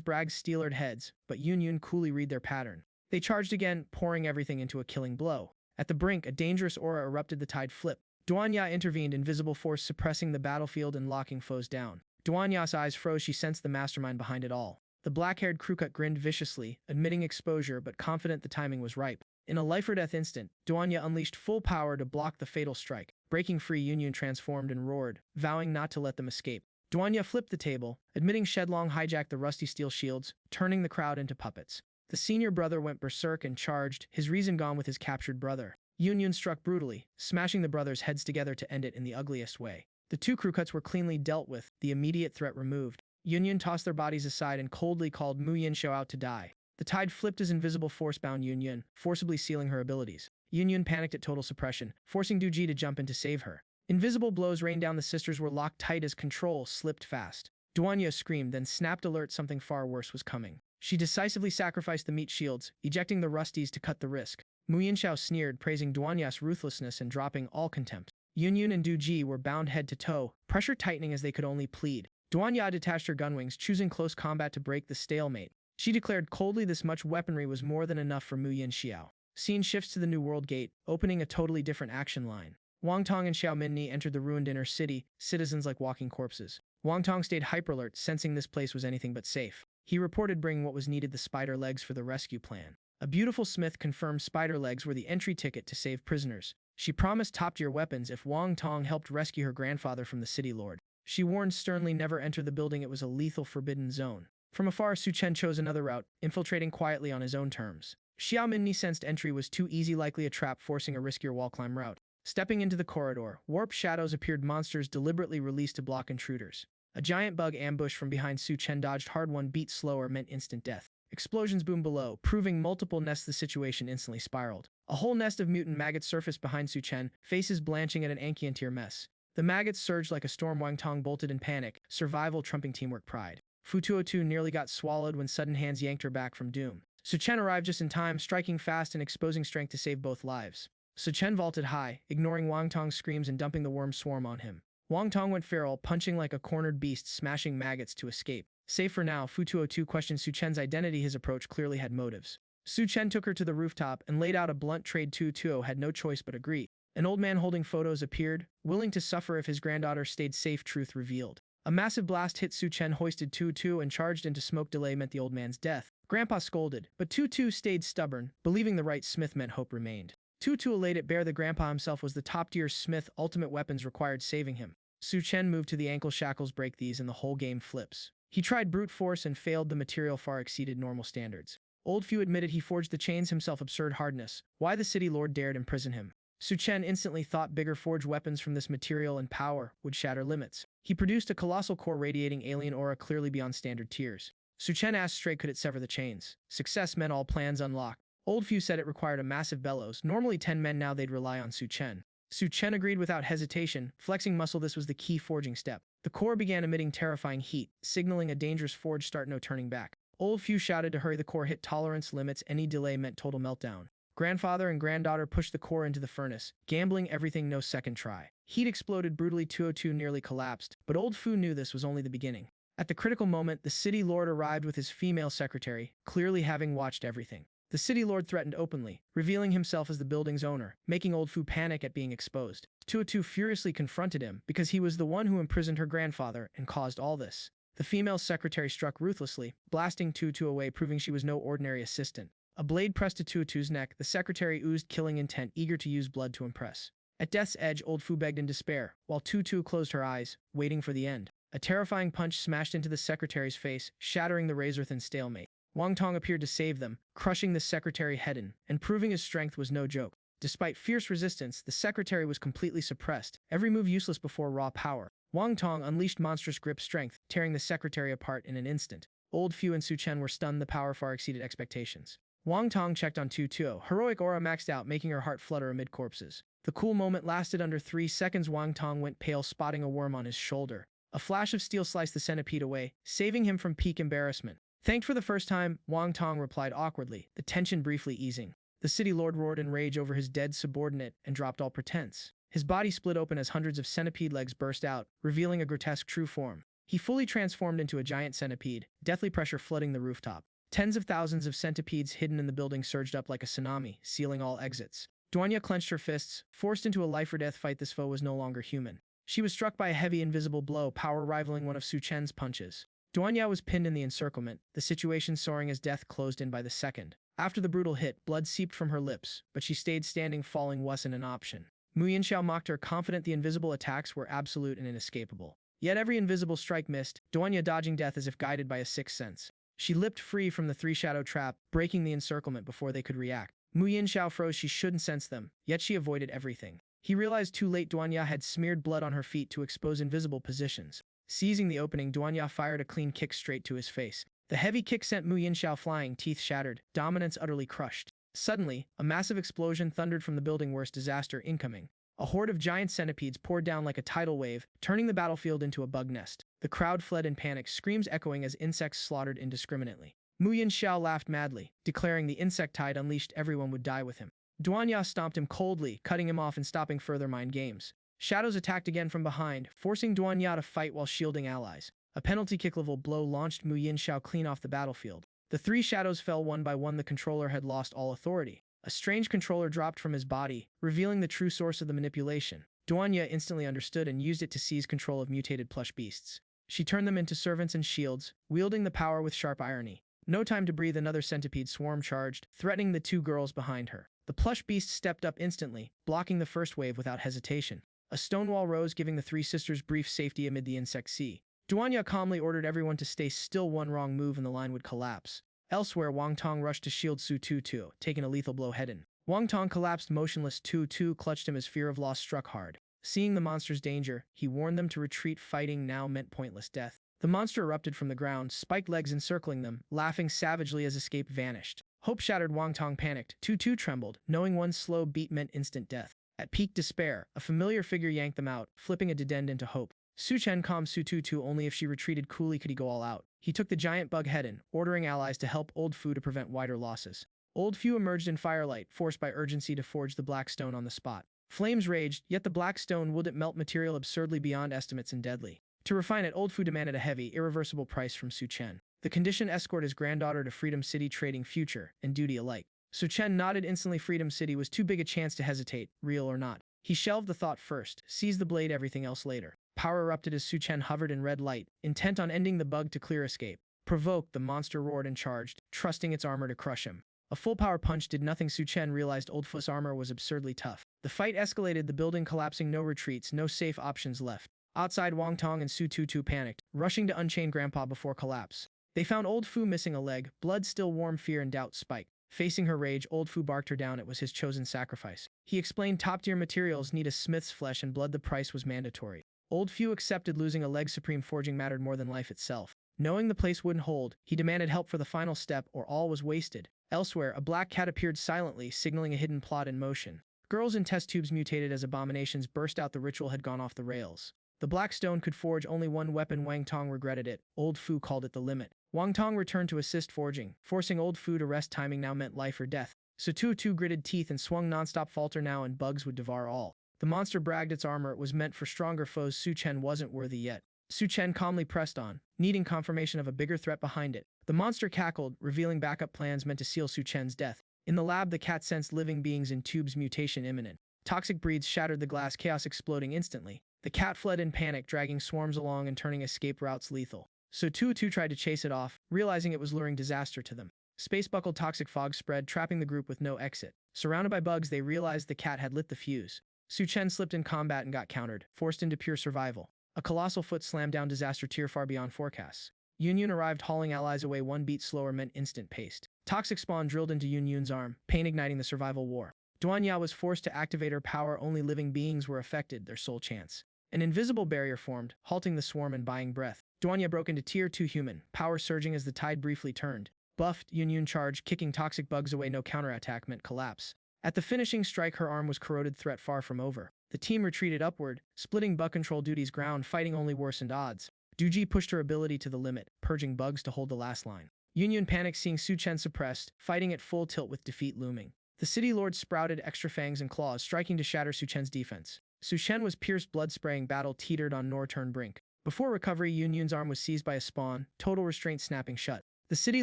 bragged steelered heads, but Yun Yun coolly read their pattern. They charged again, pouring everything into a killing blow. At the brink, a dangerous aura erupted, the tide flipped. Duan Ya intervened, invisible force suppressing the battlefield and locking foes down. Duan Ya's eyes froze, she sensed the mastermind behind it all. The black-haired crewcut grinned viciously, admitting exposure but confident the timing was ripe. In a life-or-death instant, Duan Ya unleashed full power to block the fatal strike. Breaking free, Yun Yun transformed and roared, vowing not to let them escape. Duan Ya flipped the table, admitting Shedlong hijacked the rusty steel shields, turning the crowd into puppets. The senior brother went berserk and charged, his reason gone with his captured brother. Yun Yun struck brutally, smashing the brothers' heads together to end it in the ugliest way. The two crew cuts were cleanly dealt with, the immediate threat removed. Yun Yun tossed their bodies aside and coldly called Mu Yin-shou out to die. The tide flipped as invisible force bound Yun Yun, forcibly sealing her abilities. Yun Yun panicked at total suppression, forcing Du Ji to jump in to save her. Invisible blows rained down, the sisters were locked tight as control slipped fast. Duan Ya screamed, then snapped, alert something far worse was coming. She decisively sacrificed the meat shields, ejecting the rusties to cut the risk. Mu Yin-shou sneered, praising Duan Ya's ruthlessness and dropping all contempt. Yun Yun and Du Ji were bound head to toe, pressure tightening as they could only plead. Duan Ya detached her gunwings, choosing close combat to break the stalemate. She declared coldly this much weaponry was more than enough for Mu Yin-xiao. Scene shifts to the New World Gate, opening a totally different action line. Wang Tong and Xiao Minni entered the ruined inner city, citizens like walking corpses. Wang Tong stayed hyperalert, sensing this place was anything but safe. He reported bringing what was needed, the spider legs for the rescue plan. A beautiful smith confirmed spider legs were the entry ticket to save prisoners. She promised top-tier weapons if Wang Tong helped rescue her grandfather from the city lord. She warned sternly never enter the building, it was a lethal forbidden zone. From afar, Su Chen chose another route, infiltrating quietly on his own terms. Xiao Minni sensed entry was too easy, likely a trap, forcing a riskier wall climb route. Stepping into the corridor, warped shadows appeared, monsters deliberately released to block intruders. A giant bug ambushed from behind. Su Chen dodged hard, 1 beat slower meant instant death. Explosions boomed below, proving multiple nests. The situation instantly spiraled. A whole nest of mutant maggots surfaced behind Su Chen, faces blanching at an Ankiantier mess. The maggots surged like a storm. Wang Tong bolted in panic, survival trumping teamwork pride. Fu Tuotu nearly got swallowed when sudden hands yanked her back from doom. Su Chen arrived just in time, striking fast and exposing strength to save both lives. Su Chen vaulted high, ignoring Wang Tong's screams and dumping the worm swarm on him. Wang Tong went feral, punching like a cornered beast, smashing maggots to escape. Safe for now, Fu Tuotu questioned Su Chen's identity. His approach clearly had motives. Su Chen took her to the rooftop and laid out a blunt trade. Tu Tuo had no choice but agree. An old man holding photos appeared, willing to suffer if his granddaughter stayed safe. Truth revealed. A massive blast hit Su Chen, hoisted Tu Tuo and charged into smoke. Delay meant the old man's death. Grandpa scolded, but Tu Tuo stayed stubborn, believing the right smith meant hope remained. Tu Tuo laid it bare the grandpa himself was the top-tier smith, ultimate weapons required saving him. Su Chen moved to the ankle shackles, break these and the whole game flips. He tried brute force and failed, the material far exceeded normal standards. Old Fu admitted he forged the chains himself, absurd hardness. Why the city lord dared imprison him? Su Chen instantly thought bigger, forge weapons from this material and power would shatter limits. He produced a colossal core radiating alien aura clearly beyond standard tiers. Su Chen asked straight, could it sever the chains? Success meant all plans unlocked. Old Fu said it required a massive bellows, normally 10 men, now they'd rely on Su Chen. Su Chen agreed without hesitation, flexing muscle. This was the key forging step. The core began emitting terrifying heat, signaling a dangerous forge start, no turning back. Old Fu shouted to hurry, the core hit tolerance limits, any delay meant total meltdown. Grandfather and granddaughter pushed the core into the furnace, gambling everything, no second try. Heat exploded brutally, 202 nearly collapsed, but Old Fu knew this was only the beginning. At the critical moment, the city lord arrived with his female secretary, clearly having watched everything. The city lord threatened openly, revealing himself as the building's owner, making Old Fu panic at being exposed. 202 furiously confronted him because he was the one who imprisoned her grandfather and caused all this. The female secretary struck ruthlessly, blasting 202 away, proving she was no ordinary assistant. A blade pressed to 202's neck, the secretary oozed killing intent, eager to use blood to impress. At death's edge, Old Fu begged in despair, while 202 closed her eyes, waiting for the end. A terrifying punch smashed into the secretary's face, shattering the razor-thin stalemate. Wang Tong appeared to save them, crushing the secretary head in, and proving his strength was no joke. Despite fierce resistance, the secretary was completely suppressed, every move useless before raw power. Wang Tong unleashed monstrous grip strength, tearing the secretary apart in an instant. Old Fu and Su Chen were stunned, the power far exceeded expectations. Wang Tong checked on Tu Tuo, heroic aura maxed out, making her heart flutter amid corpses. The cool moment lasted under 3 seconds. Wang Tong went pale, spotting a worm on his shoulder. A flash of steel sliced the centipede away, saving him from peak embarrassment. Thanked for the first time, Wang Tong replied awkwardly, the tension briefly easing. The city lord roared in rage over his dead subordinate and dropped all pretense. His body split open as hundreds of centipede legs burst out, revealing a grotesque true form. He fully transformed into a giant centipede, deathly pressure flooding the rooftop. Tens of thousands of centipedes hidden in the building surged up like a tsunami, sealing all exits. Duanya clenched her fists, forced into a life-or-death fight. This foe was no longer human. She was struck by a heavy invisible blow, power rivaling one of Su Chen's punches. Duanya was pinned in the encirclement, the situation soaring as death closed in by the second. After the brutal hit, blood seeped from her lips, but she stayed standing. Falling wasn't an option. Mu Yinxiao mocked her, confident the invisible attacks were absolute and inescapable. Yet every invisible strike missed, Duanya dodging death as if guided by a sixth sense. She leapt free from the three-shadow trap, breaking the encirclement before they could react. Mu Yinxiao froze. She shouldn't sense them, yet she avoided everything. He realized too late Duanya had smeared blood on her feet to expose invisible positions. Seizing the opening, Duanya fired a clean kick straight to his face. The heavy kick sent Mu Yinxiao flying, teeth shattered, dominance utterly crushed. Suddenly, a massive explosion thundered from the building. Worst disaster incoming. A horde of giant centipedes poured down like a tidal wave, turning the battlefield into a bug nest. The crowd fled in panic, screams echoing as insects slaughtered indiscriminately. Mu Yinxiao laughed madly, declaring the insect tide unleashed, everyone would die with him. Duanya stomped him coldly, cutting him off and stopping further mind games. Shadows attacked again from behind, forcing Duanya to fight while shielding allies. A penalty kick-level blow launched Mu Yinxiao clean off the battlefield. The 3 shadows fell one by one. The controller had lost all authority. A strange controller dropped from his body, revealing the true source of the manipulation. Duanya instantly understood and used it to seize control of mutated plush beasts. She turned them into servants and shields, wielding the power with sharp irony. No time to breathe, another centipede swarm charged, threatening the 2 girls behind her. The plush beast stepped up instantly, blocking the first wave without hesitation. A stone wall rose, giving the 3 sisters brief safety amid the insect sea. Duanya calmly ordered everyone to stay still. One wrong move and the line would collapse. Elsewhere, Wang Tong rushed to shield Su Tu, taking a lethal blow head-on. Wang Tong collapsed motionless. Tu clutched him as fear of loss struck hard. Seeing the monster's danger, he warned them to retreat. Fighting now meant pointless death. The monster erupted from the ground, spiked legs encircling them, laughing savagely as escape vanished. Hope shattered. Wang Tong panicked. Tu trembled, knowing one slow beat meant instant death. At peak despair, a familiar figure yanked them out, flipping a dead end into hope. Su Chen calmed Su Tu. Only if she retreated coolly could he go all out. He took the giant bug head-on, ordering allies to help Old Fu to prevent wider losses. Old Fu emerged in firelight, forced by urgency to forge the black stone on the spot. Flames raged, yet the black stone wouldn't melt, material absurdly beyond estimates and deadly. To refine it, Old Fu demanded a heavy, irreversible price from Su Chen. The condition: escort his granddaughter to Freedom City, trading future and duty alike. Su Chen nodded instantly. Freedom City was too big a chance to hesitate, real or not. He shelved the thought first, seized the blade, everything else later. Power erupted as Su Chen hovered in red light, intent on ending the bug to clear escape. Provoked, the monster roared and charged, trusting its armor to crush him. A full power punch did nothing. Su Chen realized Old Fu's armor was absurdly tough. The fight escalated, the building collapsing, no retreats, no safe options left. Outside, Wang Tong and Su Tu panicked, rushing to unchain Grandpa before collapse. They found Old Fu missing a leg, blood still warm. Fear and doubt spiked. Facing her rage, Old Fu barked her down. It was his chosen sacrifice. He explained top-tier materials need a smith's flesh and blood. The price was mandatory. Old Fu accepted. Losing a leg, supreme forging mattered more than life itself. Knowing the place wouldn't hold, he demanded help for the final step or all was wasted. Elsewhere, a black cat appeared silently, signaling a hidden plot in motion. Girls in test tubes mutated as abominations burst out. The ritual had gone off the rails. The black stone could forge only one weapon. Wang Tong regretted it. Old Fu called it the limit. Wang Tong returned to assist forging, forcing Old Fu to rest. Timing now meant life or death. Su Tu gritted teeth and swung nonstop. Falter now and bugs would devour all. The monster bragged its armor was meant for stronger foes. Su Chen wasn't worthy yet. Su Chen calmly pressed on, needing confirmation of a bigger threat behind it. The monster cackled, revealing backup plans meant to seal Su Chen's death. In the lab, the cat sensed living beings in tubes, mutation imminent. Toxic breeds shattered the glass, chaos exploding instantly. The cat fled in panic, dragging swarms along and turning escape routes lethal. Su Tu tried to chase it off, realizing it was luring disaster to them. Space-buckled toxic fog spread, trapping the group with no exit. Surrounded by bugs, they realized the cat had lit the fuse. Su Chen slipped in combat and got countered, forced into pure survival. A colossal foot slammed down, disaster tier far beyond forecasts. Yun arrived, hauling allies away. One beat slower meant instant paste. Toxic spawn drilled into Yun's arm, pain igniting the survival war. Duanya was forced to activate her power. Only living beings were affected, their sole chance. An invisible barrier formed, halting the swarm and buying breath. Duanya broke into Tier 2 human, power surging as the tide briefly turned. Buffed, Yunyun charge, kicking toxic bugs away. No counterattack meant collapse. At the finishing strike, her arm was corroded, threat far from over. The team retreated upward, splitting bug control duties. Ground fighting only worsened odds. Duji pushed her ability to the limit, purging bugs to hold the last line. Yunyun panicked seeing Su Chen suppressed, fighting at full tilt with defeat looming. The city lord sprouted extra fangs and claws, striking to shatter Su Chen's defense. Su Chen was pierced, blood-spraying battle teetered on Norturn brink. Before recovery, Yunyun's arm was seized by a spawn, total restraint snapping shut. The city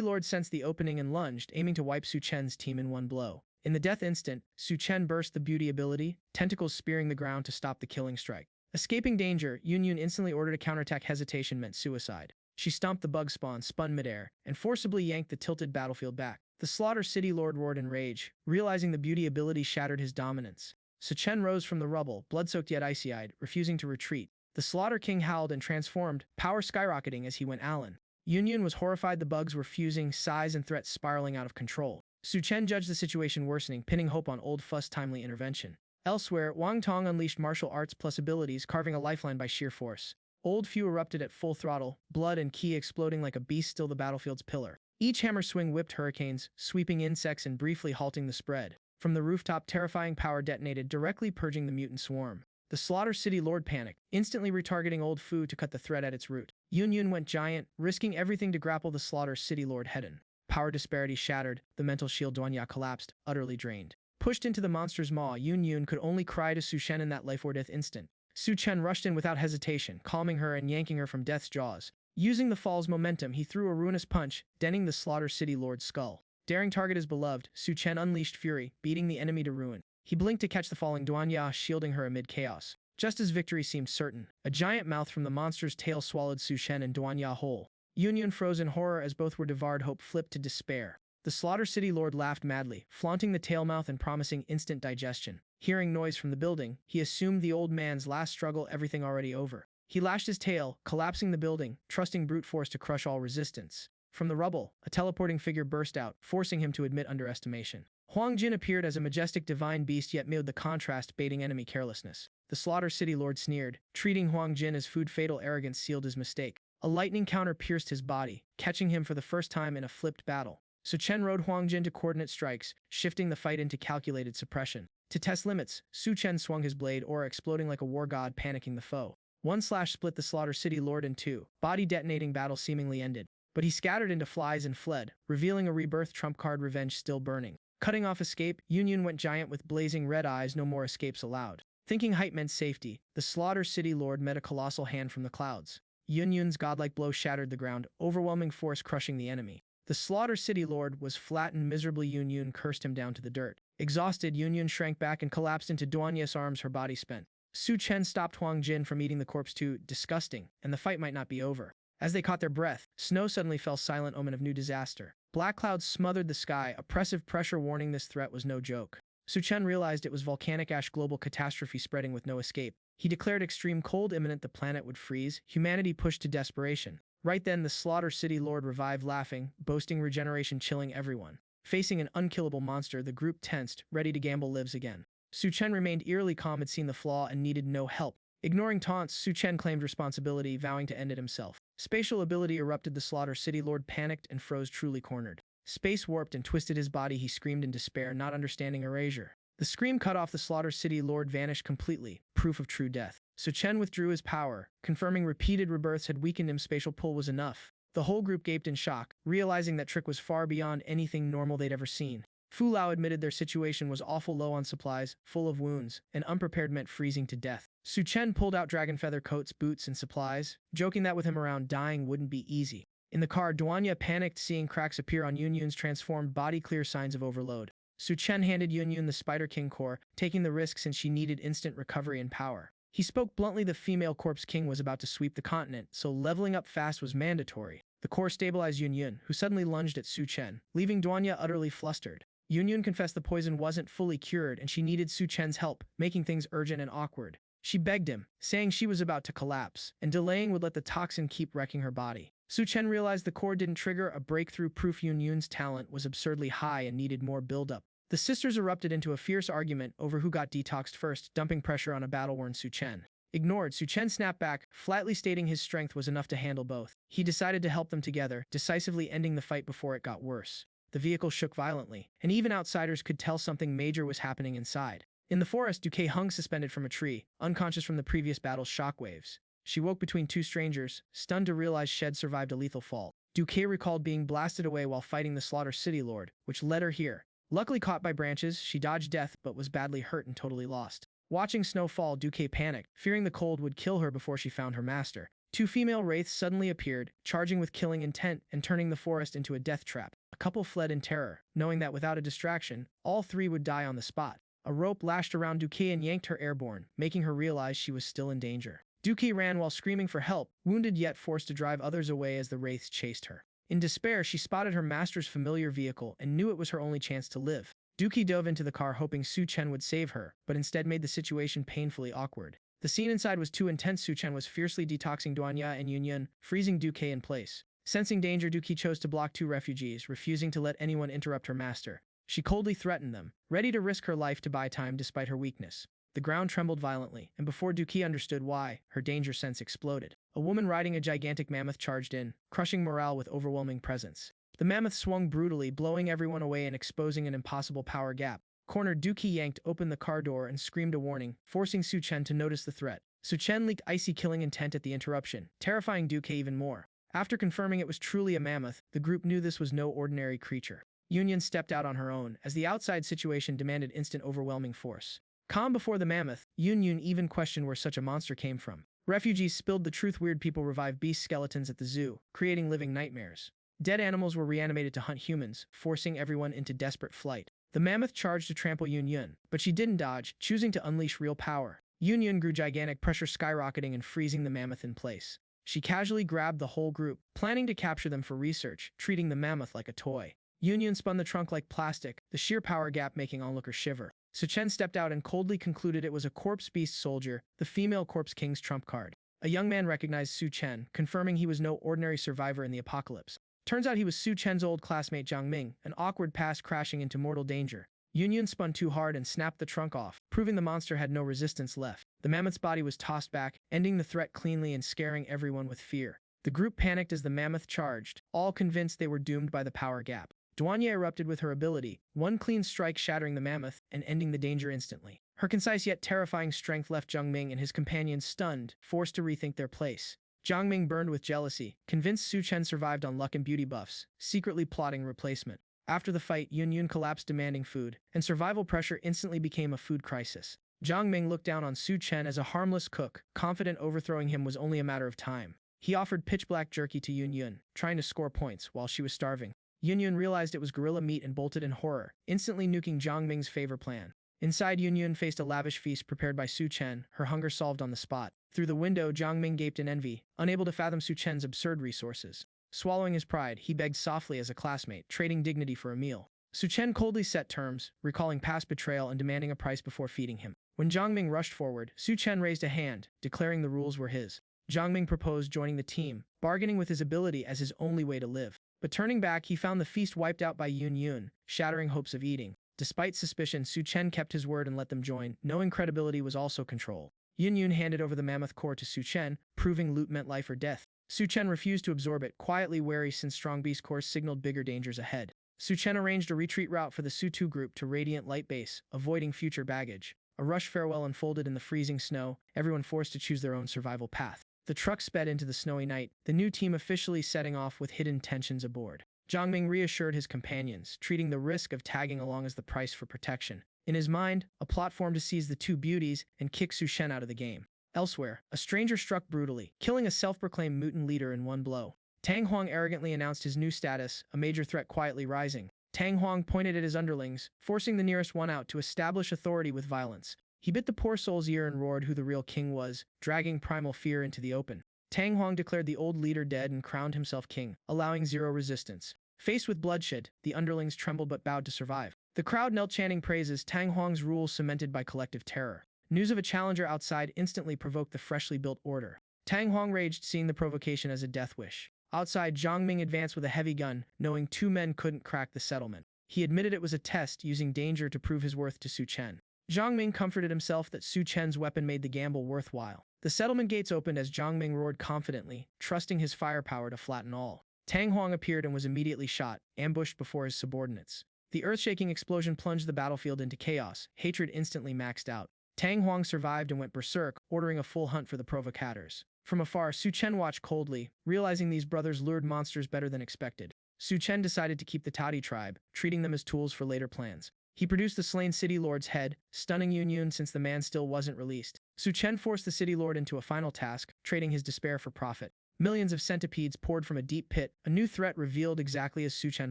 lord sensed the opening and lunged, aiming to wipe Su Chen's team in one blow. In the death instant, Su Chen burst the beauty ability, tentacles spearing the ground to stop the killing strike. Escaping danger, Yunyun instantly ordered a counterattack. Hesitation meant suicide. She stomped the bug spawn, spun midair, and forcibly yanked the tilted battlefield back. The Slaughter City Lord roared in rage, realizing the beauty ability shattered his dominance. Su Chen rose from the rubble, blood-soaked yet icy-eyed, refusing to retreat. The Slaughter King howled and transformed, power skyrocketing as he went Allen. Yunyun was horrified. The bugs were fusing, size and threat spiraling out of control. Su Chen judged the situation worsening, pinning hope on Old Fuss' timely intervention. Elsewhere, Wang Tong unleashed martial arts plus abilities, carving a lifeline by sheer force. Old Fu erupted at full throttle, blood and ki exploding like a beast still the battlefield's pillar. Each hammer swing whipped hurricanes, sweeping insects and briefly halting the spread. From the rooftop, terrifying power detonated, directly purging the mutant swarm. The Slaughter City Lord panicked, instantly retargeting Old Fu to cut the threat at its root. Yunyun went giant, risking everything to grapple the Slaughter City Lord head-on. Power disparity shattered, the mental shield Duanya collapsed, utterly drained. Pushed into the monster's maw, Yunyun could only cry to Su Chen in that life-or-death instant. Su Chen rushed in without hesitation, calming her and yanking her from death's jaws. Using the fall's momentum, he threw a ruinous punch, denting the Slaughter City Lord's skull. Daring target his beloved, Su Chen unleashed fury, beating the enemy to ruin. He blinked to catch the falling Duanya, shielding her amid chaos. Just as victory seemed certain, a giant mouth from the monster's tail swallowed Su Chen and Duanya whole. Yunyun froze in horror as both were devoured. Hope flipped to despair. The Slaughter City Lord laughed madly, flaunting the tail mouth and promising instant digestion. Hearing noise from the building, he assumed the old man's last struggle, everything already over. He lashed his tail, collapsing the building, trusting brute force to crush all resistance. From the rubble, a teleporting figure burst out, forcing him to admit underestimation. Huang Jin appeared as a majestic divine beast, yet made the contrast, baiting enemy carelessness. The Slaughter City Lord sneered, treating Huang Jin as food. Fatal arrogance sealed his mistake. A lightning counter pierced his body, catching him for the first time in a flipped battle. Su Chen rode Huang Jin to coordinate strikes, shifting the fight into calculated suppression. To test limits, Su Chen swung his blade, aura exploding like a war god, panicking the foe. One slash split the Slaughter City Lord in two. Body detonating, battle seemingly ended. But he scattered into flies and fled, revealing a rebirth trump card, revenge still burning. Cutting off escape, Yunyun went giant with blazing red eyes, no more escapes allowed. Thinking height meant safety, the Slaughter City Lord met a colossal hand from the clouds. Yunyun's godlike blow shattered the ground, overwhelming force crushing the enemy. The Slaughter City Lord was flattened miserably. Yunyun cursed him down to the dirt. Exhausted, Yunyun shrank back and collapsed into Duanya's arms, her body spent. Su Chen stopped Huang Jin from eating the corpse too, disgusting, and the fight might not be over. As they caught their breath, snow suddenly fell, silent omen of new disaster. Black clouds smothered the sky, oppressive pressure warning this threat was no joke. Su Chen realized it was volcanic ash, global catastrophe spreading with no escape. He declared extreme cold imminent, the planet would freeze, humanity pushed to desperation. Right then, the Slaughter City Lord revived, laughing, boasting regeneration, chilling everyone. Facing an unkillable monster, the group tensed, ready to gamble lives again. Su Chen remained eerily calm, had seen the flaw and needed no help. Ignoring taunts, Su Chen claimed responsibility, vowing to end it himself. Spatial ability erupted, the Slaughter City Lord panicked and froze, truly cornered. Space warped and twisted his body, he screamed in despair, not understanding erasure. The scream cut off, the Slaughter City Lord vanished completely, proof of true death. Su Chen withdrew his power, confirming repeated rebirths had weakened him. Spatial pull was enough. The whole group gaped in shock, realizing that trick was far beyond anything normal they'd ever seen. Fu Lao admitted their situation was awful, low on supplies, full of wounds, and unprepared meant freezing to death. Su Chen pulled out dragon feather coats, boots, and supplies, joking that with him around, dying wouldn't be easy. In the car, Duanya panicked, seeing cracks appear on Yunyun's transformed body, clear signs of overload. Su Chen handed Yunyun the Spider King core, taking the risk since she needed instant recovery and power. He spoke bluntly, the female Corpse King was about to sweep the continent, so leveling up fast was mandatory. The core stabilized Yunyun, who suddenly lunged at Su Chen, leaving Duanya utterly flustered. Yunyun confessed the poison wasn't fully cured and she needed Su Chen's help, making things urgent and awkward. She begged him, saying she was about to collapse, and delaying would let the toxin keep wrecking her body. Su Chen realized the core didn't trigger a breakthrough, proof Yunyun's talent was absurdly high and needed more buildup. The sisters erupted into a fierce argument over who got detoxed first, dumping pressure on a battle-worn Su Chen. Ignored, Su Chen snapped back, flatly stating his strength was enough to handle both. He decided to help them together, decisively ending the fight before it got worse. The vehicle shook violently, and even outsiders could tell something major was happening inside. In the forest, Duque hung suspended from a tree, unconscious from the previous battle's shockwaves. She woke between two strangers, stunned to realize Shed survived a lethal fall. Duque recalled being blasted away while fighting the Slaughter City Lord, which led her here. Luckily caught by branches, she dodged death but was badly hurt and totally lost. Watching snow fall, Duque panicked, fearing the cold would kill her before she found her master. Two female wraiths suddenly appeared, charging with killing intent and turning the forest into a death trap. A couple fled in terror, knowing that without a distraction, all three would die on the spot. A rope lashed around Duque and yanked her airborne, making her realize she was still in danger. Duque ran while screaming for help, wounded yet forced to drive others away as the wraiths chased her. In despair, she spotted her master's familiar vehicle and knew it was her only chance to live. Duque dove into the car hoping Su Chen would save her, but instead made the situation painfully awkward. The scene inside was too intense. Su Chen was fiercely detoxing Duanya and Yunyan, freezing Duque in place. Sensing danger, Duque chose to block two refugees, refusing to let anyone interrupt her master. She coldly threatened them, ready to risk her life to buy time despite her weakness. The ground trembled violently, and before Duque understood why, her danger sense exploded. A woman riding a gigantic mammoth charged in, crushing morale with overwhelming presence. The mammoth swung brutally, blowing everyone away and exposing an impossible power gap. Cornered, Duque yanked open the car door and screamed a warning, forcing Su Chen to notice the threat. Su Chen leaked icy killing intent at the interruption, terrifying Duque even more. After confirming it was truly a mammoth, the group knew this was no ordinary creature. Yunyan stepped out on her own, as the outside situation demanded instant overwhelming force. Calm before the mammoth, Yun even questioned where such a monster came from. Refugees spilled the truth. Weird people revived beast skeletons at the zoo, creating living nightmares. Dead animals were reanimated to hunt humans, forcing everyone into desperate flight. The mammoth charged to trample Yun, but she didn't dodge, choosing to unleash real power. Yun grew gigantic, pressure skyrocketing and freezing the mammoth in place. She casually grabbed the whole group, planning to capture them for research, treating the mammoth like a toy. Yun spun the trunk like plastic, the sheer power gap making onlookers shiver. Su Chen stepped out and coldly concluded it was a corpse beast soldier, the female corpse king's trump card. A young man recognized Su Chen, confirming he was no ordinary survivor in the apocalypse. Turns out he was Su Chen's old classmate Jiang Ming, an awkward past crashing into mortal danger. Yun spun too hard and snapped the trunk off, proving the monster had no resistance left. The mammoth's body was tossed back, ending the threat cleanly and scaring everyone with fear. The group panicked as the mammoth charged, all convinced they were doomed by the power gap. Duanya erupted with her ability, one clean strike shattering the mammoth and ending the danger instantly. Her concise yet terrifying strength left Jiang Ming and his companions stunned, forced to rethink their place. Jiang Ming burned with jealousy, convinced Su Chen survived on luck and beauty buffs, secretly plotting replacement. After the fight, Yun collapsed demanding food, and survival pressure instantly became a food crisis. Jiang Ming looked down on Su Chen as a harmless cook, confident overthrowing him was only a matter of time. He offered pitch-black jerky to Yun, trying to score points while she was starving. Yun realized it was gorilla meat and bolted in horror, instantly nuking Jiang Ming's favor plan. Inside, Yun faced a lavish feast prepared by Su Chen, her hunger solved on the spot. Through the window, Jiang Ming gaped in envy, unable to fathom Su Chen's absurd resources. Swallowing his pride, he begged softly as a classmate, trading dignity for a meal. Su Chen coldly set terms, recalling past betrayal and demanding a price before feeding him. When Jiang Ming rushed forward, Su Chen raised a hand, declaring the rules were his. Jiang Ming proposed joining the team, bargaining with his ability as his only way to live. But turning back, he found the feast wiped out by Yun, shattering hopes of eating. Despite suspicion, Su Chen kept his word and let them join, knowing credibility was also control. Yun handed over the mammoth core to Su Chen, proving loot meant life or death. Su Chen refused to absorb it, quietly wary since strong beast cores signaled bigger dangers ahead. Su Chen arranged a retreat route for the Su-2 group to Radiant Light Base, avoiding future baggage. A rush farewell unfolded in the freezing snow, everyone forced to choose their own survival path. The truck sped into the snowy night, the new team officially setting off with hidden tensions aboard. Jiang Ming reassured his companions, treating the risk of tagging along as the price for protection. In his mind, a plot formed to seize the two beauties and kick Su Chen out of the game. Elsewhere, a stranger struck brutally, killing a self-proclaimed mutant leader in one blow. Tang Huang arrogantly announced his new status, a major threat quietly rising. Tang Huang pointed at his underlings, forcing the nearest one out to establish authority with violence. He bit the poor soul's ear and roared who the real king was, dragging primal fear into the open. Tang Huang declared the old leader dead and crowned himself king, allowing zero resistance. Faced with bloodshed, the underlings trembled but bowed to survive. The crowd knelt chanting praises, Tang Huang's rule cemented by collective terror. News of a challenger outside instantly provoked the freshly built order. Tang Huang raged, seeing the provocation as a death wish. Outside, Jiang Ming advanced with a heavy gun, knowing two men couldn't crack the settlement. He admitted it was a test, using danger to prove his worth to Su Chen. Zhang Ming comforted himself that Su Chen's weapon made the gamble worthwhile. The settlement gates opened as Zhang Ming roared confidently, trusting his firepower to flatten all. Tang Huang appeared and was immediately shot, ambushed before his subordinates. The earth-shaking explosion plunged the battlefield into chaos, hatred instantly maxed out. Tang Huang survived and went berserk, ordering a full hunt for the provocateurs. From afar, Su Chen watched coldly, realizing these brothers lured monsters better than expected. Su Chen decided to keep the Taodi tribe, treating them as tools for later plans. He produced the slain city lord's head, stunning Yun Yun since the man still wasn't released. Su Chen forced the city lord into a final task, trading his despair for profit. Millions of centipedes poured from a deep pit, a new threat revealed exactly as Su Chen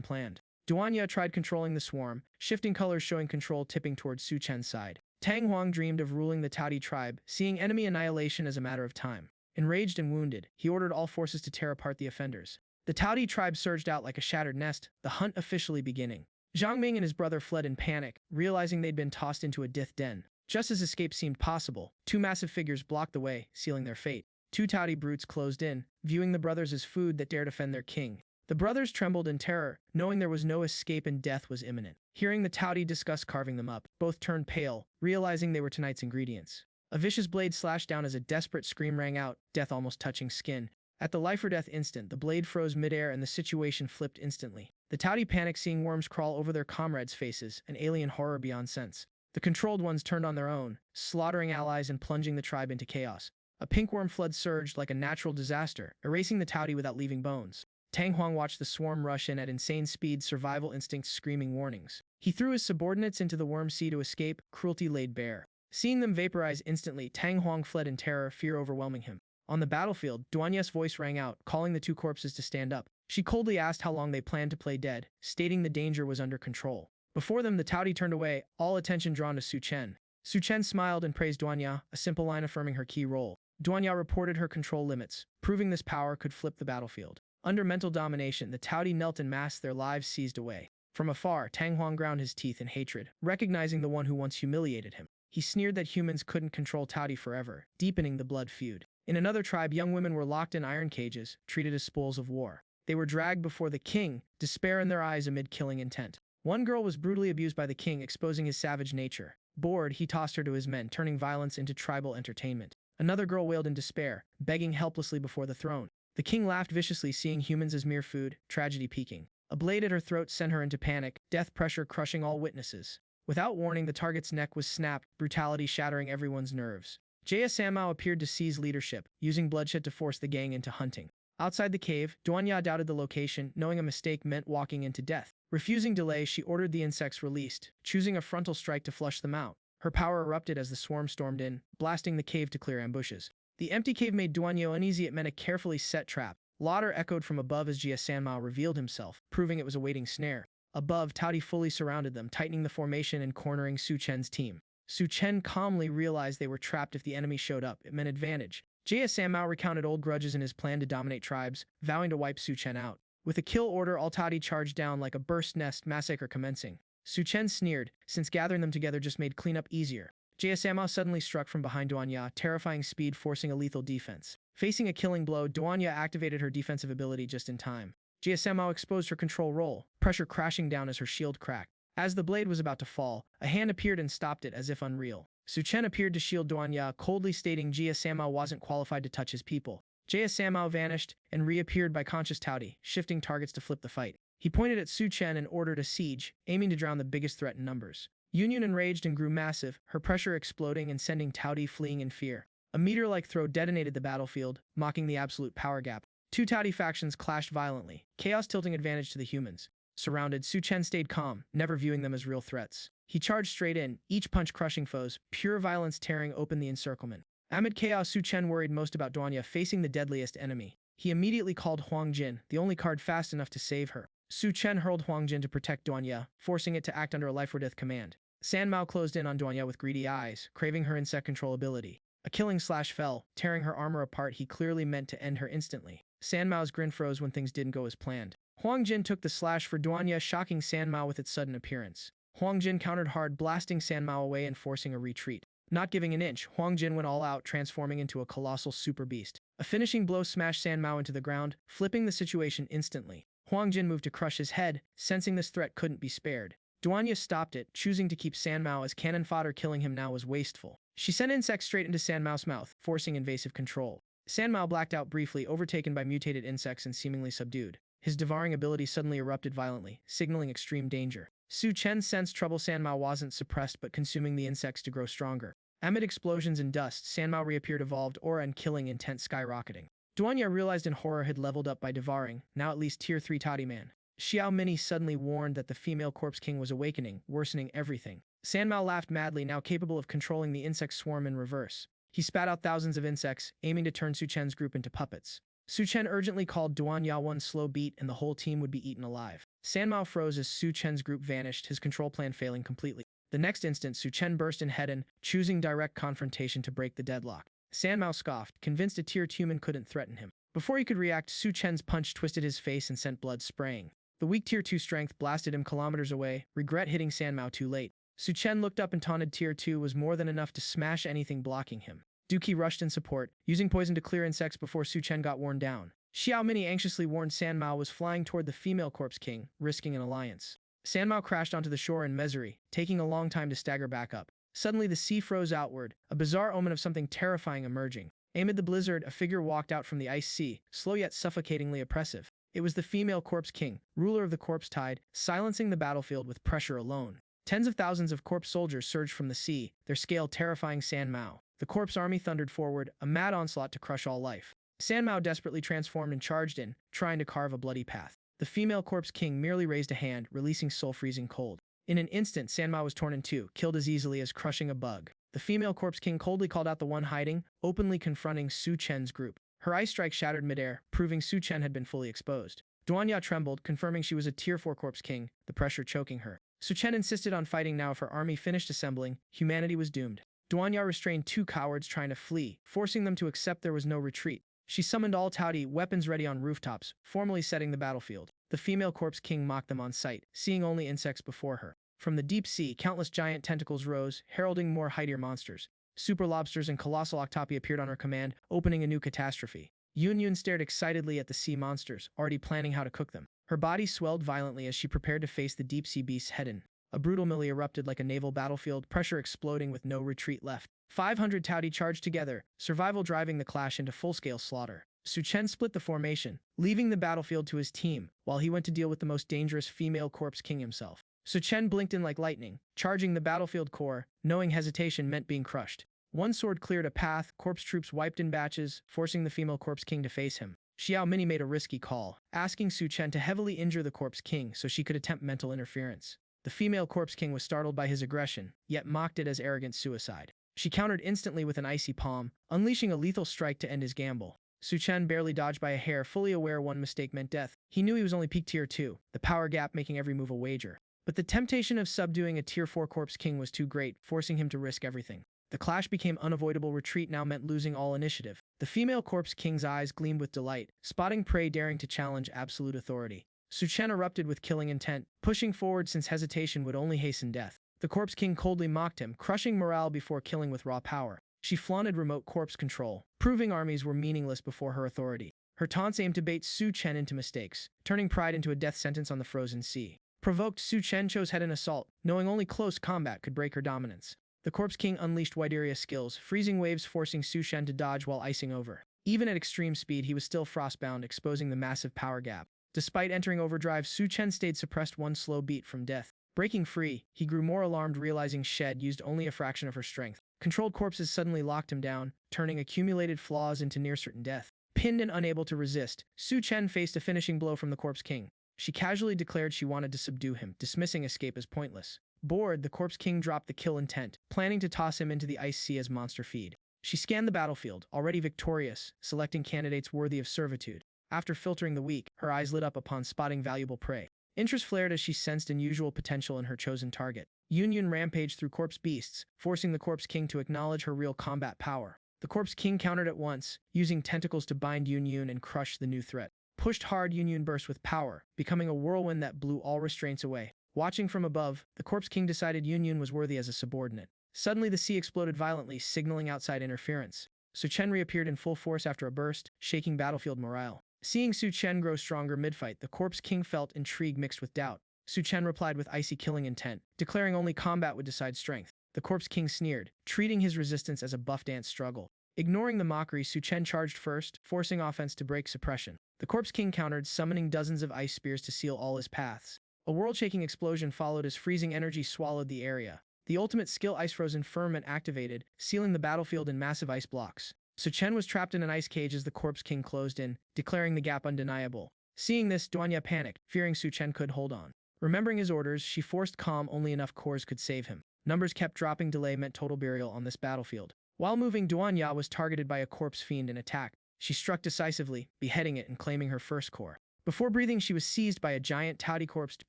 planned. Duanya tried controlling the swarm, shifting colors showing control tipping towards Su Chen's side. Tang Huang dreamed of ruling the Taodi tribe, seeing enemy annihilation as a matter of time. Enraged and wounded, he ordered all forces to tear apart the offenders. The Taodi tribe surged out like a shattered nest, the hunt officially beginning. Zhang Ming and his brother fled in panic, realizing they'd been tossed into a death den. Just as escape seemed possible, two massive figures blocked the way, sealing their fate. Two Taodi brutes closed in, viewing the brothers as food that dared offend their king. The brothers trembled in terror, knowing there was no escape and death was imminent. Hearing the Taodi discuss carving them up, both turned pale, realizing they were tonight's ingredients. A vicious blade slashed down as a desperate scream rang out, death almost touching skin. At the life-or-death instant, the blade froze midair and the situation flipped instantly. The Taodi panicked, seeing worms crawl over their comrades' faces, an alien horror beyond sense. The controlled ones turned on their own, slaughtering allies and plunging the tribe into chaos. A pink worm flood surged like a natural disaster, erasing the Taodi without leaving bones. Tang Huang watched the swarm rush in at insane speed, survival instincts screaming warnings. He threw his subordinates into the worm sea to escape, cruelty laid bare. Seeing them vaporize instantly, Tang Huang fled in terror, fear overwhelming him. On the battlefield, Duanya's voice rang out, calling the two corpses to stand up. She coldly asked how long they planned to play dead, stating the danger was under control. Before them, the Taodi turned away, all attention drawn to Su Chen. Su Chen smiled and praised Duanya, a simple line affirming her key role. Duanya reported her control limits, proving this power could flip the battlefield. Under mental domination, the Taodi knelt in mass, their lives seized away. From afar, Tang Huang ground his teeth in hatred, recognizing the one who once humiliated him. He sneered that humans couldn't control Taodi forever, deepening the blood feud. In another tribe, young women were locked in iron cages, treated as spoils of war. They were dragged before the king, despair in their eyes amid killing intent. One girl was brutally abused by the king, exposing his savage nature. Bored, he tossed her to his men, turning violence into tribal entertainment. Another girl wailed in despair, begging helplessly before the throne. The king laughed viciously, seeing humans as mere food, tragedy peaking. A blade at her throat sent her into panic, death pressure crushing all witnesses. Without warning, the target's neck was snapped, brutality shattering everyone's nerves. Jaya Samao appeared to seize leadership, using bloodshed to force the gang into hunting. Outside the cave, Duanya doubted the location, knowing a mistake meant walking into death. Refusing delay, she ordered the insects released, choosing a frontal strike to flush them out. Her power erupted as the swarm stormed in, blasting the cave to clear ambushes. The empty cave made Duanya uneasy. It meant a carefully set trap. Laughter echoed from above as Jia Sanmao revealed himself, proving it was a waiting snare. Above, Taodi fully surrounded them, tightening the formation and cornering Su Chen's team. Su Chen calmly realized they were trapped. If the enemy showed up, it meant advantage. Jia Sanmao recounted old grudges in his plan to dominate tribes, vowing to wipe Su Chen out. With a kill order, all Taodi charged down like a burst nest, massacre commencing. Su Chen sneered, since gathering them together just made cleanup easier. Jia Sanmao suddenly struck from behind Duanya, terrifying speed forcing a lethal defense. Facing a killing blow, Duanya activated her defensive ability just in time. Jia Sanmao exposed her control role, pressure crashing down as her shield cracked. As the blade was about to fall, a hand appeared and stopped it as if unreal. Su Chen appeared to shield Duanya, coldly stating Jia Sanmao wasn't qualified to touch his people. Jia Sanmao vanished and reappeared by conscious Taodi, shifting targets to flip the fight. He pointed at Su Chen and ordered a siege, aiming to drown the biggest threat in numbers. Yun Yun enraged and grew massive, her pressure exploding and sending Taodi fleeing in fear. A meteor-like throw detonated the battlefield, mocking the absolute power gap. Two Taodi factions clashed violently, chaos tilting advantage to the humans. Surrounded, Su Chen stayed calm, never viewing them as real threats. He charged straight in, each punch crushing foes, pure violence tearing open the encirclement. Amid chaos, Su Chen worried most about Duanya facing the deadliest enemy. He immediately called Huang Jin, the only card fast enough to save her. Su Chen hurled Huang Jin to protect Duanya, forcing it to act under a life-or-death command. Sanmao closed in on Duanya with greedy eyes, craving her insect control ability. A killing slash fell, tearing her armor apart. He clearly meant to end her instantly. Sanmao's grin froze when things didn't go as planned. Huang Jin took the slash for Duanya, shocking Sanmao with its sudden appearance. Huang Jin countered hard, blasting Sanmao away and forcing a retreat. Not giving an inch, Huang Jin went all out, transforming into a colossal super beast. A finishing blow smashed San Mao into the ground, flipping the situation instantly. Huang Jin moved to crush his head, sensing this threat couldn't be spared. Duanya stopped it, choosing to keep San Mao as cannon fodder. Killing him now was wasteful. She sent insects straight into San Mao's mouth, forcing invasive control. San Mao blacked out briefly, overtaken by mutated insects and seemingly subdued. His devouring ability suddenly erupted violently, signaling extreme danger. Su Chen sensed trouble. San Mao wasn't suppressed but consuming the insects to grow stronger. Amid explosions and dust, San Mao reappeared, evolved aura and killing intent skyrocketing. Duanya realized in horror had leveled up by devouring, now at least tier 3 toddy man. Xiao Mini suddenly warned that the female corpse king was awakening, worsening everything. San Mao laughed madly, now capable of controlling the insect swarm in reverse. He spat out thousands of insects, aiming to turn Su Chen's group into puppets. Su Chen urgently called Duanya. One slow beat and the whole team would be eaten alive. San Mao froze as Su Chen's group vanished, his control plan failing completely. The next instant, Su Chen burst in head-on, choosing direct confrontation to break the deadlock. San Mao scoffed, convinced a tier 2 human couldn't threaten him. Before he could react, Su Chen's punch twisted his face and sent blood spraying. The weak tier 2 strength blasted him kilometers away, regret hitting San Mao too late. Su Chen looked up and taunted. Tier 2 was more than enough to smash anything blocking him. Dookie rushed in support, using poison to clear insects before Su Chen got worn down. Xiao Mini anxiously warned San Mao was flying toward the female corpse king, risking an alliance. San Mao crashed onto the shore in misery, taking a long time to stagger back up. Suddenly the sea froze outward, a bizarre omen of something terrifying emerging. Amid the blizzard, a figure walked out from the ice sea, slow yet suffocatingly oppressive. It was the female corpse king, ruler of the corpse tide, silencing the battlefield with pressure alone. Tens of thousands of corpse soldiers surged from the sea, their scale terrifying San Mao. The corpse army thundered forward, a mad onslaught to crush all life. San Mao desperately transformed and charged in, trying to carve a bloody path. The female corpse king merely raised a hand, releasing soul-freezing cold. In an instant, San Mao was torn in two, killed as easily as crushing a bug. The female corpse king coldly called out the one hiding, openly confronting Su Chen's group. Her ice strike shattered midair, proving Su Chen had been fully exposed. Duanya trembled, confirming she was a tier 4 corpse king, the pressure choking her. Su Chen insisted on fighting now. If her army finished assembling, humanity was doomed. Duanya restrained two cowards trying to flee, forcing them to accept there was no retreat. She summoned all Taudi, weapons ready on rooftops, formally setting the battlefield. The female corpse king mocked them on sight, seeing only insects before her. From the deep sea, countless giant tentacles rose, heralding more heightier monsters. Super lobsters and colossal octopi appeared on her command, opening a new catastrophe. Yun stared excitedly at the sea monsters, already planning how to cook them. Her body swelled violently as she prepared to face the deep-sea beasts head-on. A brutal melee erupted like a naval battlefield, pressure exploding with no retreat left. 500 Taudi charged together, survival driving the clash into full-scale slaughter. Su Chen split the formation, leaving the battlefield to his team, while he went to deal with the most dangerous female corpse king himself. Su Chen blinked in like lightning, charging the battlefield core, knowing hesitation meant being crushed. One sword cleared a path, corpse troops wiped in batches, forcing the female corpse king to face him. Xiao Mini made a risky call, asking Su Chen to heavily injure the corpse king so she could attempt mental interference. The female corpse king was startled by his aggression, yet mocked it as arrogant suicide. She countered instantly with an icy palm, unleashing a lethal strike to end his gamble. Su Chen barely dodged by a hair, fully aware one mistake meant death. He knew he was only peak tier 2, the power gap making every move a wager. But the temptation of subduing a tier 4 corpse king was too great, forcing him to risk everything. The clash became unavoidable. Retreat now meant losing all initiative. The female corpse king's eyes gleamed with delight, spotting prey daring to challenge absolute authority. Su Chen erupted with killing intent, pushing forward since hesitation would only hasten death. The corpse king coldly mocked him, crushing morale before killing with raw power. She flaunted remote corpse control, proving armies were meaningless before her authority. Her taunts aimed to bait Su Chen into mistakes, turning pride into a death sentence on the frozen sea. Provoked, Su Chen chose head-on assault, knowing only close combat could break her dominance. The corpse king unleashed wide area skills, freezing waves forcing Su Chen to dodge while icing over. Even at extreme speed, he was still frostbound, exposing the massive power gap. Despite entering overdrive, Su Chen stayed suppressed one slow beat from death. Breaking free, he grew more alarmed, realizing Shed used only a fraction of her strength. Controlled corpses suddenly locked him down, turning accumulated flaws into near-certain death. Pinned and unable to resist, Su Chen faced a finishing blow from the corpse king. She casually declared she wanted to subdue him, dismissing escape as pointless. Bored, the corpse king dropped the kill intent, planning to toss him into the ice sea as monster feed. She scanned the battlefield, already victorious, selecting candidates worthy of servitude. After filtering the weak, her eyes lit up upon spotting valuable prey. Interest flared as she sensed unusual potential in her chosen target. Yun rampaged through corpse beasts, forcing the corpse king to acknowledge her real combat power. The corpse king countered at once, using tentacles to bind Yun and crush the new threat. Pushed hard, Yun burst with power, becoming a whirlwind that blew all restraints away. Watching from above, the corpse king decided Yun was worthy as a subordinate. Suddenly the sea exploded violently, signaling outside interference. Su Chen reappeared in full force after a burst, shaking battlefield morale. Seeing Su Chen grow stronger mid-fight, the Corpse King felt intrigue mixed with doubt. Su Chen replied with icy killing intent, declaring only combat would decide strength. The Corpse King sneered, treating his resistance as a buff dance struggle. Ignoring the mockery, Su Chen charged first, forcing offense to break suppression. The Corpse King countered, summoning dozens of ice spears to seal all his paths. A world-shaking explosion followed as freezing energy swallowed the area. The ultimate skill Ice Frozen Firmament activated, sealing the battlefield in massive ice blocks. Su Chen was trapped in an ice cage as the Corpse King closed in, declaring the gap undeniable. Seeing this, Duanya panicked, fearing Su Chen could hold on. Remembering his orders, she forced calm, only enough cores could save him. Numbers kept dropping, delay meant total burial on this battlefield. While moving, Duanya was targeted by a corpse fiend and attacked. She struck decisively, beheading it and claiming her first core. Before breathing, she was seized by a giant towdy-corpsed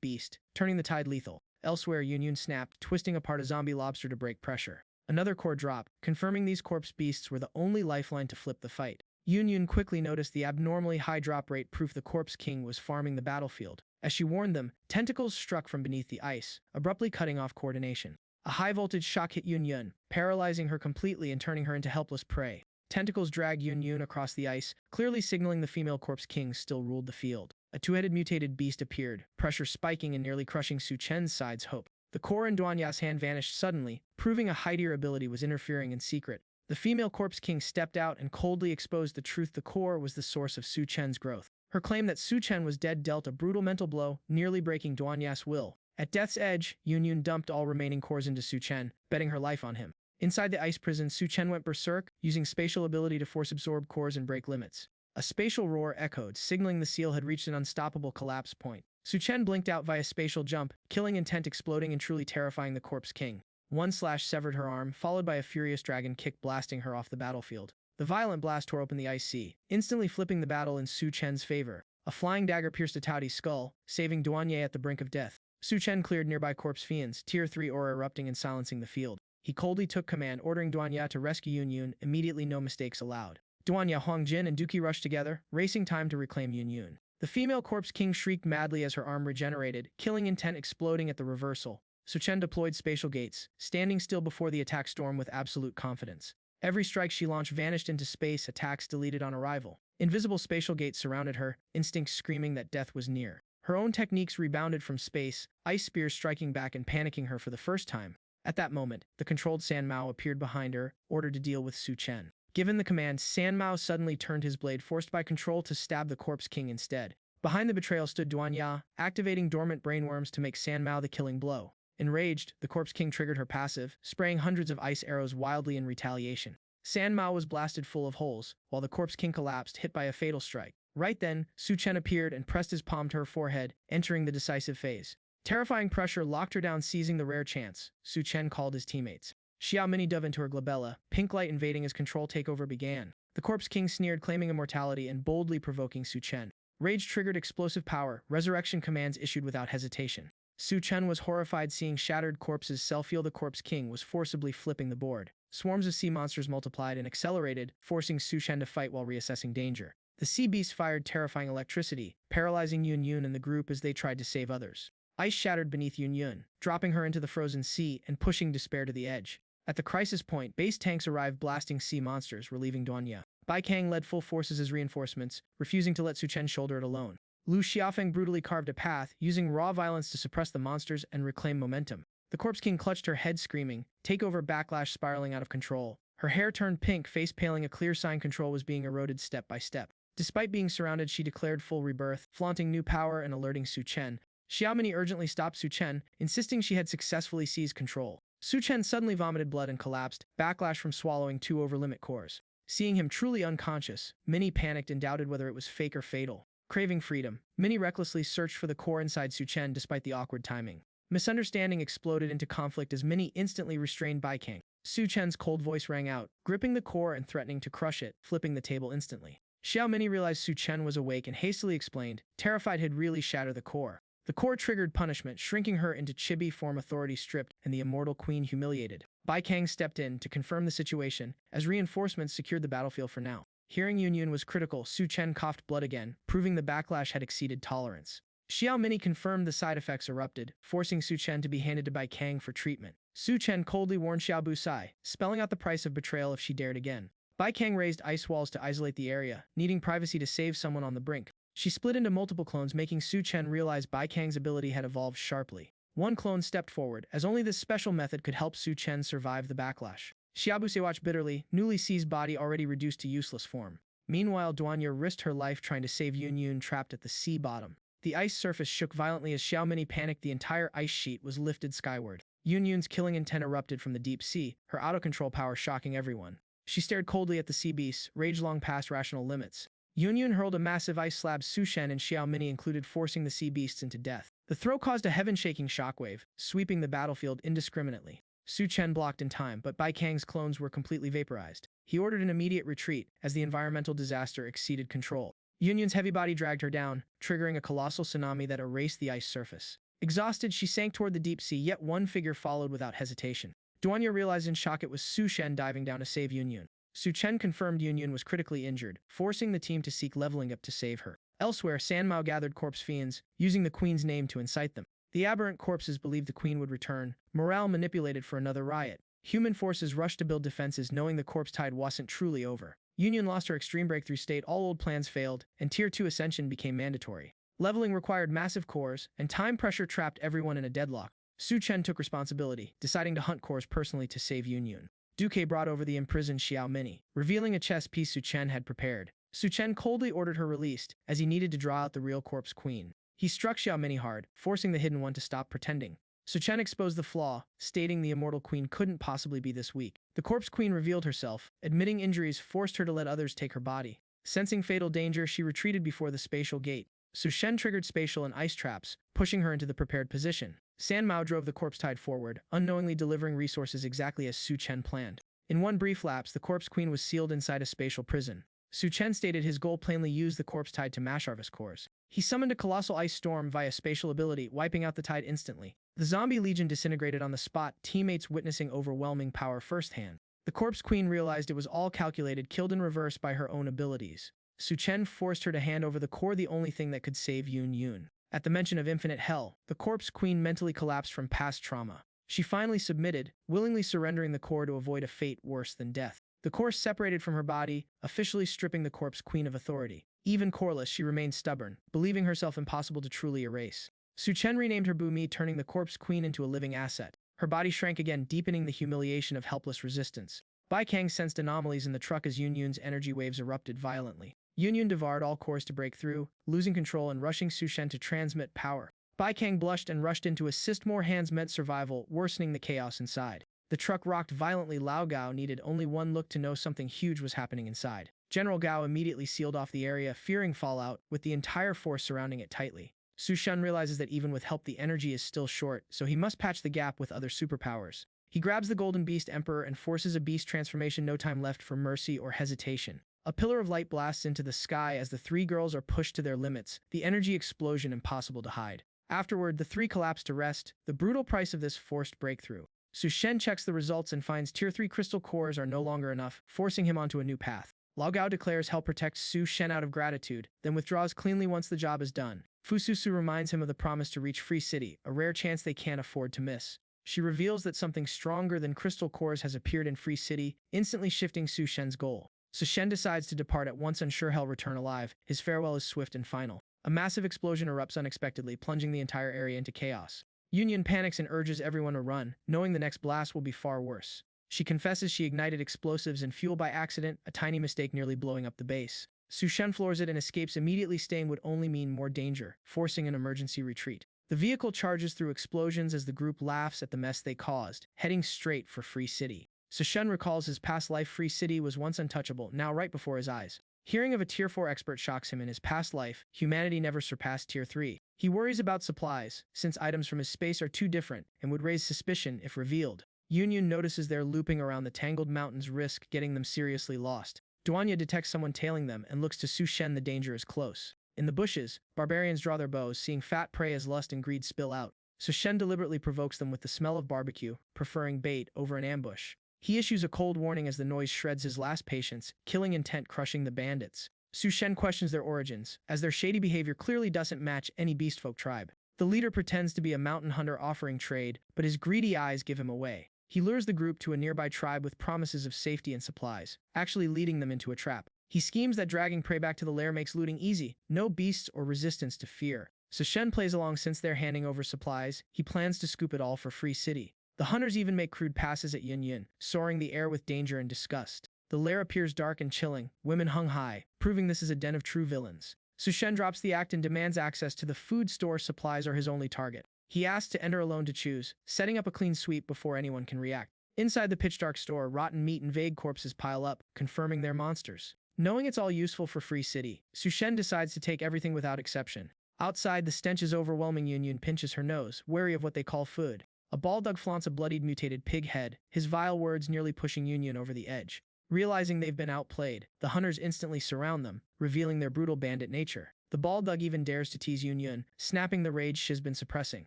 beast, turning the tide lethal. Elsewhere, Yun snapped, twisting apart a zombie lobster to break pressure. Another core dropped, confirming these corpse beasts were the only lifeline to flip the fight. Yun quickly noticed the abnormally high drop rate, proof the Corpse King was farming the battlefield. As she warned them, tentacles struck from beneath the ice, abruptly cutting off coordination. A high-voltage shock hit Yun, paralyzing her completely and turning her into helpless prey. Tentacles dragged Yun across the ice, clearly signaling the female Corpse King still ruled the field. A two-headed mutated beast appeared, pressure spiking and nearly crushing Su Chen's side's hope. The core in Duanya's hand vanished suddenly, proving a hidier ability was interfering in secret. The female Corpse King stepped out and coldly exposed the truth: the core was the source of Su Chen's growth. Her claim that Su Chen was dead dealt a brutal mental blow, nearly breaking Duanya's will. At death's edge, Yun dumped all remaining cores into Su Chen, betting her life on him. Inside the ice prison, Su Chen went berserk, using spatial ability to force absorb cores and break limits. A spatial roar echoed, signaling the seal had reached an unstoppable collapse point. Su Chen blinked out via spatial jump, killing intent, exploding and truly terrifying the Corpse King. One slash severed her arm, followed by a furious dragon kick blasting her off the battlefield. The violent blast tore open the ice sea, instantly flipping the battle in Su Chen's favor. A flying dagger pierced a Towdy's skull, saving Duanya at the brink of death. Su Chen cleared nearby corpse fiends, Tier 3 aura erupting and silencing the field. He coldly took command, ordering Duanya to rescue Yun, immediately, no mistakes allowed. Duanya, Huangjin, and Duki rushed together, racing time to reclaim Yun. The female Corpse King shrieked madly as her arm regenerated, killing intent, exploding at the reversal. Su Chen deployed spatial gates, standing still before the attack storm with absolute confidence. Every strike she launched vanished into space, attacks deleted on arrival. Invisible spatial gates surrounded her, instincts screaming that death was near. Her own techniques rebounded from space, ice spears striking back and panicking her for the first time. At that moment, the controlled San Mao appeared behind her, ordered to deal with Su Chen. Given the command, San Mao suddenly turned his blade, forced by control to stab the Corpse King instead. Behind the betrayal stood Duanya, activating dormant brainworms to make San Mao the killing blow. Enraged, the Corpse King triggered her passive, spraying hundreds of ice arrows wildly in retaliation. San Mao was blasted full of holes, while the Corpse King collapsed, hit by a fatal strike. Right then, Su Chen appeared and pressed his palm to her forehead, entering the decisive phase. Terrifying pressure locked her down, seizing the rare chance. Su Chen called his teammates. Xiao Mini dove into her glabella, pink light invading as control takeover began. The Corpse King sneered, claiming immortality and boldly provoking Su Chen. Rage triggered explosive power, resurrection commands issued without hesitation. Su Chen was horrified, seeing shattered corpses self-heal. The Corpse King was forcibly flipping the board. Swarms of sea monsters multiplied and accelerated, forcing Su Chen to fight while reassessing danger. The sea beast fired terrifying electricity, paralyzing Yun and the group as they tried to save others. Ice shattered beneath Yun, dropping her into the frozen sea and pushing despair to the edge. At the crisis point, base tanks arrived, blasting sea monsters, relieving Duanya. Bai Kang led full forces as reinforcements, refusing to let Su Chen shoulder it alone. Lu Xiaofeng brutally carved a path, using raw violence to suppress the monsters and reclaim momentum. The Corpse King clutched her head, screaming, takeover backlash spiraling out of control. Her hair turned pink, face paling, a clear sign control was being eroded step by step. Despite being surrounded, she declared full rebirth, flaunting new power and alerting Su Chen. Xiaomini urgently stopped Su Chen, insisting she had successfully seized control. Su Chen suddenly vomited blood and collapsed, backlash from swallowing 2 over-limit cores. Seeing him truly unconscious, Minnie panicked and doubted whether it was fake or fatal. Craving freedom, Minnie recklessly searched for the core inside Su Chen despite the awkward timing. Misunderstanding exploded into conflict as Minnie instantly restrained Bai Kang. Su Chen's cold voice rang out, gripping the core and threatening to crush it, flipping the table instantly. Xiao Mini realized Su Chen was awake and hastily explained, terrified he'd really shatter the core. The core triggered punishment, shrinking her into chibi form, authority stripped, and the immortal queen humiliated. Bai Kang stepped in to confirm the situation, as reinforcements secured the battlefield for now. Hearing Yun was critical, Su Chen coughed blood again, proving the backlash had exceeded tolerance. Xiao Mini confirmed the side effects erupted, forcing Su Chen to be handed to Bai Kang for treatment. Su Chen coldly warned Xiao Busai, spelling out the price of betrayal if she dared again. Bai Kang raised ice walls to isolate the area, needing privacy to save someone on the brink. She split into multiple clones, making Su Chen realize Bai Kang's ability had evolved sharply. One clone stepped forward, as only this special method could help Su Chen survive the backlash. Xiaobuse watched bitterly, newly seized body already reduced to useless form. Meanwhile, Duanya risked her life trying to save Yun Yun trapped at the sea bottom. The ice surface shook violently as Xiao Mini panicked. The entire ice sheet was lifted skyward. Yun Yun's killing intent erupted from the deep sea, her auto-control power shocking everyone. She stared coldly at the sea beasts, rage long past rational limits. Yun Yun hurled a massive ice slab. Su Shen and Xiao Mini included, forcing the sea beasts into death. The throw caused a heaven-shaking shockwave, sweeping the battlefield indiscriminately. Su Chen blocked in time, but Bai Kang's clones were completely vaporized. He ordered an immediate retreat, as the environmental disaster exceeded control. Yun Yun's heavy body dragged her down, triggering a colossal tsunami that erased the ice surface. Exhausted, she sank toward the deep sea, yet one figure followed without hesitation. Duanya realized in shock it was Su Shen diving down to save Yun Yun. Su Chen confirmed Yun Yun was critically injured, forcing the team to seek leveling up to save her. Elsewhere, San Mao gathered corpse fiends, using the queen's name to incite them. The aberrant corpses believed the queen would return, morale manipulated for another riot. Human forces rushed to build defenses, knowing the corpse tide wasn't truly over. Yun Yun lost her extreme breakthrough state, all old plans failed, and Tier 2 ascension became mandatory. Leveling required massive cores, and time pressure trapped everyone in a deadlock. Su Chen took responsibility, deciding to hunt cores personally to save Yun Yun. Duque brought over the imprisoned Xiao Mini, revealing a chess piece Su Chen had prepared. Su Chen coldly ordered her released, as he needed to draw out the real corpse queen. He struck Xiao Mini hard, forcing the hidden one to stop pretending. Su Chen exposed the flaw, stating the immortal queen couldn't possibly be this weak. The corpse queen revealed herself, admitting injuries forced her to let others take her body. Sensing fatal danger, she retreated before the spatial gate. Su Chen triggered spatial and ice traps, pushing her into the prepared position. San Mao drove the corpse tide forward, unknowingly delivering resources exactly as Su Chen planned. In one brief lapse, the corpse queen was sealed inside a spatial prison. Su Chen stated his goal plainly: use the corpse tide to mash harvest cores. He summoned a colossal ice storm via spatial ability, wiping out the tide instantly. The zombie legion disintegrated on the spot, teammates witnessing overwhelming power firsthand. The corpse queen realized it was all calculated, killed in reverse by her own abilities. Su Chen forced her to hand over the core, the only thing that could save Yun Yun. At the mention of infinite hell, the corpse queen mentally collapsed from past trauma. She finally submitted, willingly surrendering the core to avoid a fate worse than death. The core separated from her body, officially stripping the corpse queen of authority. Even coreless, she remained stubborn, believing herself impossible to truly erase. Su Chen renamed her Bu Mi, turning the corpse queen into a living asset. Her body shrank again, deepening the humiliation of helpless resistance. Bai Kang sensed anomalies in the truck as Yun Yun's energy waves erupted violently. Yun Yun devoured all cores to break through, losing control and rushing Su Chen to transmit power. Bai Kang blushed and rushed in to assist. More hands meant survival, worsening the chaos inside. The truck rocked violently. Lao Gao needed only one look to know something huge was happening inside. General Gao immediately sealed off the area, fearing fallout, with the entire force surrounding it tightly. Su Shen realizes that even with help the energy is still short, so he must patch the gap with other superpowers. He grabs the Golden Beast Emperor and forces a beast transformation. No time left for mercy or hesitation. A pillar of light blasts into the sky as the three girls are pushed to their limits, the energy explosion impossible to hide. Afterward, the three collapse to rest, the brutal price of this forced breakthrough. Su Shen checks the results and finds Tier 3 crystal cores are no longer enough, forcing him onto a new path. Lao Gao declares hell protects Su Shen out of gratitude, then withdraws cleanly once the job is done. Fu Susu reminds him of the promise to reach Free City, a rare chance they can't afford to miss. She reveals that something stronger than crystal cores has appeared in Free City, instantly shifting Su Shen's goal. Su Shen decides to depart at once, unsure he'll return alive. His farewell is swift and final. A massive explosion erupts unexpectedly, plunging the entire area into chaos. Yun Yun panics and urges everyone to run, knowing the next blast will be far worse. She confesses she ignited explosives and fuel by accident, a tiny mistake nearly blowing up the base. Su Shen floors it and escapes immediately. Staying would only mean more danger, forcing an emergency retreat. The vehicle charges through explosions as the group laughs at the mess they caused, heading straight for Free City. Su Shen recalls his past life. Free City was once untouchable, now right before his eyes. Hearing of a Tier 4 expert shocks him. In his past life, humanity never surpassed Tier 3. He worries about supplies, since items from his space are too different and would raise suspicion if revealed. Yun Yun notices they're looping around the tangled mountains, risk getting them seriously lost. Duanya detects someone tailing them and looks to Su Shen. The danger is close. In the bushes, barbarians draw their bows, seeing fat prey as lust and greed spill out. Su Shen deliberately provokes them with the smell of barbecue, preferring bait over an ambush. He issues a cold warning as the noise shreds his last patience, killing intent crushing the bandits. Su Shen questions their origins, as their shady behavior clearly doesn't match any beastfolk tribe. The leader pretends to be a mountain hunter offering trade, but his greedy eyes give him away. He lures the group to a nearby tribe with promises of safety and supplies, actually leading them into a trap. He schemes that dragging prey back to the lair makes looting easy, no beasts or resistance to fear. So Shen plays along since they're handing over supplies. He plans to scoop it all for Free City. The hunters even make crude passes at Yun Yun, soaring the air with danger and disgust. The lair appears dark and chilling, women hung high, proving this is a den of true villains. So Shen drops the act and demands access to the food store. Supplies are his only target. He asks to enter alone to choose, setting up a clean sweep before anyone can react. Inside the pitch-dark store, rotten meat and vague corpses pile up, confirming they're monsters. Knowing it's all useful for Free City, Su Shen decides to take everything without exception. Outside, the stench is overwhelming. Yun Yun pinches her nose, wary of what they call food. A bald dog flaunts a bloodied mutated pig head, his vile words nearly pushing Yun Yun over the edge. Realizing they've been outplayed, the hunters instantly surround them, revealing their brutal bandit nature. The bald dog even dares to tease Yun Yun, snapping the rage she's been suppressing.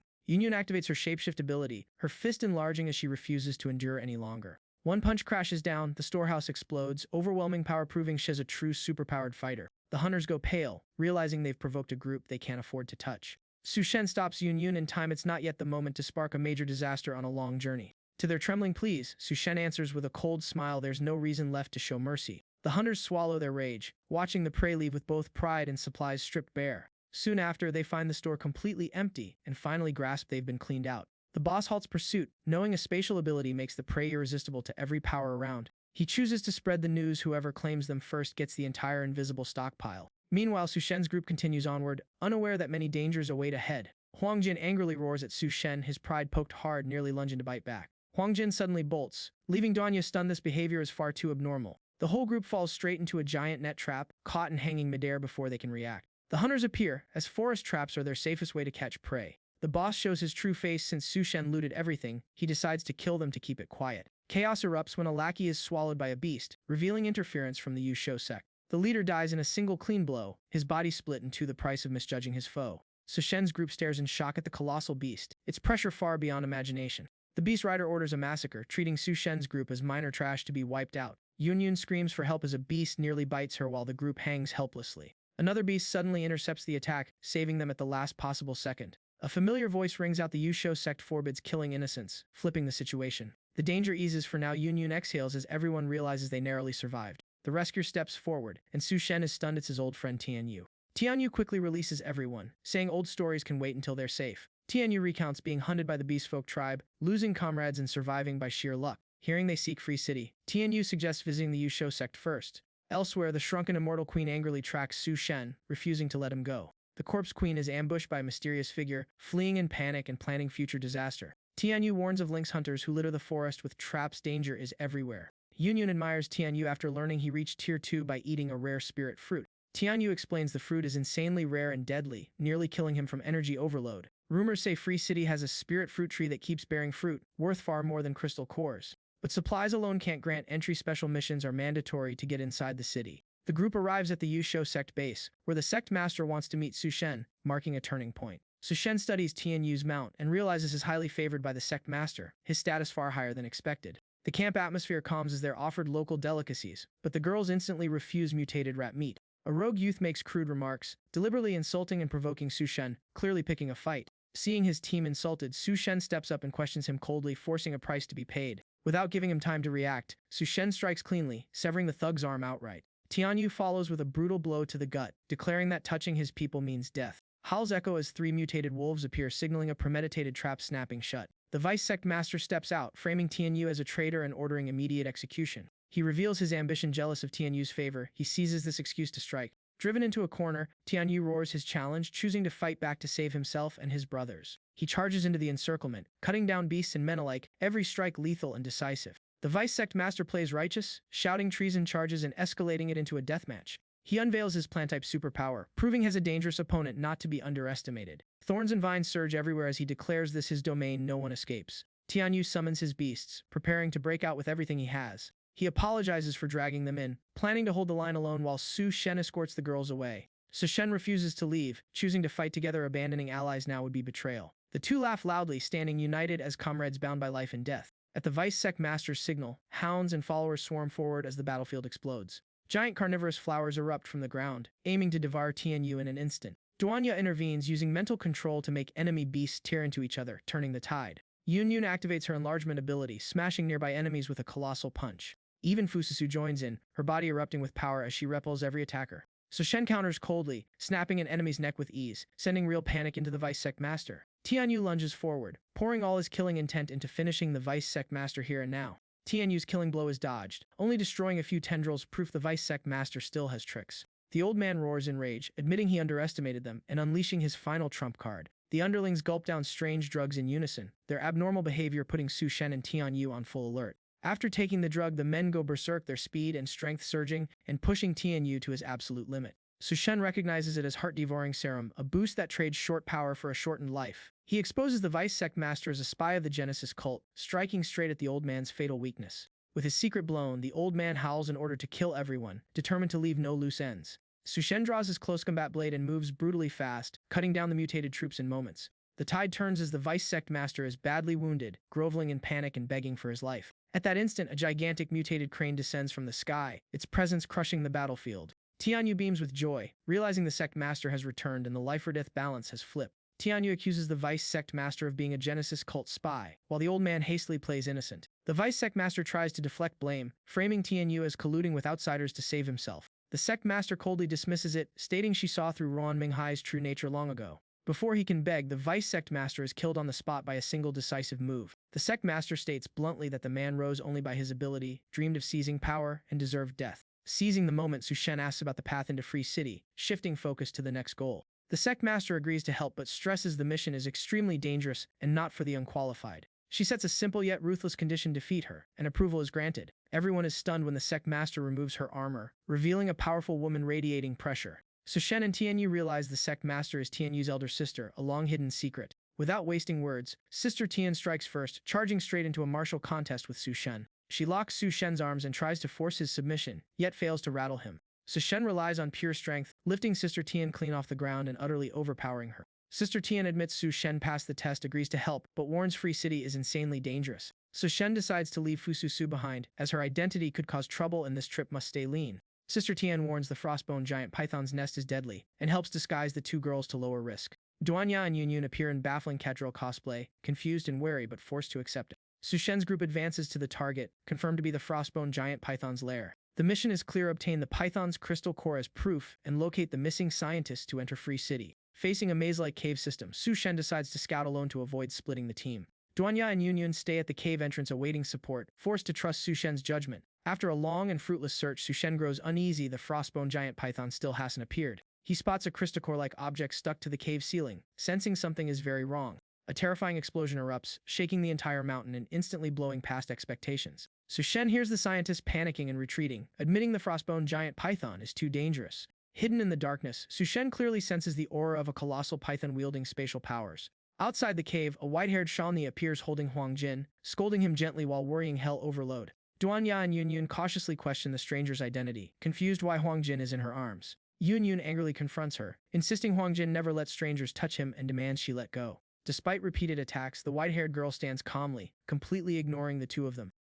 Yun Yun activates her shapeshift ability, her fist enlarging as she refuses to endure any longer. One punch crashes down, the storehouse explodes, overwhelming power proving she's a true superpowered fighter. The hunters go pale, realizing they've provoked a group they can't afford to touch. Su Shen stops Yun Yun in time. It's not yet the moment to spark a major disaster on a long journey. To their trembling pleas, Su Shen answers with a cold smile. There's no reason left to show mercy. The hunters swallow their rage, watching the prey leave with both pride and supplies stripped bare. Soon after, they find the store completely empty and finally grasp they've been cleaned out. The boss halts pursuit, knowing a spatial ability makes the prey irresistible to every power around. He chooses to spread the news. Whoever claims them first gets the entire invisible stockpile. Meanwhile, Su Shen's group continues onward, unaware that many dangers await ahead. Huang Jin angrily roars at Su Shen, his pride poked hard, nearly lunging to bite back. Huang Jin suddenly bolts, leaving Duanya stunned. This behavior is far too abnormal. The whole group falls straight into a giant net trap, caught and hanging midair before they can react. The hunters appear, as forest traps are their safest way to catch prey. The boss shows his true face. Since Su Shen looted everything, he decides to kill them to keep it quiet. Chaos erupts when a lackey is swallowed by a beast, revealing interference from the Yusho sect. The leader dies in a single clean blow, his body split in two, the price of misjudging his foe. Su Shen's group stares in shock at the colossal beast, its pressure far beyond imagination. The beast rider orders a massacre, treating Su Shen's group as minor trash to be wiped out. Yun Yun screams for help as a beast nearly bites her while the group hangs helplessly. Another beast suddenly intercepts the attack, saving them at the last possible second. A familiar voice rings out. The Yusho sect forbids killing innocents, flipping the situation. The danger eases for now. Yun Yun exhales as everyone realizes they narrowly survived. The rescuer steps forward, and Su Shen is stunned. It's his old friend Tianyu. Tianyu quickly releases everyone, saying old stories can wait until they're safe. Tianyu recounts being hunted by the Beastfolk tribe, losing comrades and surviving by sheer luck. Hearing they seek Free City, Tianyu suggests visiting the Yusho sect first. Elsewhere, the shrunken immortal queen angrily tracks Su Shen, refusing to let him go. The corpse queen is ambushed by a mysterious figure, fleeing in panic and planning future disaster. Tianyu warns of lynx hunters who litter the forest with traps. Danger is everywhere. Yun Yun admires Tianyu after learning he reached Tier 2 by eating a rare spirit fruit. Tianyu explains the fruit is insanely rare and deadly, nearly killing him from energy overload. Rumors say Free City has a spirit fruit tree that keeps bearing fruit, worth far more than crystal cores. But supplies alone can't grant entry. Special missions are mandatory to get inside the city. The group arrives at the Yusho sect base, where the sect master wants to meet Su Shen, marking a turning point. Su Shen studies Tianyu's mount and realizes he's highly favored by the sect master, his status far higher than expected. The camp atmosphere calms as they're offered local delicacies, but the girls instantly refuse mutated rat meat. A rogue youth makes crude remarks, deliberately insulting and provoking Su Shen, clearly picking a fight. Seeing his team insulted, Su Shen steps up and questions him coldly, forcing a price to be paid. Without giving him time to react, Su Shen strikes cleanly, severing the thug's arm outright. Tianyu follows with a brutal blow to the gut, declaring that touching his people means death. Howls echo as 3 mutated wolves appear, signaling a premeditated trap snapping shut. The vice sect master steps out, framing Tianyu as a traitor and ordering immediate execution. He reveals his ambition. Jealous of Tianyu's favor, he seizes this excuse to strike. Driven into a corner, Tianyu roars his challenge, choosing to fight back to save himself and his brothers. He charges into the encirclement, cutting down beasts and men alike, every strike lethal and decisive. The vice sect master plays righteous, shouting treason charges and escalating it into a deathmatch. He unveils his plant-type superpower, proving he has a dangerous opponent not to be underestimated. Thorns and vines surge everywhere as he declares this his domain. No one escapes. Tianyu summons his beasts, preparing to break out with everything he has. He apologizes for dragging them in, planning to hold the line alone while Su Shen escorts the girls away. Su Shen refuses to leave, choosing to fight together. Abandoning allies now would be betrayal. The two laugh loudly, standing united as comrades bound by life and death. At the vice sect master's signal, hounds and followers swarm forward as the battlefield explodes. Giant carnivorous flowers erupt from the ground, aiming to devour Tianyu in an instant. Duanya intervenes, using mental control to make enemy beasts tear into each other, turning the tide. Yun Yun activates her enlargement ability, smashing nearby enemies with a colossal punch. Even Fususu joins in, her body erupting with power as she repels every attacker. So Shen counters coldly, snapping an enemy's neck with ease, sending real panic into the Vice Sect Master. Tianyu lunges forward, pouring all his killing intent into finishing the Vice Sect Master here and now. Tianyu's killing blow is dodged, only destroying a few tendrils, proof the Vice Sect Master still has tricks. The old man roars in rage, admitting he underestimated them and unleashing his final trump card. The underlings gulp down strange drugs in unison, their abnormal behavior putting Su Shen and Tianyu on full alert. After taking the drug, the men go berserk, their speed and strength surging and pushing Tianyu to his absolute limit. Su Shen recognizes it as heart-devouring serum, a boost that trades short power for a shortened life. He exposes the Vice Sect Master as a spy of the Genesis cult, striking straight at the old man's fatal weakness. With his secret blown, the old man howls in order to kill everyone, determined to leave no loose ends. Su Shen draws his close combat blade and moves brutally fast, cutting down the mutated troops in moments. The tide turns as the Vice Sect Master is badly wounded, groveling in panic and begging for his life. At that instant, a gigantic mutated crane descends from the sky, its presence crushing the battlefield. Tianyu beams with joy, realizing the Sect Master has returned and the life-or-death balance has flipped. Tianyu accuses the Vice Sect Master of being a Genesis cult spy, while the old man hastily plays innocent. The Vice Sect Master tries to deflect blame, framing Tianyu as colluding with outsiders to save himself. The Sect Master coldly dismisses it, stating she saw through Ruan Minghai's true nature long ago. Before he can beg, the Vice Sect Master is killed on the spot by a single decisive move. The Sect Master states bluntly that the man rose only by his ability, dreamed of seizing power, and deserved death. Seizing the moment, Su Shen asks about the path into Free City, shifting focus to the next goal. The Sect Master agrees to help but stresses the mission is extremely dangerous and not for the unqualified. She sets a simple yet ruthless condition to defeat her, and approval is granted. Everyone is stunned when the Sect Master removes her armor, revealing a powerful woman radiating pressure. Su Shen and Tianyu realize the Sect Master is Tianyu's elder sister, a long-hidden secret. Without wasting words, Sister Tian strikes first, charging straight into a martial contest with Su Shen. She locks Su Shen's arms and tries to force his submission, yet fails to rattle him. Su Shen relies on pure strength, lifting Sister Tian clean off the ground and utterly overpowering her. Sister Tian admits Su Shen passed the test, agrees to help, but warns Free City is insanely dangerous. Su Shen decides to leave Fususu behind, as her identity could cause trouble and this trip must stay lean. Sister Tian warns the frostbone giant python's nest is deadly, and helps disguise the two girls to lower risk. Duanya and Yun Yun appear in baffling Kedril cosplay, confused and wary but forced to accept it. Su Shen's group advances to the target, confirmed to be the frostbone giant python's lair. The mission is clear: obtain the python's crystal core as proof and locate the missing scientists to enter Free City. Facing a maze-like cave system, Su Shen decides to scout alone to avoid splitting the team. Duanya and Yun Yun stay at the cave entrance awaiting support, forced to trust Su Shen's judgment. After a long and fruitless search, Su Shen grows uneasy the frostbone giant python still hasn't appeared. He spots a crystal-core-like object stuck to the cave ceiling, sensing something is very wrong. A terrifying explosion erupts, shaking the entire mountain and instantly blowing past expectations. Su Shen hears the scientists panicking and retreating, admitting the frostbone giant python is too dangerous. Hidden in the darkness, Su Shen clearly senses the aura of a colossal python wielding spatial powers. Outside the cave, a white-haired Shawnee appears holding Huang Jin, scolding him gently while worrying hell overload. Duanya and Yun Yun cautiously question the stranger's identity, confused why Huang Jin is in her arms. Yun Yun angrily confronts her, insisting Huang Jin never let strangers touch him and demands she let go. Despite repeated attacks, the white-haired girl stands calmly, completely ignoring the two of them.